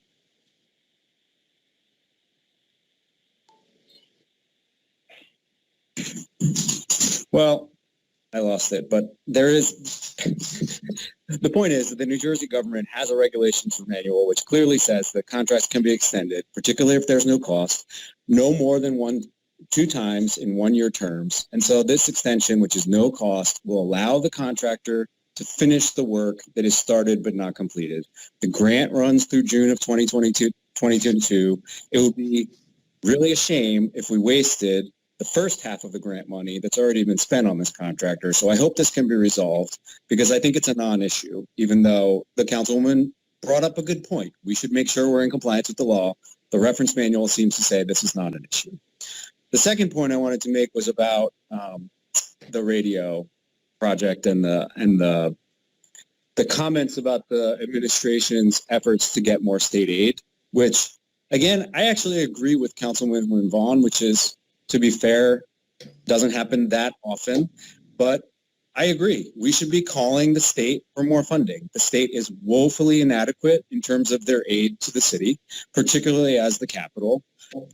Well, I lost it, but there is, the point is that the New Jersey government has a regulations manual which clearly says that contracts can be extended, particularly if there's no cost, no more than two times in one-year terms. And so this extension, which is no cost, will allow the contractor to finish the work that is started but not completed. The grant runs through June of 2022. It would be really a shame if we wasted the first half of the grant money that's already been spent on this contractor. So I hope this can be resolved because I think it's a non-issue, even though the councilwoman brought up a good point. We should make sure we're in compliance with the law. The reference manual seems to say this is not an issue. The second point I wanted to make was about the radio project and the comments about the administration's efforts to get more state aid, which Again, I actually agree with Councilwoman Vaughn, which is, to be fair, doesn't happen that often, but I agree. We should be calling the state for more funding. The state is woefully inadequate in terms of their aid to the city, particularly as the capital.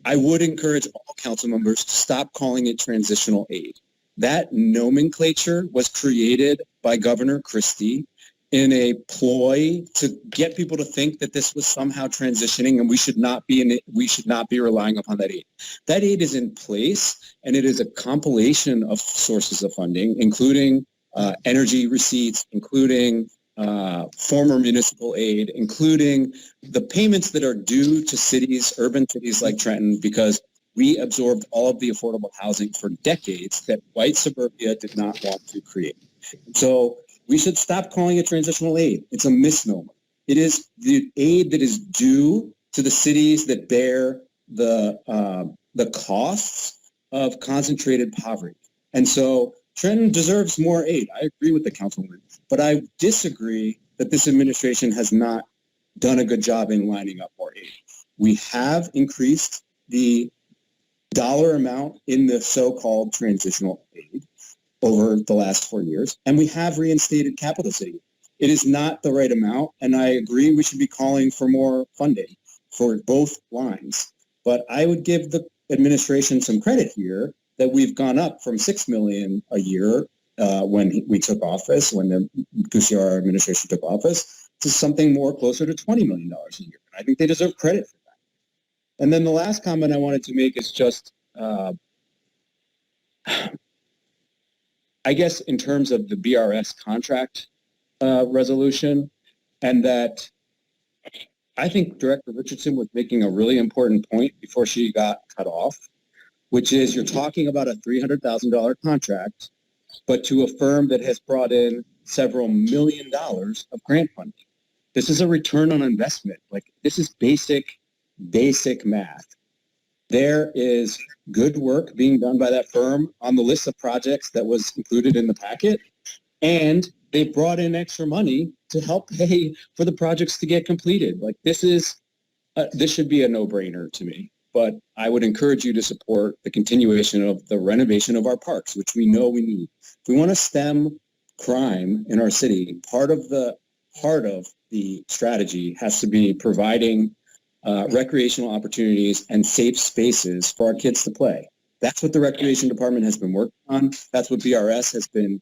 I would encourage all council members to stop calling it transitional aid. That nomenclature was created by Governor Christie in a ploy to get people to think that this was somehow transitioning and we should not be relying upon that aid. That aid is in place, and it is a compilation of sources of funding, including energy receipts, including former municipal aid, including the payments that are due to cities, urban cities like Trenton, because we absorbed all of the affordable housing for decades that white suburbia did not want to create. So we should stop calling it transitional aid. It's a misnomer. It is the aid that is due to the cities that bear the costs of concentrated poverty. And so Trenton deserves more aid. I agree with the councilman, but I disagree that this administration has not done a good job in lining up more aid. We have increased the dollar amount in the so-called transitional aid over the last 4 years, and we have reinstated capital city. It is not the right amount, and I agree we should be calling for more funding for both lines. But I would give the administration some credit here that we've gone up from $6 million a year when we took office, when the Gusciar administration took office, to something more closer to $20 million a year. And I think they deserve credit for that. And then the last comment I wanted to make is just, I guess in terms of the BRS contract resolution, and that I think Director Richardson was making a really important point before she got cut off, which is you're talking about a $300,000 contract, but to a firm that has brought in several $1 million of grant funding. This is a return on investment. Like, this is basic math. There is good work being done by that firm on the list of projects that was included in the packet, and they brought in extra money to help pay for the projects to get completed. Like, this should be a no-brainer to me. But I would encourage you to support the continuation of the renovation of our parks, which we know we need. If we want to stem crime in our city, part of the strategy has to be providing recreational opportunities and safe spaces for our kids to play. That's what the Recreation Department has been working on. That's what BRS has been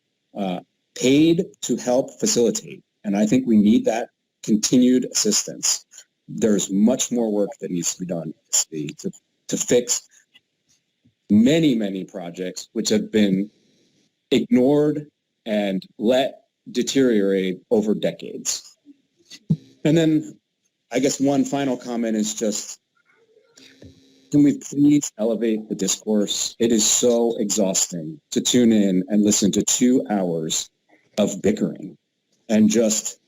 paid to help facilitate. And I think we need that continued assistance. There's much more work that needs to be done to fix many, many projects which have been ignored and let deteriorate over decades. And then I guess one final comment is just, can we please elevate the discourse? It is so exhausting to tune in and listen to 2 hours of bickering, and just,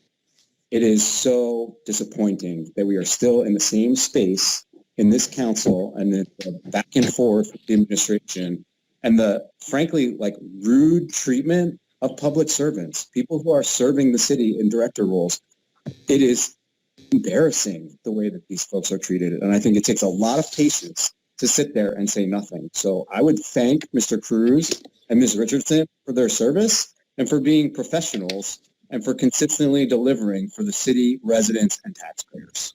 it is so disappointing that we are still in the same space in this council and the back and forth with the administration and the, frankly, like, rude treatment of public servants, people who are serving the city in director roles. It is embarrassing the way that these folks are treated. And I think it takes a lot of patience to sit there and say nothing. So I would thank Mr. Cruz and Ms. Richardson for their service and for being professionals and for consistently delivering for the city residents and taxpayers.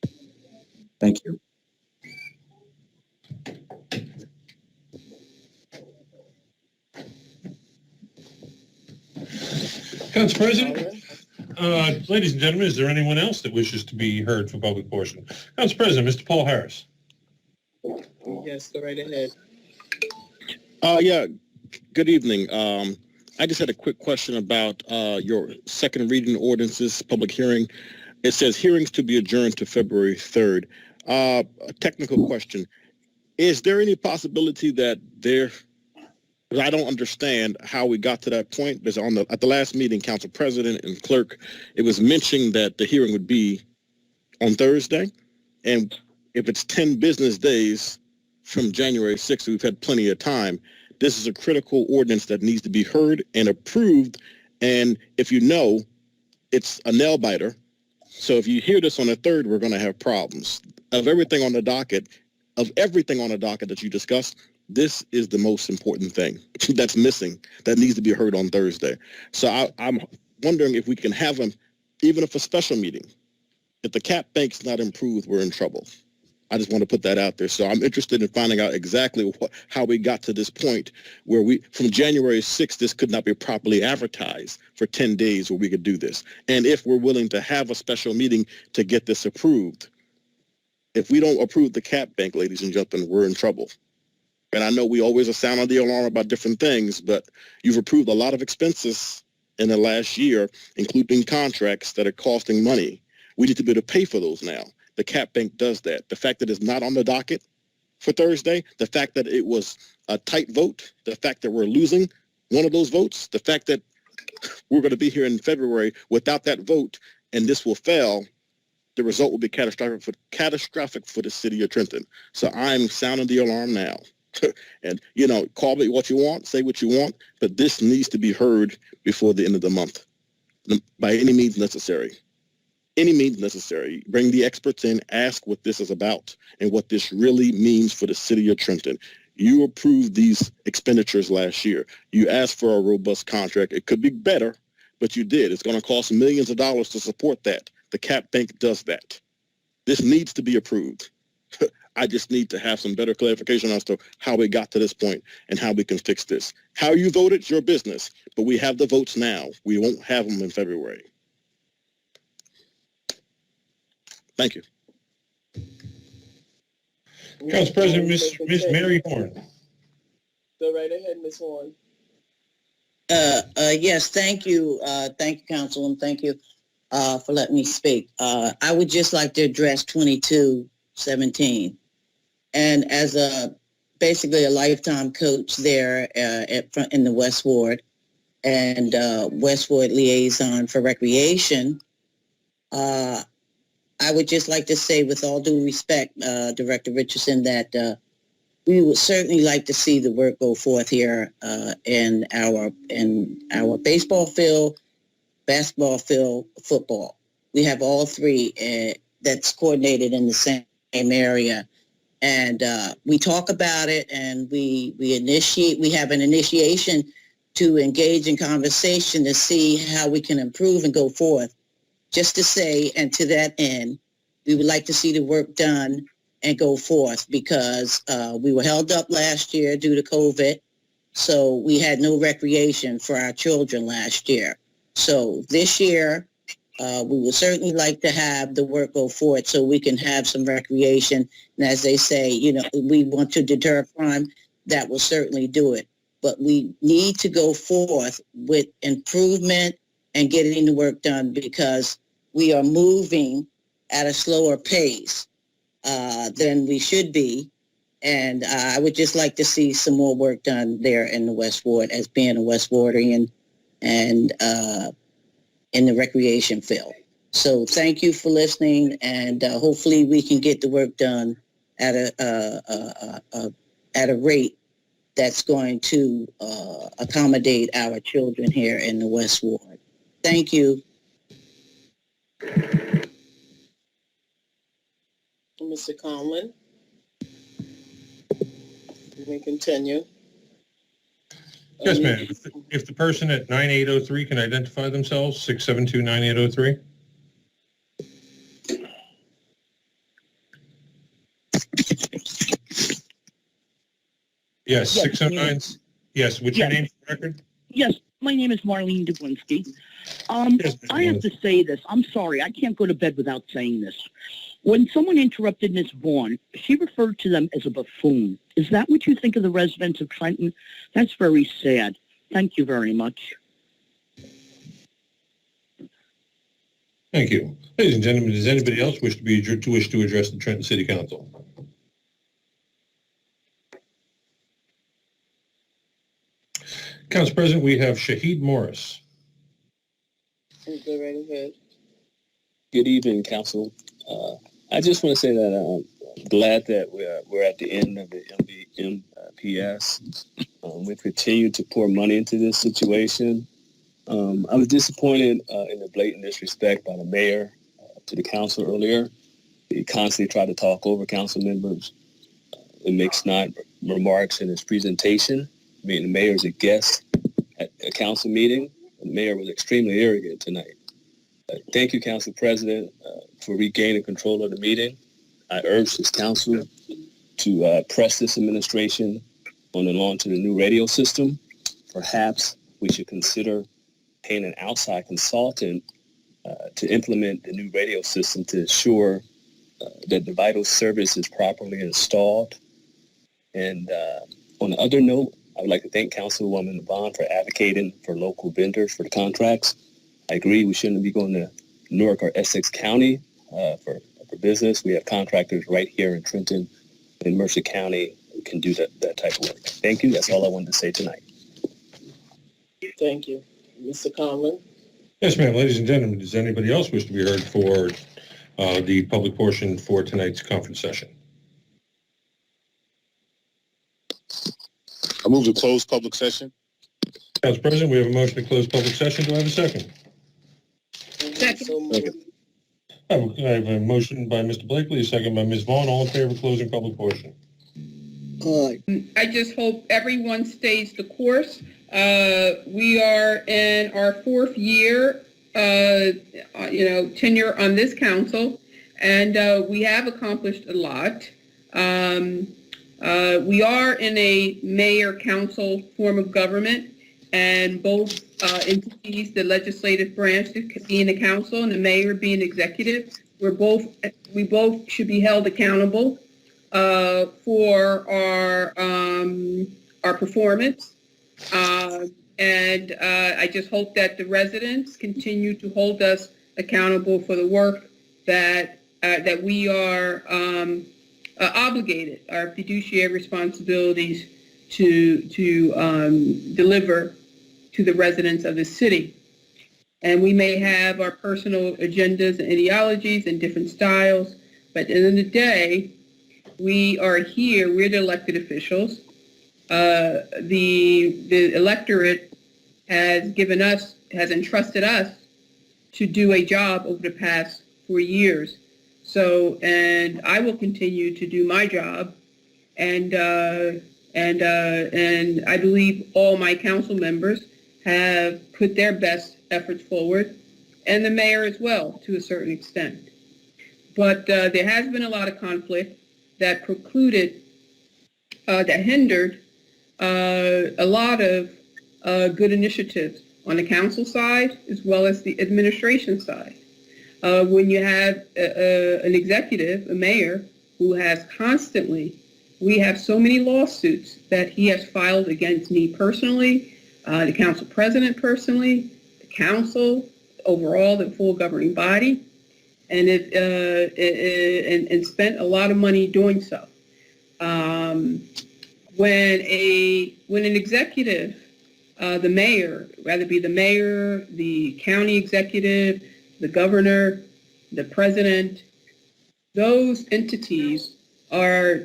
Thank you. Council President, ladies and gentlemen, is there anyone else that wishes to be heard for public portion? Council President, Mr. Paul Harris. Yes, go right ahead. Yeah, good evening. I just had a quick question about your second reading ordinances, public hearing. It says hearings to be adjourned to February 3rd. A technical question. Is there any possibility that because I don't understand how we got to that point, because at the last meeting, Council President and Clerk, it was mentioned that the hearing would be on Thursday. And if it's 10 business days from January 6th, we've had plenty of time. This is a critical ordinance that needs to be heard and approved. And if you know, it's a nail biter. So if you hear this on the 3rd, we're going to have problems. of everything on the docket, that you discussed, this is the most important thing that's missing, that needs to be heard on Thursday. So I'm wondering if we can have them, even if a special meeting. If the cap bank's not improved, we're in trouble. I just want to put that out there. So I'm interested in finding out exactly how we got to this point where from January 6th, this could not be properly advertised for 10 days where we could do this. And if we're willing to have a special meeting to get this approved. If we don't approve the cap bank, ladies and gentlemen, we're in trouble. And I know we always sound on the alarm about different things, but you've approved a lot of expenses in the last year, including contracts that are costing money. We need to be able to pay for those now. The cap bank does that. The fact that it's not on the docket for Thursday, the fact that it was a tight vote, the fact that we're losing one of those votes, the fact that we're going to be here in February without that vote and this will fail, the result will be catastrophic for the city of Trenton. So I'm sounding the alarm now. And, call me what you want, say what you want, but this needs to be heard before the end of the month by any means necessary. Any means necessary. Bring the experts in, ask what this is about and what this really means for the city of Trenton. You approved these expenditures last year. You asked for a robust contract. It could be better, but you did. It's going to cost millions of dollars to support that. The cap bank does that. This needs to be approved. I just need to have some better clarification as to how we got to this point and how we can fix this. How you voted, your business, but we have the votes now. We won't have them in February. Thank you. Council President, Miss Mary Horn. Go right ahead, Ms. Horn. Yes, thank you. Thank you, Council, and thank you for letting me speak. I would just like to address 2217. And as basically a lifetime coach there in the West Ward and West Ward liaison for recreation, I would just like to say, with all due respect, Director Richardson, that we would certainly like to see the work go forth here in our baseball field, basketball field, football. We have all three that's coordinated in the same area. And we talk about it, and we have an initiation to engage in conversation to see how we can improve and go forth. Just to say, and to that end, we would like to see the work done and go forth, because we were held up last year due to COVID. So we had no recreation for our children last year. So this year, we would certainly like to have the work go forward so we can have some recreation. And as they say, we want to deter crime. That will certainly do it. But we need to go forth with improvement and getting the work done, because we are moving at a slower pace than we should be. And I would just like to see some more work done there in the West Ward, as being a West Wardian and in the recreation field. So thank you for listening, and hopefully we can get the work done at a rate that's going to accommodate our children here in the West Ward. Thank you. Mr. Conlon. You may continue. Yes, ma'am. If the person at 9803 can identify themselves, 672-9803. Yes, 609. Yes, what's your name for the record? Yes, my name is Marlene Dublinski. I have to say this. I'm sorry. I can't go to bed without saying this. When someone interrupted Ms. Vaughn, she referred to them as a buffoon. Is that what you think of the residents of Trenton? That's very sad. Thank you very much. Thank you. Ladies and gentlemen, does anybody else wish to address the Trenton City Council? Council President, we have Shahid Morris. Go right ahead. Good evening, Council. I just want to say that I'm glad that we're at the end of the MPS. We continue to pour money into this situation. I was disappointed in the blatant disrespect by the mayor to the council earlier. He constantly tried to talk over council members and make snide remarks in his presentation. I mean, the mayor is a guest at a council meeting. The mayor was extremely arrogant tonight. Thank you, Council President, for regaining control of the meeting. I urge this council to press this administration on the launch of the new radio system. Perhaps we should consider paying an outside consultant to implement the new radio system to ensure that the vital service is properly installed. And on the other note, I would like to thank Councilwoman Vaughn for advocating for local vendors for the contracts. I agree we shouldn't be going to Newark or Essex County for business. We have contractors right here in Trenton and Mercer County who can do that type of work. Thank you. That's all I wanted to say tonight. Thank you. Mr. Conlon? Yes, ma'am. Ladies and gentlemen, does anybody else wish to be heard for the public portion for tonight's conference session? I move to close public session. Council President, we have a motion to close public session. Do I have a second? Second. I have a motion by Mr. Blakely, a second by Ms. Vaughn. All in favor of closing public portion? I just hope everyone stays the course. We are in our fourth year, tenure on this council, and we have accomplished a lot. We are in a mayor-council form of government, and both entities, the legislative branch being the council and the mayor being executive, we both should be held accountable for our performance. And I just hope that the residents continue to hold us accountable for the work that we are obligated, our fiduciary responsibilities to deliver to the residents of the city. And we may have our personal agendas and ideologies and different styles, but at the end of the day, we are here, we're the elected officials. The electorate has entrusted us to do a job over the past 4 years. So, and I will continue to do my job, and I believe all my council members have put their best efforts forward, and the mayor as well, to a certain extent. But there has been a lot of conflict that precluded, that hindered a lot of good initiatives on the council side as well as the administration side. When you have an executive, a mayor, who has we have so many lawsuits that he has filed against me personally, the council president personally, the council, overall the full governing body, and and spent a lot of money doing so. When an executive, the mayor, rather be the mayor, the county executive, the governor, the president, those entities are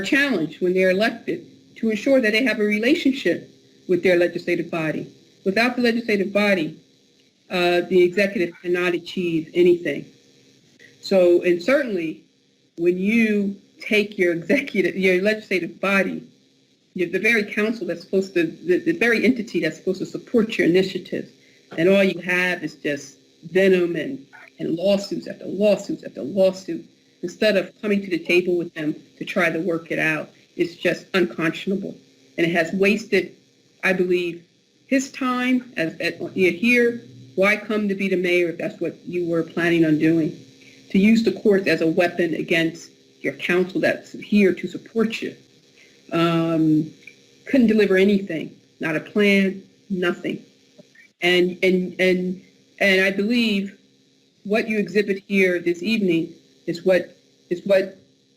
challenged when they're elected to ensure that they have a relationship with their legislative body. Without the legislative body, the executive cannot achieve anything. So, and certainly when you take your legislative body, the very council that's supposed to, the very entity that's supposed to support your initiatives, and all you have is just venom and lawsuits after lawsuits after lawsuit, instead of coming to the table with them to try to work it out. It's just unconscionable. And it has wasted, I believe, his time here. Why come to be the mayor if that's what you were planning on doing? To use the courts as a weapon against your council that's here to support you. Couldn't deliver anything, not a plan, nothing. And I believe what you exhibit here this evening is what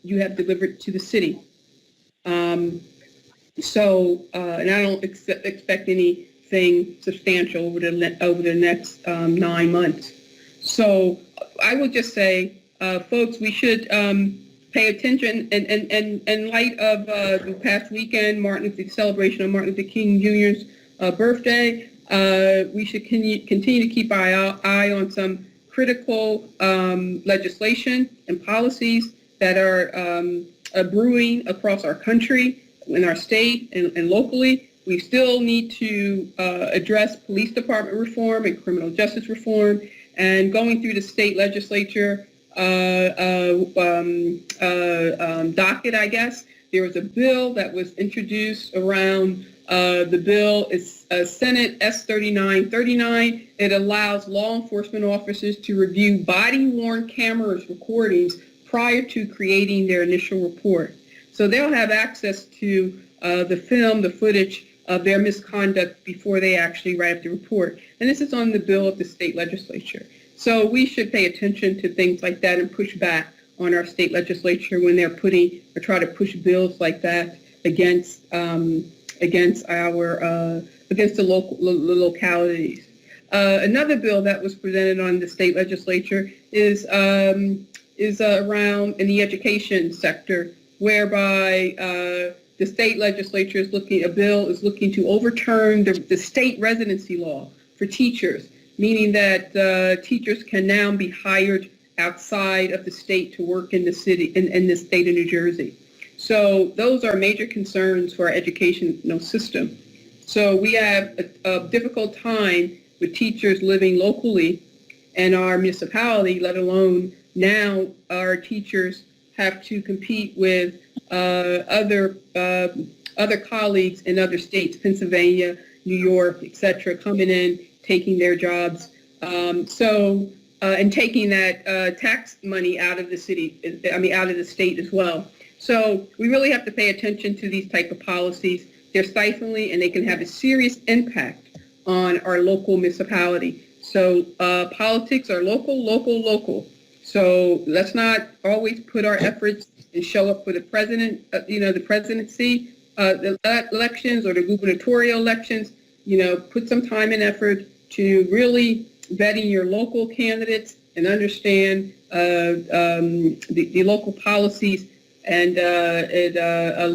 you have delivered to the city. And I don't expect anything substantial over the next 9 months. So I would just say, folks, we should pay attention in light of the past weekend, the celebration of Martin Luther King Jr.'s birthday. We should continue to keep our eye on some critical legislation and policies that are brewing across our country, in our state, and locally. We still need to address police department reform and criminal justice reform. And going through the state legislature docket, I guess, there was a bill that was introduced around the bill is Senate S3939. It allows law enforcement officers to review body-worn cameras recordings prior to creating their initial report. So they'll have access to the film, the footage of their misconduct before they actually write up the report. And this is on the bill of the state legislature. So we should pay attention to things like that and push back on our state legislature when they're putting or try to push bills like that against the localities. Another bill that was presented on the state legislature is around in the education sector, whereby the state legislature is looking to overturn the state residency law for teachers, meaning that teachers can now be hired outside of the state to work in the city, in the state of New Jersey. So those are major concerns for our educational system. So we have a difficult time with teachers living locally in our municipality, let alone now our teachers have to compete with other colleagues in other states, Pennsylvania, New York, etc., coming in, taking their jobs. And taking that tax money out of the out of the state as well. So we really have to pay attention to these type of policies. They're stifling and they can have a serious impact on our local municipality. So politics are local. So let's not always put our efforts and show up for the president, the presidency, the elections or the gubernatorial elections. Put some time and effort to really vetting your local candidates and understand the local policies and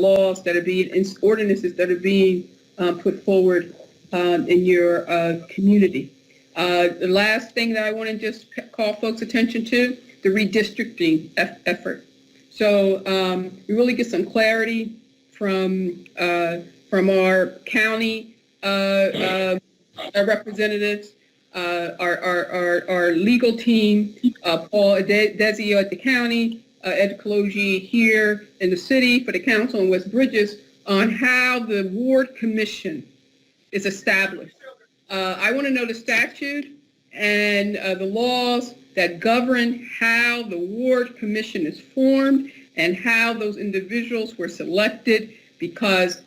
laws that are being, ordinances that are being put forward in your community. The last thing that I want to just call folks' attention to, the redistricting effort. So we really get some clarity from our county representatives, our legal team, Paul Adesio at the county, Ed Kaloji here in the city for the council in West Bridges, on how the ward commission is established. I want to know the statute and the laws that govern how the ward commission is formed and how those individuals were selected, because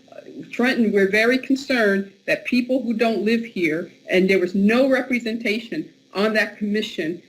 Trenton, we're very concerned that people who don't live here, and there was no representation on that commission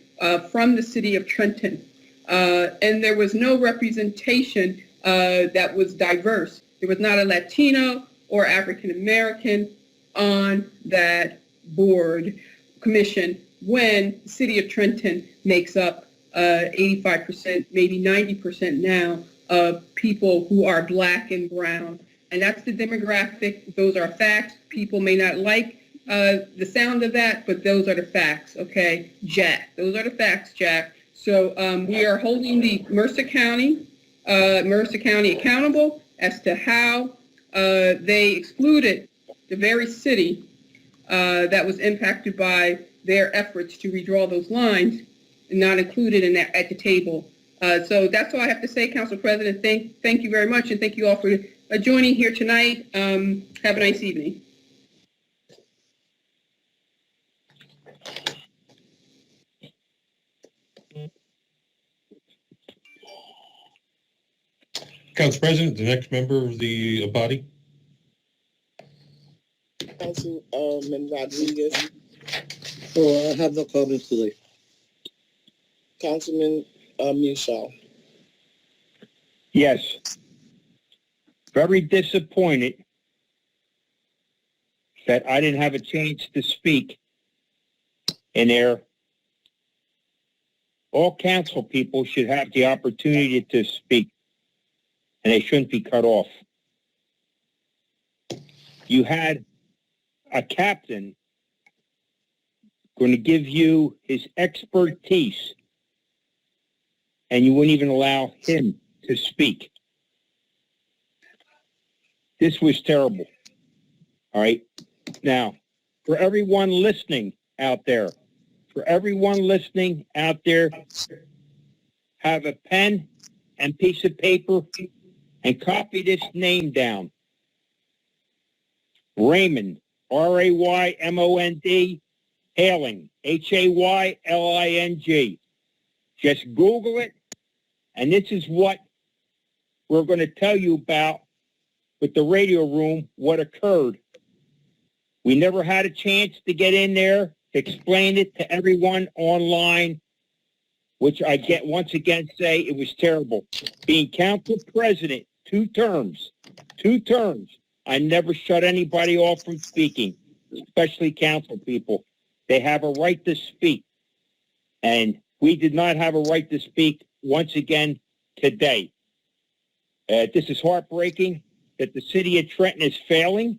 from the city of Trenton, and there was no representation that was diverse. There was not a Latino or African American on that board commission when the city of Trenton makes up 85%, maybe 90% now of people who are black and brown. And that's the demographic. Those are facts. People may not like the sound of that, but those are the facts, okay? Jack, those are the facts, Jack. So we are holding the Mercer County accountable as to how they excluded the very city that was impacted by their efforts to redraw those lines, and not included in that at the table. So that's all I have to say, Council President. Thank you very much, and thank you all for joining here tonight. Have a nice evening. Council President, the next member of the body. Councilman Rodriguez. Oh, I have no comments today. Councilman Mushal. Yes. Very disappointed that I didn't have a chance to speak in there. All council people should have the opportunity to speak, and they shouldn't be cut off. You had a captain going to give you his expertise, and you wouldn't even allow him to speak. This was terrible. All right. Now, for everyone listening out there, have a pen and piece of paper and copy this name down. Raymond, Raymond, Hayling, Hayling. Just Google it, and this is what we're going to tell you about with the radio room, what occurred. We never had a chance to get in there to explain it to everyone online, which I get once again say it was terrible. Being council president, 2 terms, I never shut anybody off from speaking, especially council people. They have a right to speak. And we did not have a right to speak once again today. This is heartbreaking that the city of Trenton is failing,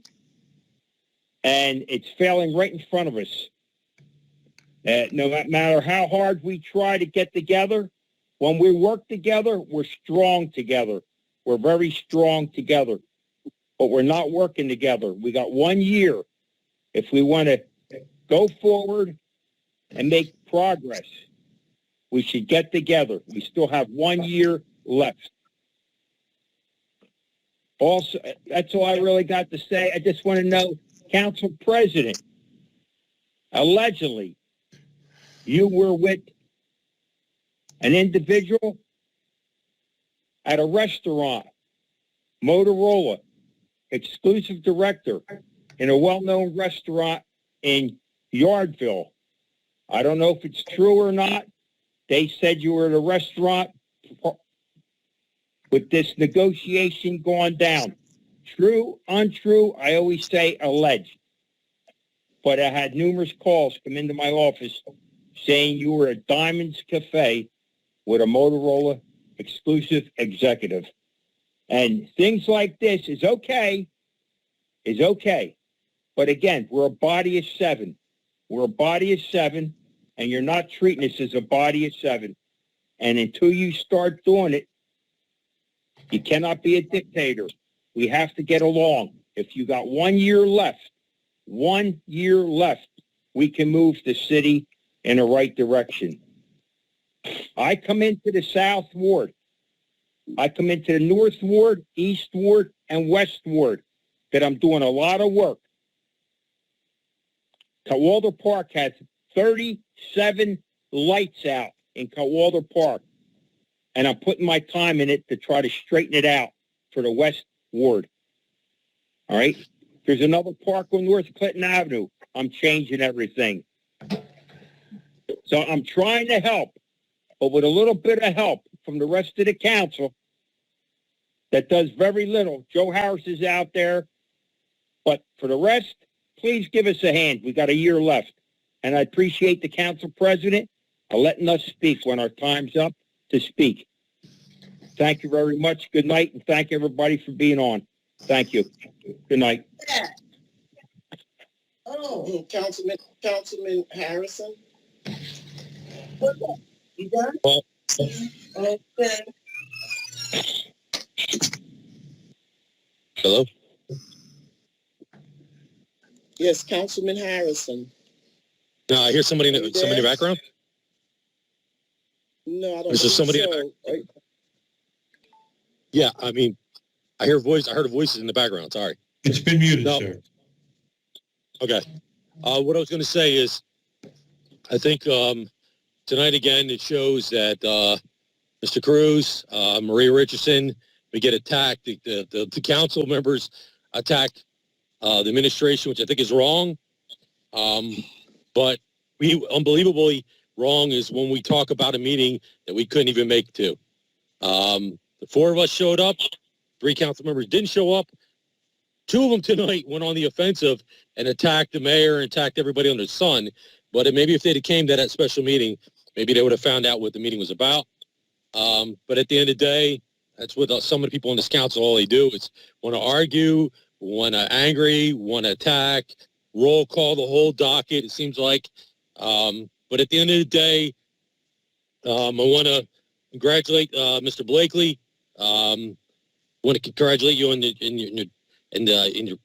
and it's failing right in front of us. No matter how hard we try to get together, when we work together, we're strong together. We're very strong together. But we're not working together. We got 1 year. If we want to go forward and make progress, we should get together. We still have 1 year left. Also, that's all I really got to say. I just want to know, Council President, allegedly, you were with an individual at a restaurant, Motorola, exclusive director in a well-known restaurant in Yardville. I don't know if it's true or not. They said you were at a restaurant with this negotiation going down. True, untrue, I always say alleged. But I had numerous calls come into my office saying you were at Diamond's Cafe with a Motorola exclusive executive. And things like this is okay. But again, we're a body of 7. And you're not treating us as a body of 7. And until you start doing it, you cannot be a dictator. We have to get along. If you got 1 year left, we can move the city in the right direction. I come into the South Ward. I come into the North Ward, East Ward, and West Ward that I'm doing a lot of work. Cowalder Park has 37 lights out in Cowalder Park, and I'm putting my time in it to try to straighten it out for the West Ward. All right? There's another park on North Clinton Avenue. I'm changing everything. So I'm trying to help, but with a little bit of help from the rest of the council that does very little. Joe Harris is out there. But for the rest, please give us a hand. We got a year left. And I appreciate the council president letting us speak when our time's up to speak. Thank you very much. Good night, and thank everybody for being on. Thank you. Good night. Oh, Councilman Harrison. You done? Well, Okay. hello? Yes, Councilman Harrison. No, I hear somebody in the background. No, I don't. Is there somebody in the background? Yeah, I mean, I heard voices in the background. Sorry. It's been muted, No. sir. Okay. What I was going to say is, I think tonight again it shows that Mr. Cruz, Maria Richardson, we get attacked. The council members attack the administration, which I think is wrong. But unbelievably wrong is when we talk about a meeting that we couldn't even make to. The 4 of us showed up. 3 council members didn't show up. 2 of them tonight went on the offensive and attacked the mayor and attacked everybody under the sun. But maybe if they'd have came to that special meeting, maybe they would have found out what the meeting was about. But at the end of the day, that's what some of the people in this council, all they do is want to argue, want to angry, want to attack, roll call the whole docket. It seems like But at the end of the day, I want to congratulate Mr. Blakely. Want to congratulate you in your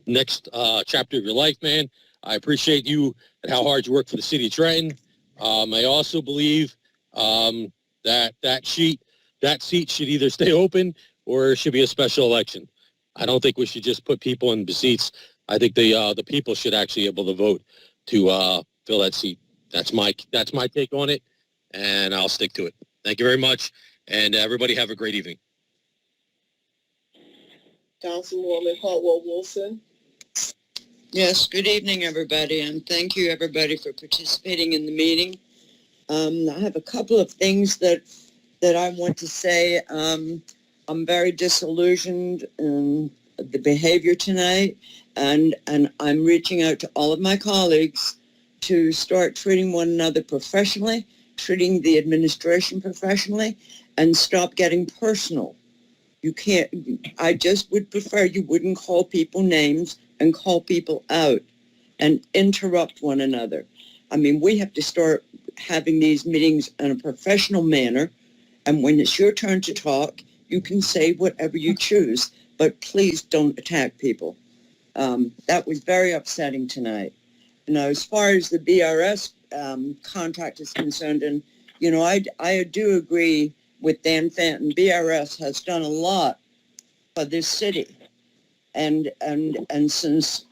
next chapter of your life, man. I appreciate you and how hard you work for the city of Trenton. I also believe that seat should either stay open or it should be a special election. I don't think we should just put people in the seats. I think the people should actually be able to vote to fill that seat. That's my take on it, and I'll stick to it. Thank you very much, and everybody have a great evening. Councilwoman Caldwell Wilson. Yes, good evening, everybody, and thank you, everybody, for participating in the meeting. I have a couple of things that I want to say. I'm very disillusioned in the behavior tonight, and I'm reaching out to all of my colleagues to start treating one another professionally, treating the administration professionally, and stop getting personal. You can't, I just would prefer you wouldn't call people names and call people out and interrupt one another. I mean, we have to start having these meetings in a professional manner, and when it's your turn to talk, you can say whatever you choose, but please don't attack people. That was very upsetting tonight. Now, as far as the BRS contract is concerned, and, you know, I do agree with Dan Fenton. BRS has done a lot for this city. And since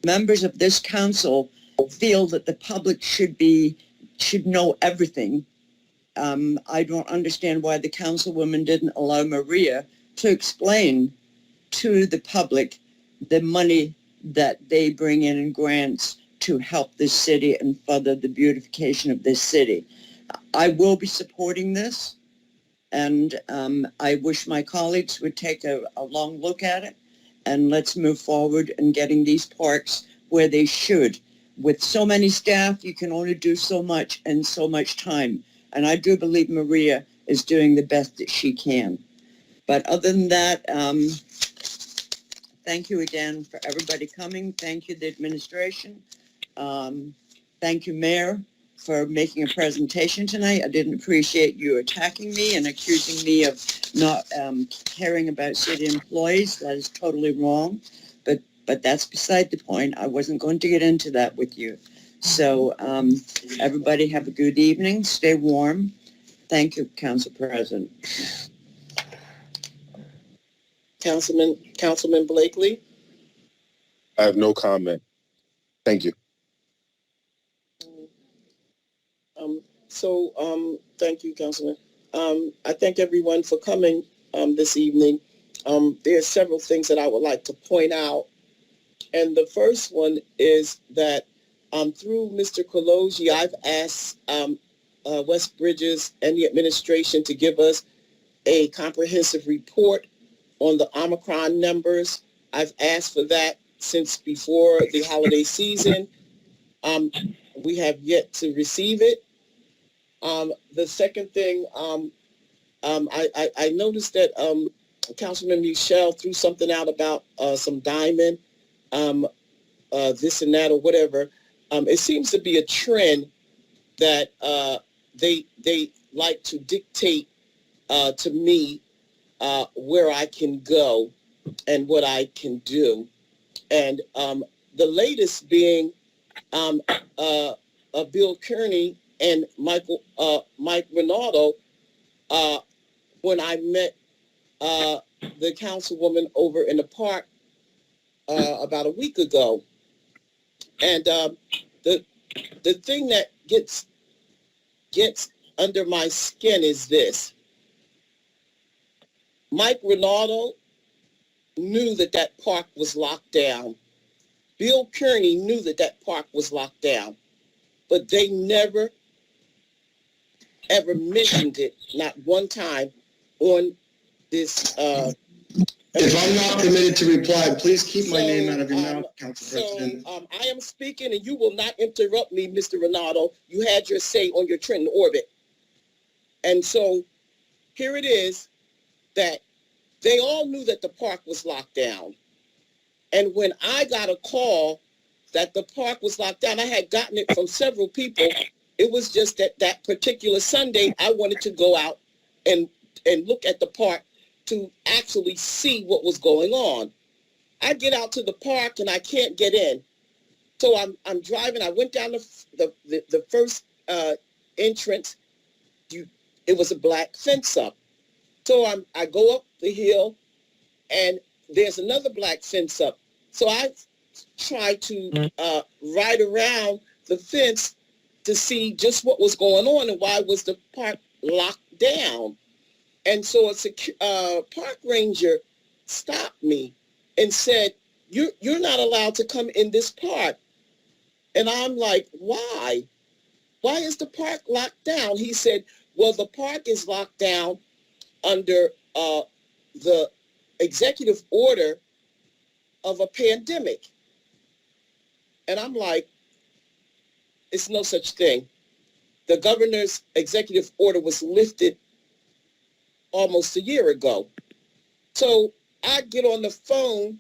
members of this council feel that the public should know everything, I don't understand why the councilwoman didn't allow Maria to explain to the public the money that they bring in grants to help this city and further the beautification of this city. I will be supporting this, and I wish my colleagues would take a long look at it, and let's move forward in getting these parks where they should. With so many staff, you can only do so much in so much time, and I do believe Maria is doing the best that she can. But other than that, thank you again for everybody coming. Thank you, the administration. Thank you, Mayor, for making a presentation tonight. I didn't appreciate you attacking me and accusing me of not caring about city employees. That is totally wrong. But that's beside the point. I wasn't going to get into that with you. So everybody have a good evening. Stay warm. Thank you, Council President. Councilman Blakely. I have no comment. Thank you. Thank you, Councilman. I thank everyone for coming this evening. There are several things that I would like to point out. And the first one is that through Mr. Kologi, I've asked West Bridges and the administration to give us a comprehensive report on the Omicron numbers. I've asked for that since before the holiday season. We have yet to receive it. The second thing, I noticed that Councilman Michelle threw something out about some diamond, this and that or whatever. It seems to be a trend that they like to dictate to me where I can go and what I can do. And the latest being Bill Kearney and Mike Rinaldo, when I met the councilwoman over in the park about a week ago. And the thing that gets under my skin is this. Mike Rinaldo knew that park was locked down. Bill Kearney knew that park was locked down. But they never, ever mentioned it, not one time, on this. If I'm not permitted to reply, please keep my name out of your mouth, Council President. I am speaking, and you will not interrupt me, Mr. Rinaldo. You had your say on your Trenton orbit. And so here it is that they all knew that the park was locked down. And when I got a call that the park was locked down. I had gotten it from several people. It was just that particular Sunday, I wanted to go out and look at the park to actually see what was going on. I get out to the park and I can't get in. So I'm driving. I went down the first entrance. It was a black fence up. So I go up the hill and there's another black fence up. So I try to ride around the fence to see just what was going on and why was the park locked down. And so a park ranger stopped me and said, you're not allowed to come in this park. And I'm like, why? Why is the park locked down? He said, well, the park is locked down under the executive order of a pandemic. And I'm like, it's no such thing. The governor's executive order was lifted almost a year ago. So I get on the phone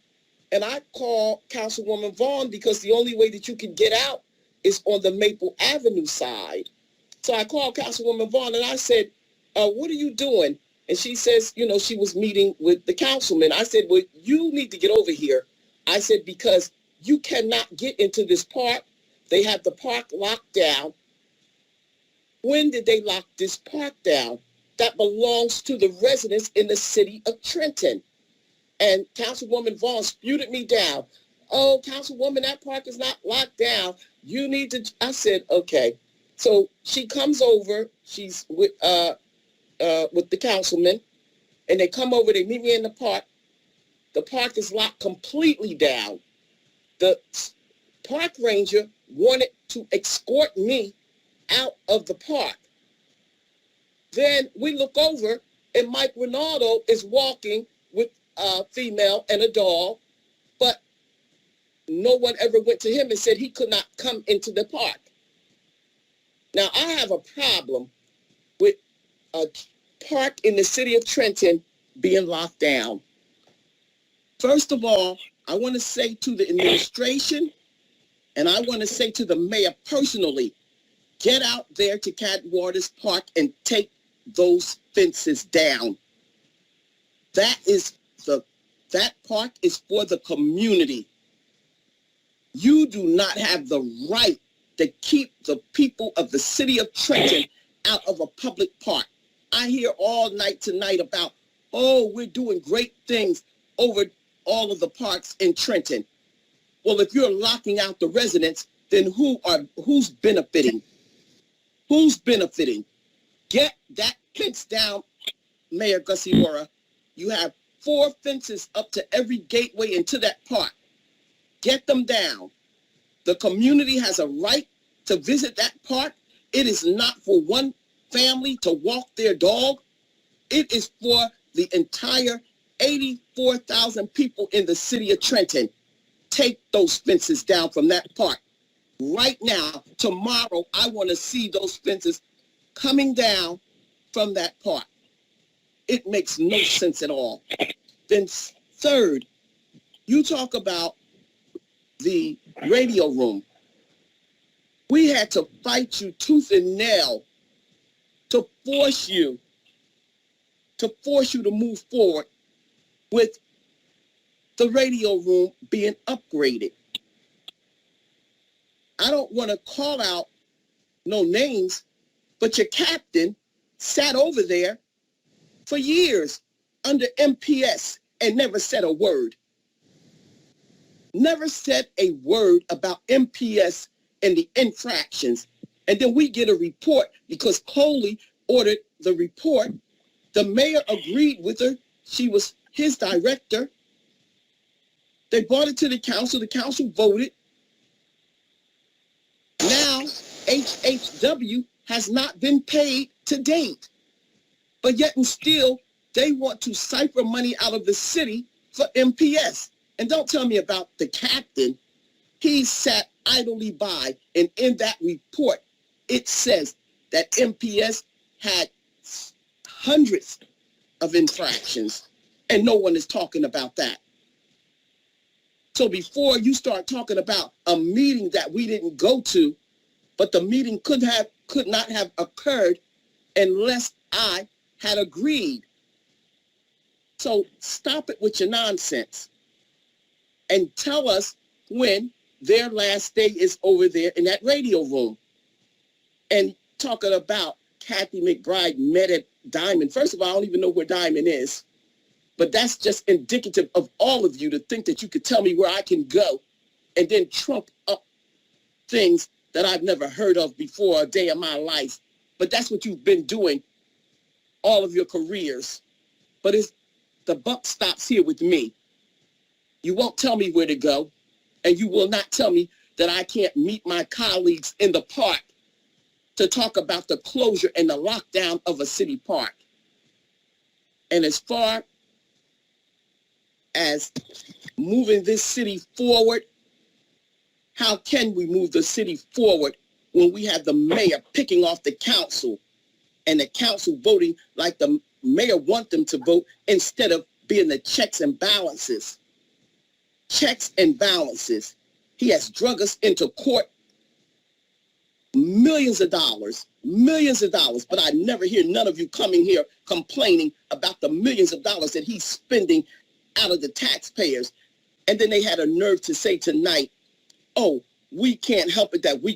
and I call Councilwoman Vaughn because the only way that you can get out is on the Maple Avenue side. So I called Councilwoman Vaughn and I said, what are you doing? And she says, she was meeting with the councilman. I said, well, you need to get over here. I said, because you cannot get into this park. They have the park locked down. When did they lock this park down? That belongs to the residents in the city of Trenton. And Councilwoman Vaughn spewed me down. Oh, Councilwoman, that park is not locked down. You need to, I said, okay. So she comes over, she's with the councilman, and they come over, they meet me in the park. The park is locked completely down. The park ranger wanted to escort me out of the park. Then we look over and Mike Ronaldo is walking with a female and a dog, but no one ever went to him and said he could not come into the park. Now, I have a problem with a park in the city of Trenton being locked down. First of all, I want to say to the administration, and I want to say to the mayor personally, get out there to Catwaters Park and take those fences down. That park is for the community. You do not have the right to keep the people of the city of Trenton out of a public park. I hear all night tonight about, oh, we're doing great things over all of the parks in Trenton. Well, if you're locking out the residents, then who's benefiting? Who's benefiting? Get that fence down, Mayor Gussiora. You have 4 fences up to every gateway into that park. Get them down. The community has a right to visit that park. It is not for one family to walk their dog. It is for the entire 84,000 people in the city of Trenton. Take those fences down from that park. Right now, tomorrow, I want to see those fences coming down from that park. It makes no sense at all. Then third, you talk about the radio room. We had to fight you tooth and nail to force you to move forward with the radio room being upgraded. I don't want to call out no names, but your captain sat over there for years under MPS and never said a word. Never said a word about MPS and the infractions. And then we get a report because Coley ordered the report. The mayor agreed with her. She was his director. They brought it to the council. The council voted. Now, HHW has not been paid to date. But yet and still, they want to siphon money out of the city for MPS. And don't tell me about the captain. He sat idly by, and in that report, it says that MPS had hundreds of infractions, and no one is talking about that. So before you start talking about a meeting that we didn't go to, but the meeting could not have occurred unless I had agreed. So stop it with your nonsense and tell us when their last day is over there in that radio room. And talking about Kathy McBride met at Diamond. First of all, I don't even know where Diamond is, but that's just indicative of all of you to think that you could tell me where I can go and then trump up things that I've never heard of before a day of my life. But that's what you've been doing all of your careers. But the buck stops here with me. You won't tell me where to go, and you will not tell me that I can't meet my colleagues in the park to talk about the closure and the lockdown of a city park. And as far as moving this city forward, how can we move the city forward when we have the mayor picking off the council and the council voting like the mayor wants them to vote instead of being the checks and balances? Checks and balances. He has drug us into court millions of dollars, but I never hear none of you coming here complaining about the millions of dollars that he's spending out of the taxpayers. And then they had a nerve to say tonight, oh, we can't help it that we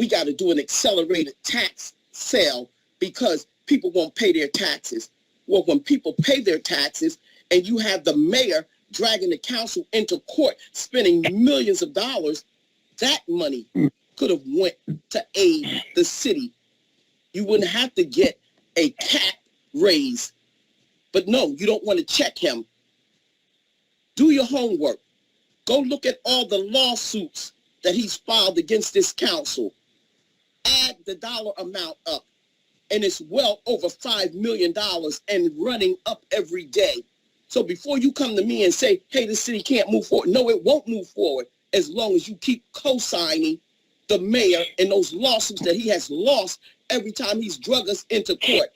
got to do an accelerated tax sale because people won't pay their taxes. Well, when people pay their taxes and you have the mayor dragging the council into court, spending millions of dollars, that money could have went to aid the city. You wouldn't have to get a cap raise. But no, you don't want to check him. Do your homework. Go look at all the lawsuits that he's filed against this council. Add the dollar amount up, and it's well over $5 million and running up every day. So before you come to me and say, hey, the city can't move forward, no, it won't move forward as long as you keep co-signing the mayor and those lawsuits that he has lost every time he's drug us into court.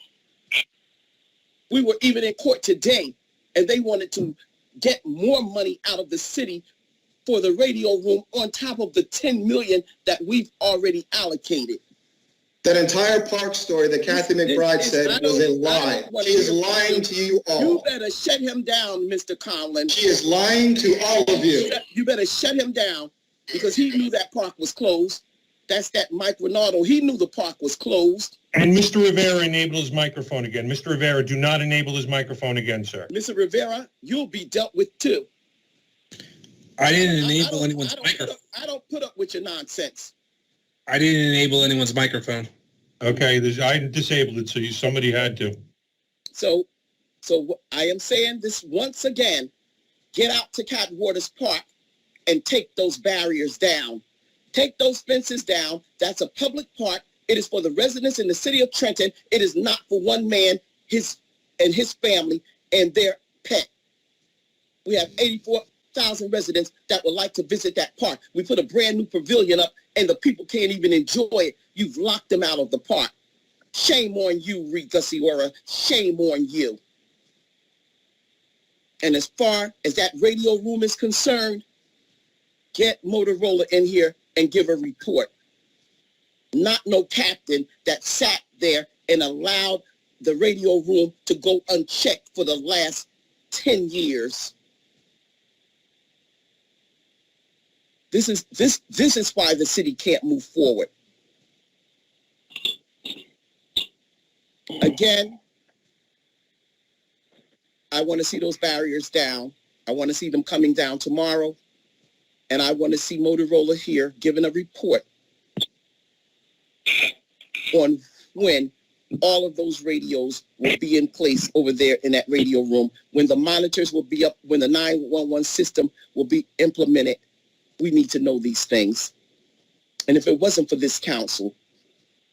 We were even in court today, and they wanted to get more money out of the city for the radio room on top of the $10 million that we've already allocated. That entire park story that Kathy McBride said was a lie. She is lying to you all. You better shut him down, Mr. Conlon. She is lying to all of you. You better shut him down because he knew that park was closed. That's that Mike Renardo. He knew the park was closed. And Mr. Rivera enabled his microphone again. Mr. Rivera, do not enable his microphone again, sir. Mr. Rivera, you'll be dealt with too. I didn't enable anyone's microphone. I don't put up with your nonsense. I didn't enable anyone's microphone. Okay, I disabled it, so somebody had to. So I am saying this once again. Get out to Catwaters Park and take those barriers down. Take those fences down. That's a public park. It is for the residents in the city of Trenton. It is not for one man, his family, and their pet. We have 84,000 residents that would like to visit that park. We put a brand new pavilion up, and the people can't even enjoy it. You've locked them out of the park. Shame on you, Rita Ciora. Shame on you. And as far as that radio room is concerned, get Motorola in here and give a report. Not no captain that sat there and allowed the radio room to go unchecked for the last 10 years. This is why the city can't move forward. Again, I want to see those barriers down. I want to see them coming down tomorrow. And I want to see Motorola here giving a report on when all of those radios will be in place over there in that radio room, when the monitors will be up, when the 911 system will be implemented. We need to know these things. And if it wasn't for this council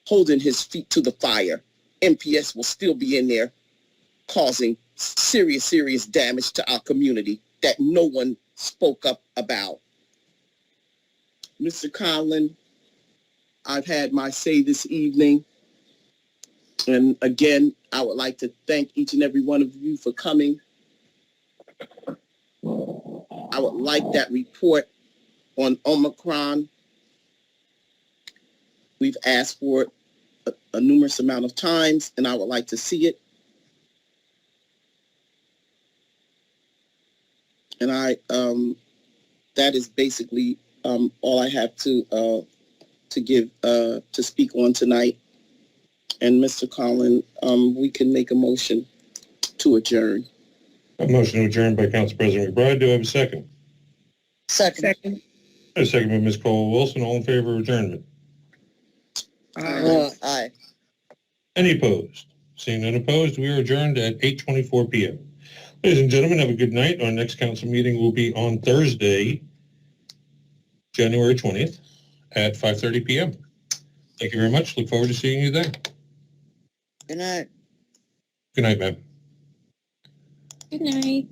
holding his feet to the fire, MPS will still be in there causing serious damage to our community that no one spoke up about. Mr. Conlon, I've had my say this evening. And again, I would like to thank each and every one of you for coming. I would like that report on Omicron. We've asked for it a numerous amount of times, and I would like to see it. And that is basically all I have to give to speak on tonight. And Mr. Collin, we can make a motion to adjourn. A motion to adjourn by Council President McBride. Do I have a second? Second. A second by Ms. Cole-Wilson. All in favor of adjournment? Aye. Any opposed? Seeing none opposed, we are adjourned at 8:24 p.m. Ladies and gentlemen, have a good night. Our next council meeting will be on Thursday, January 20th at 5:30 p.m. Thank you very much. Look forward to seeing you then. Good night. Good night, ma'am. Good night.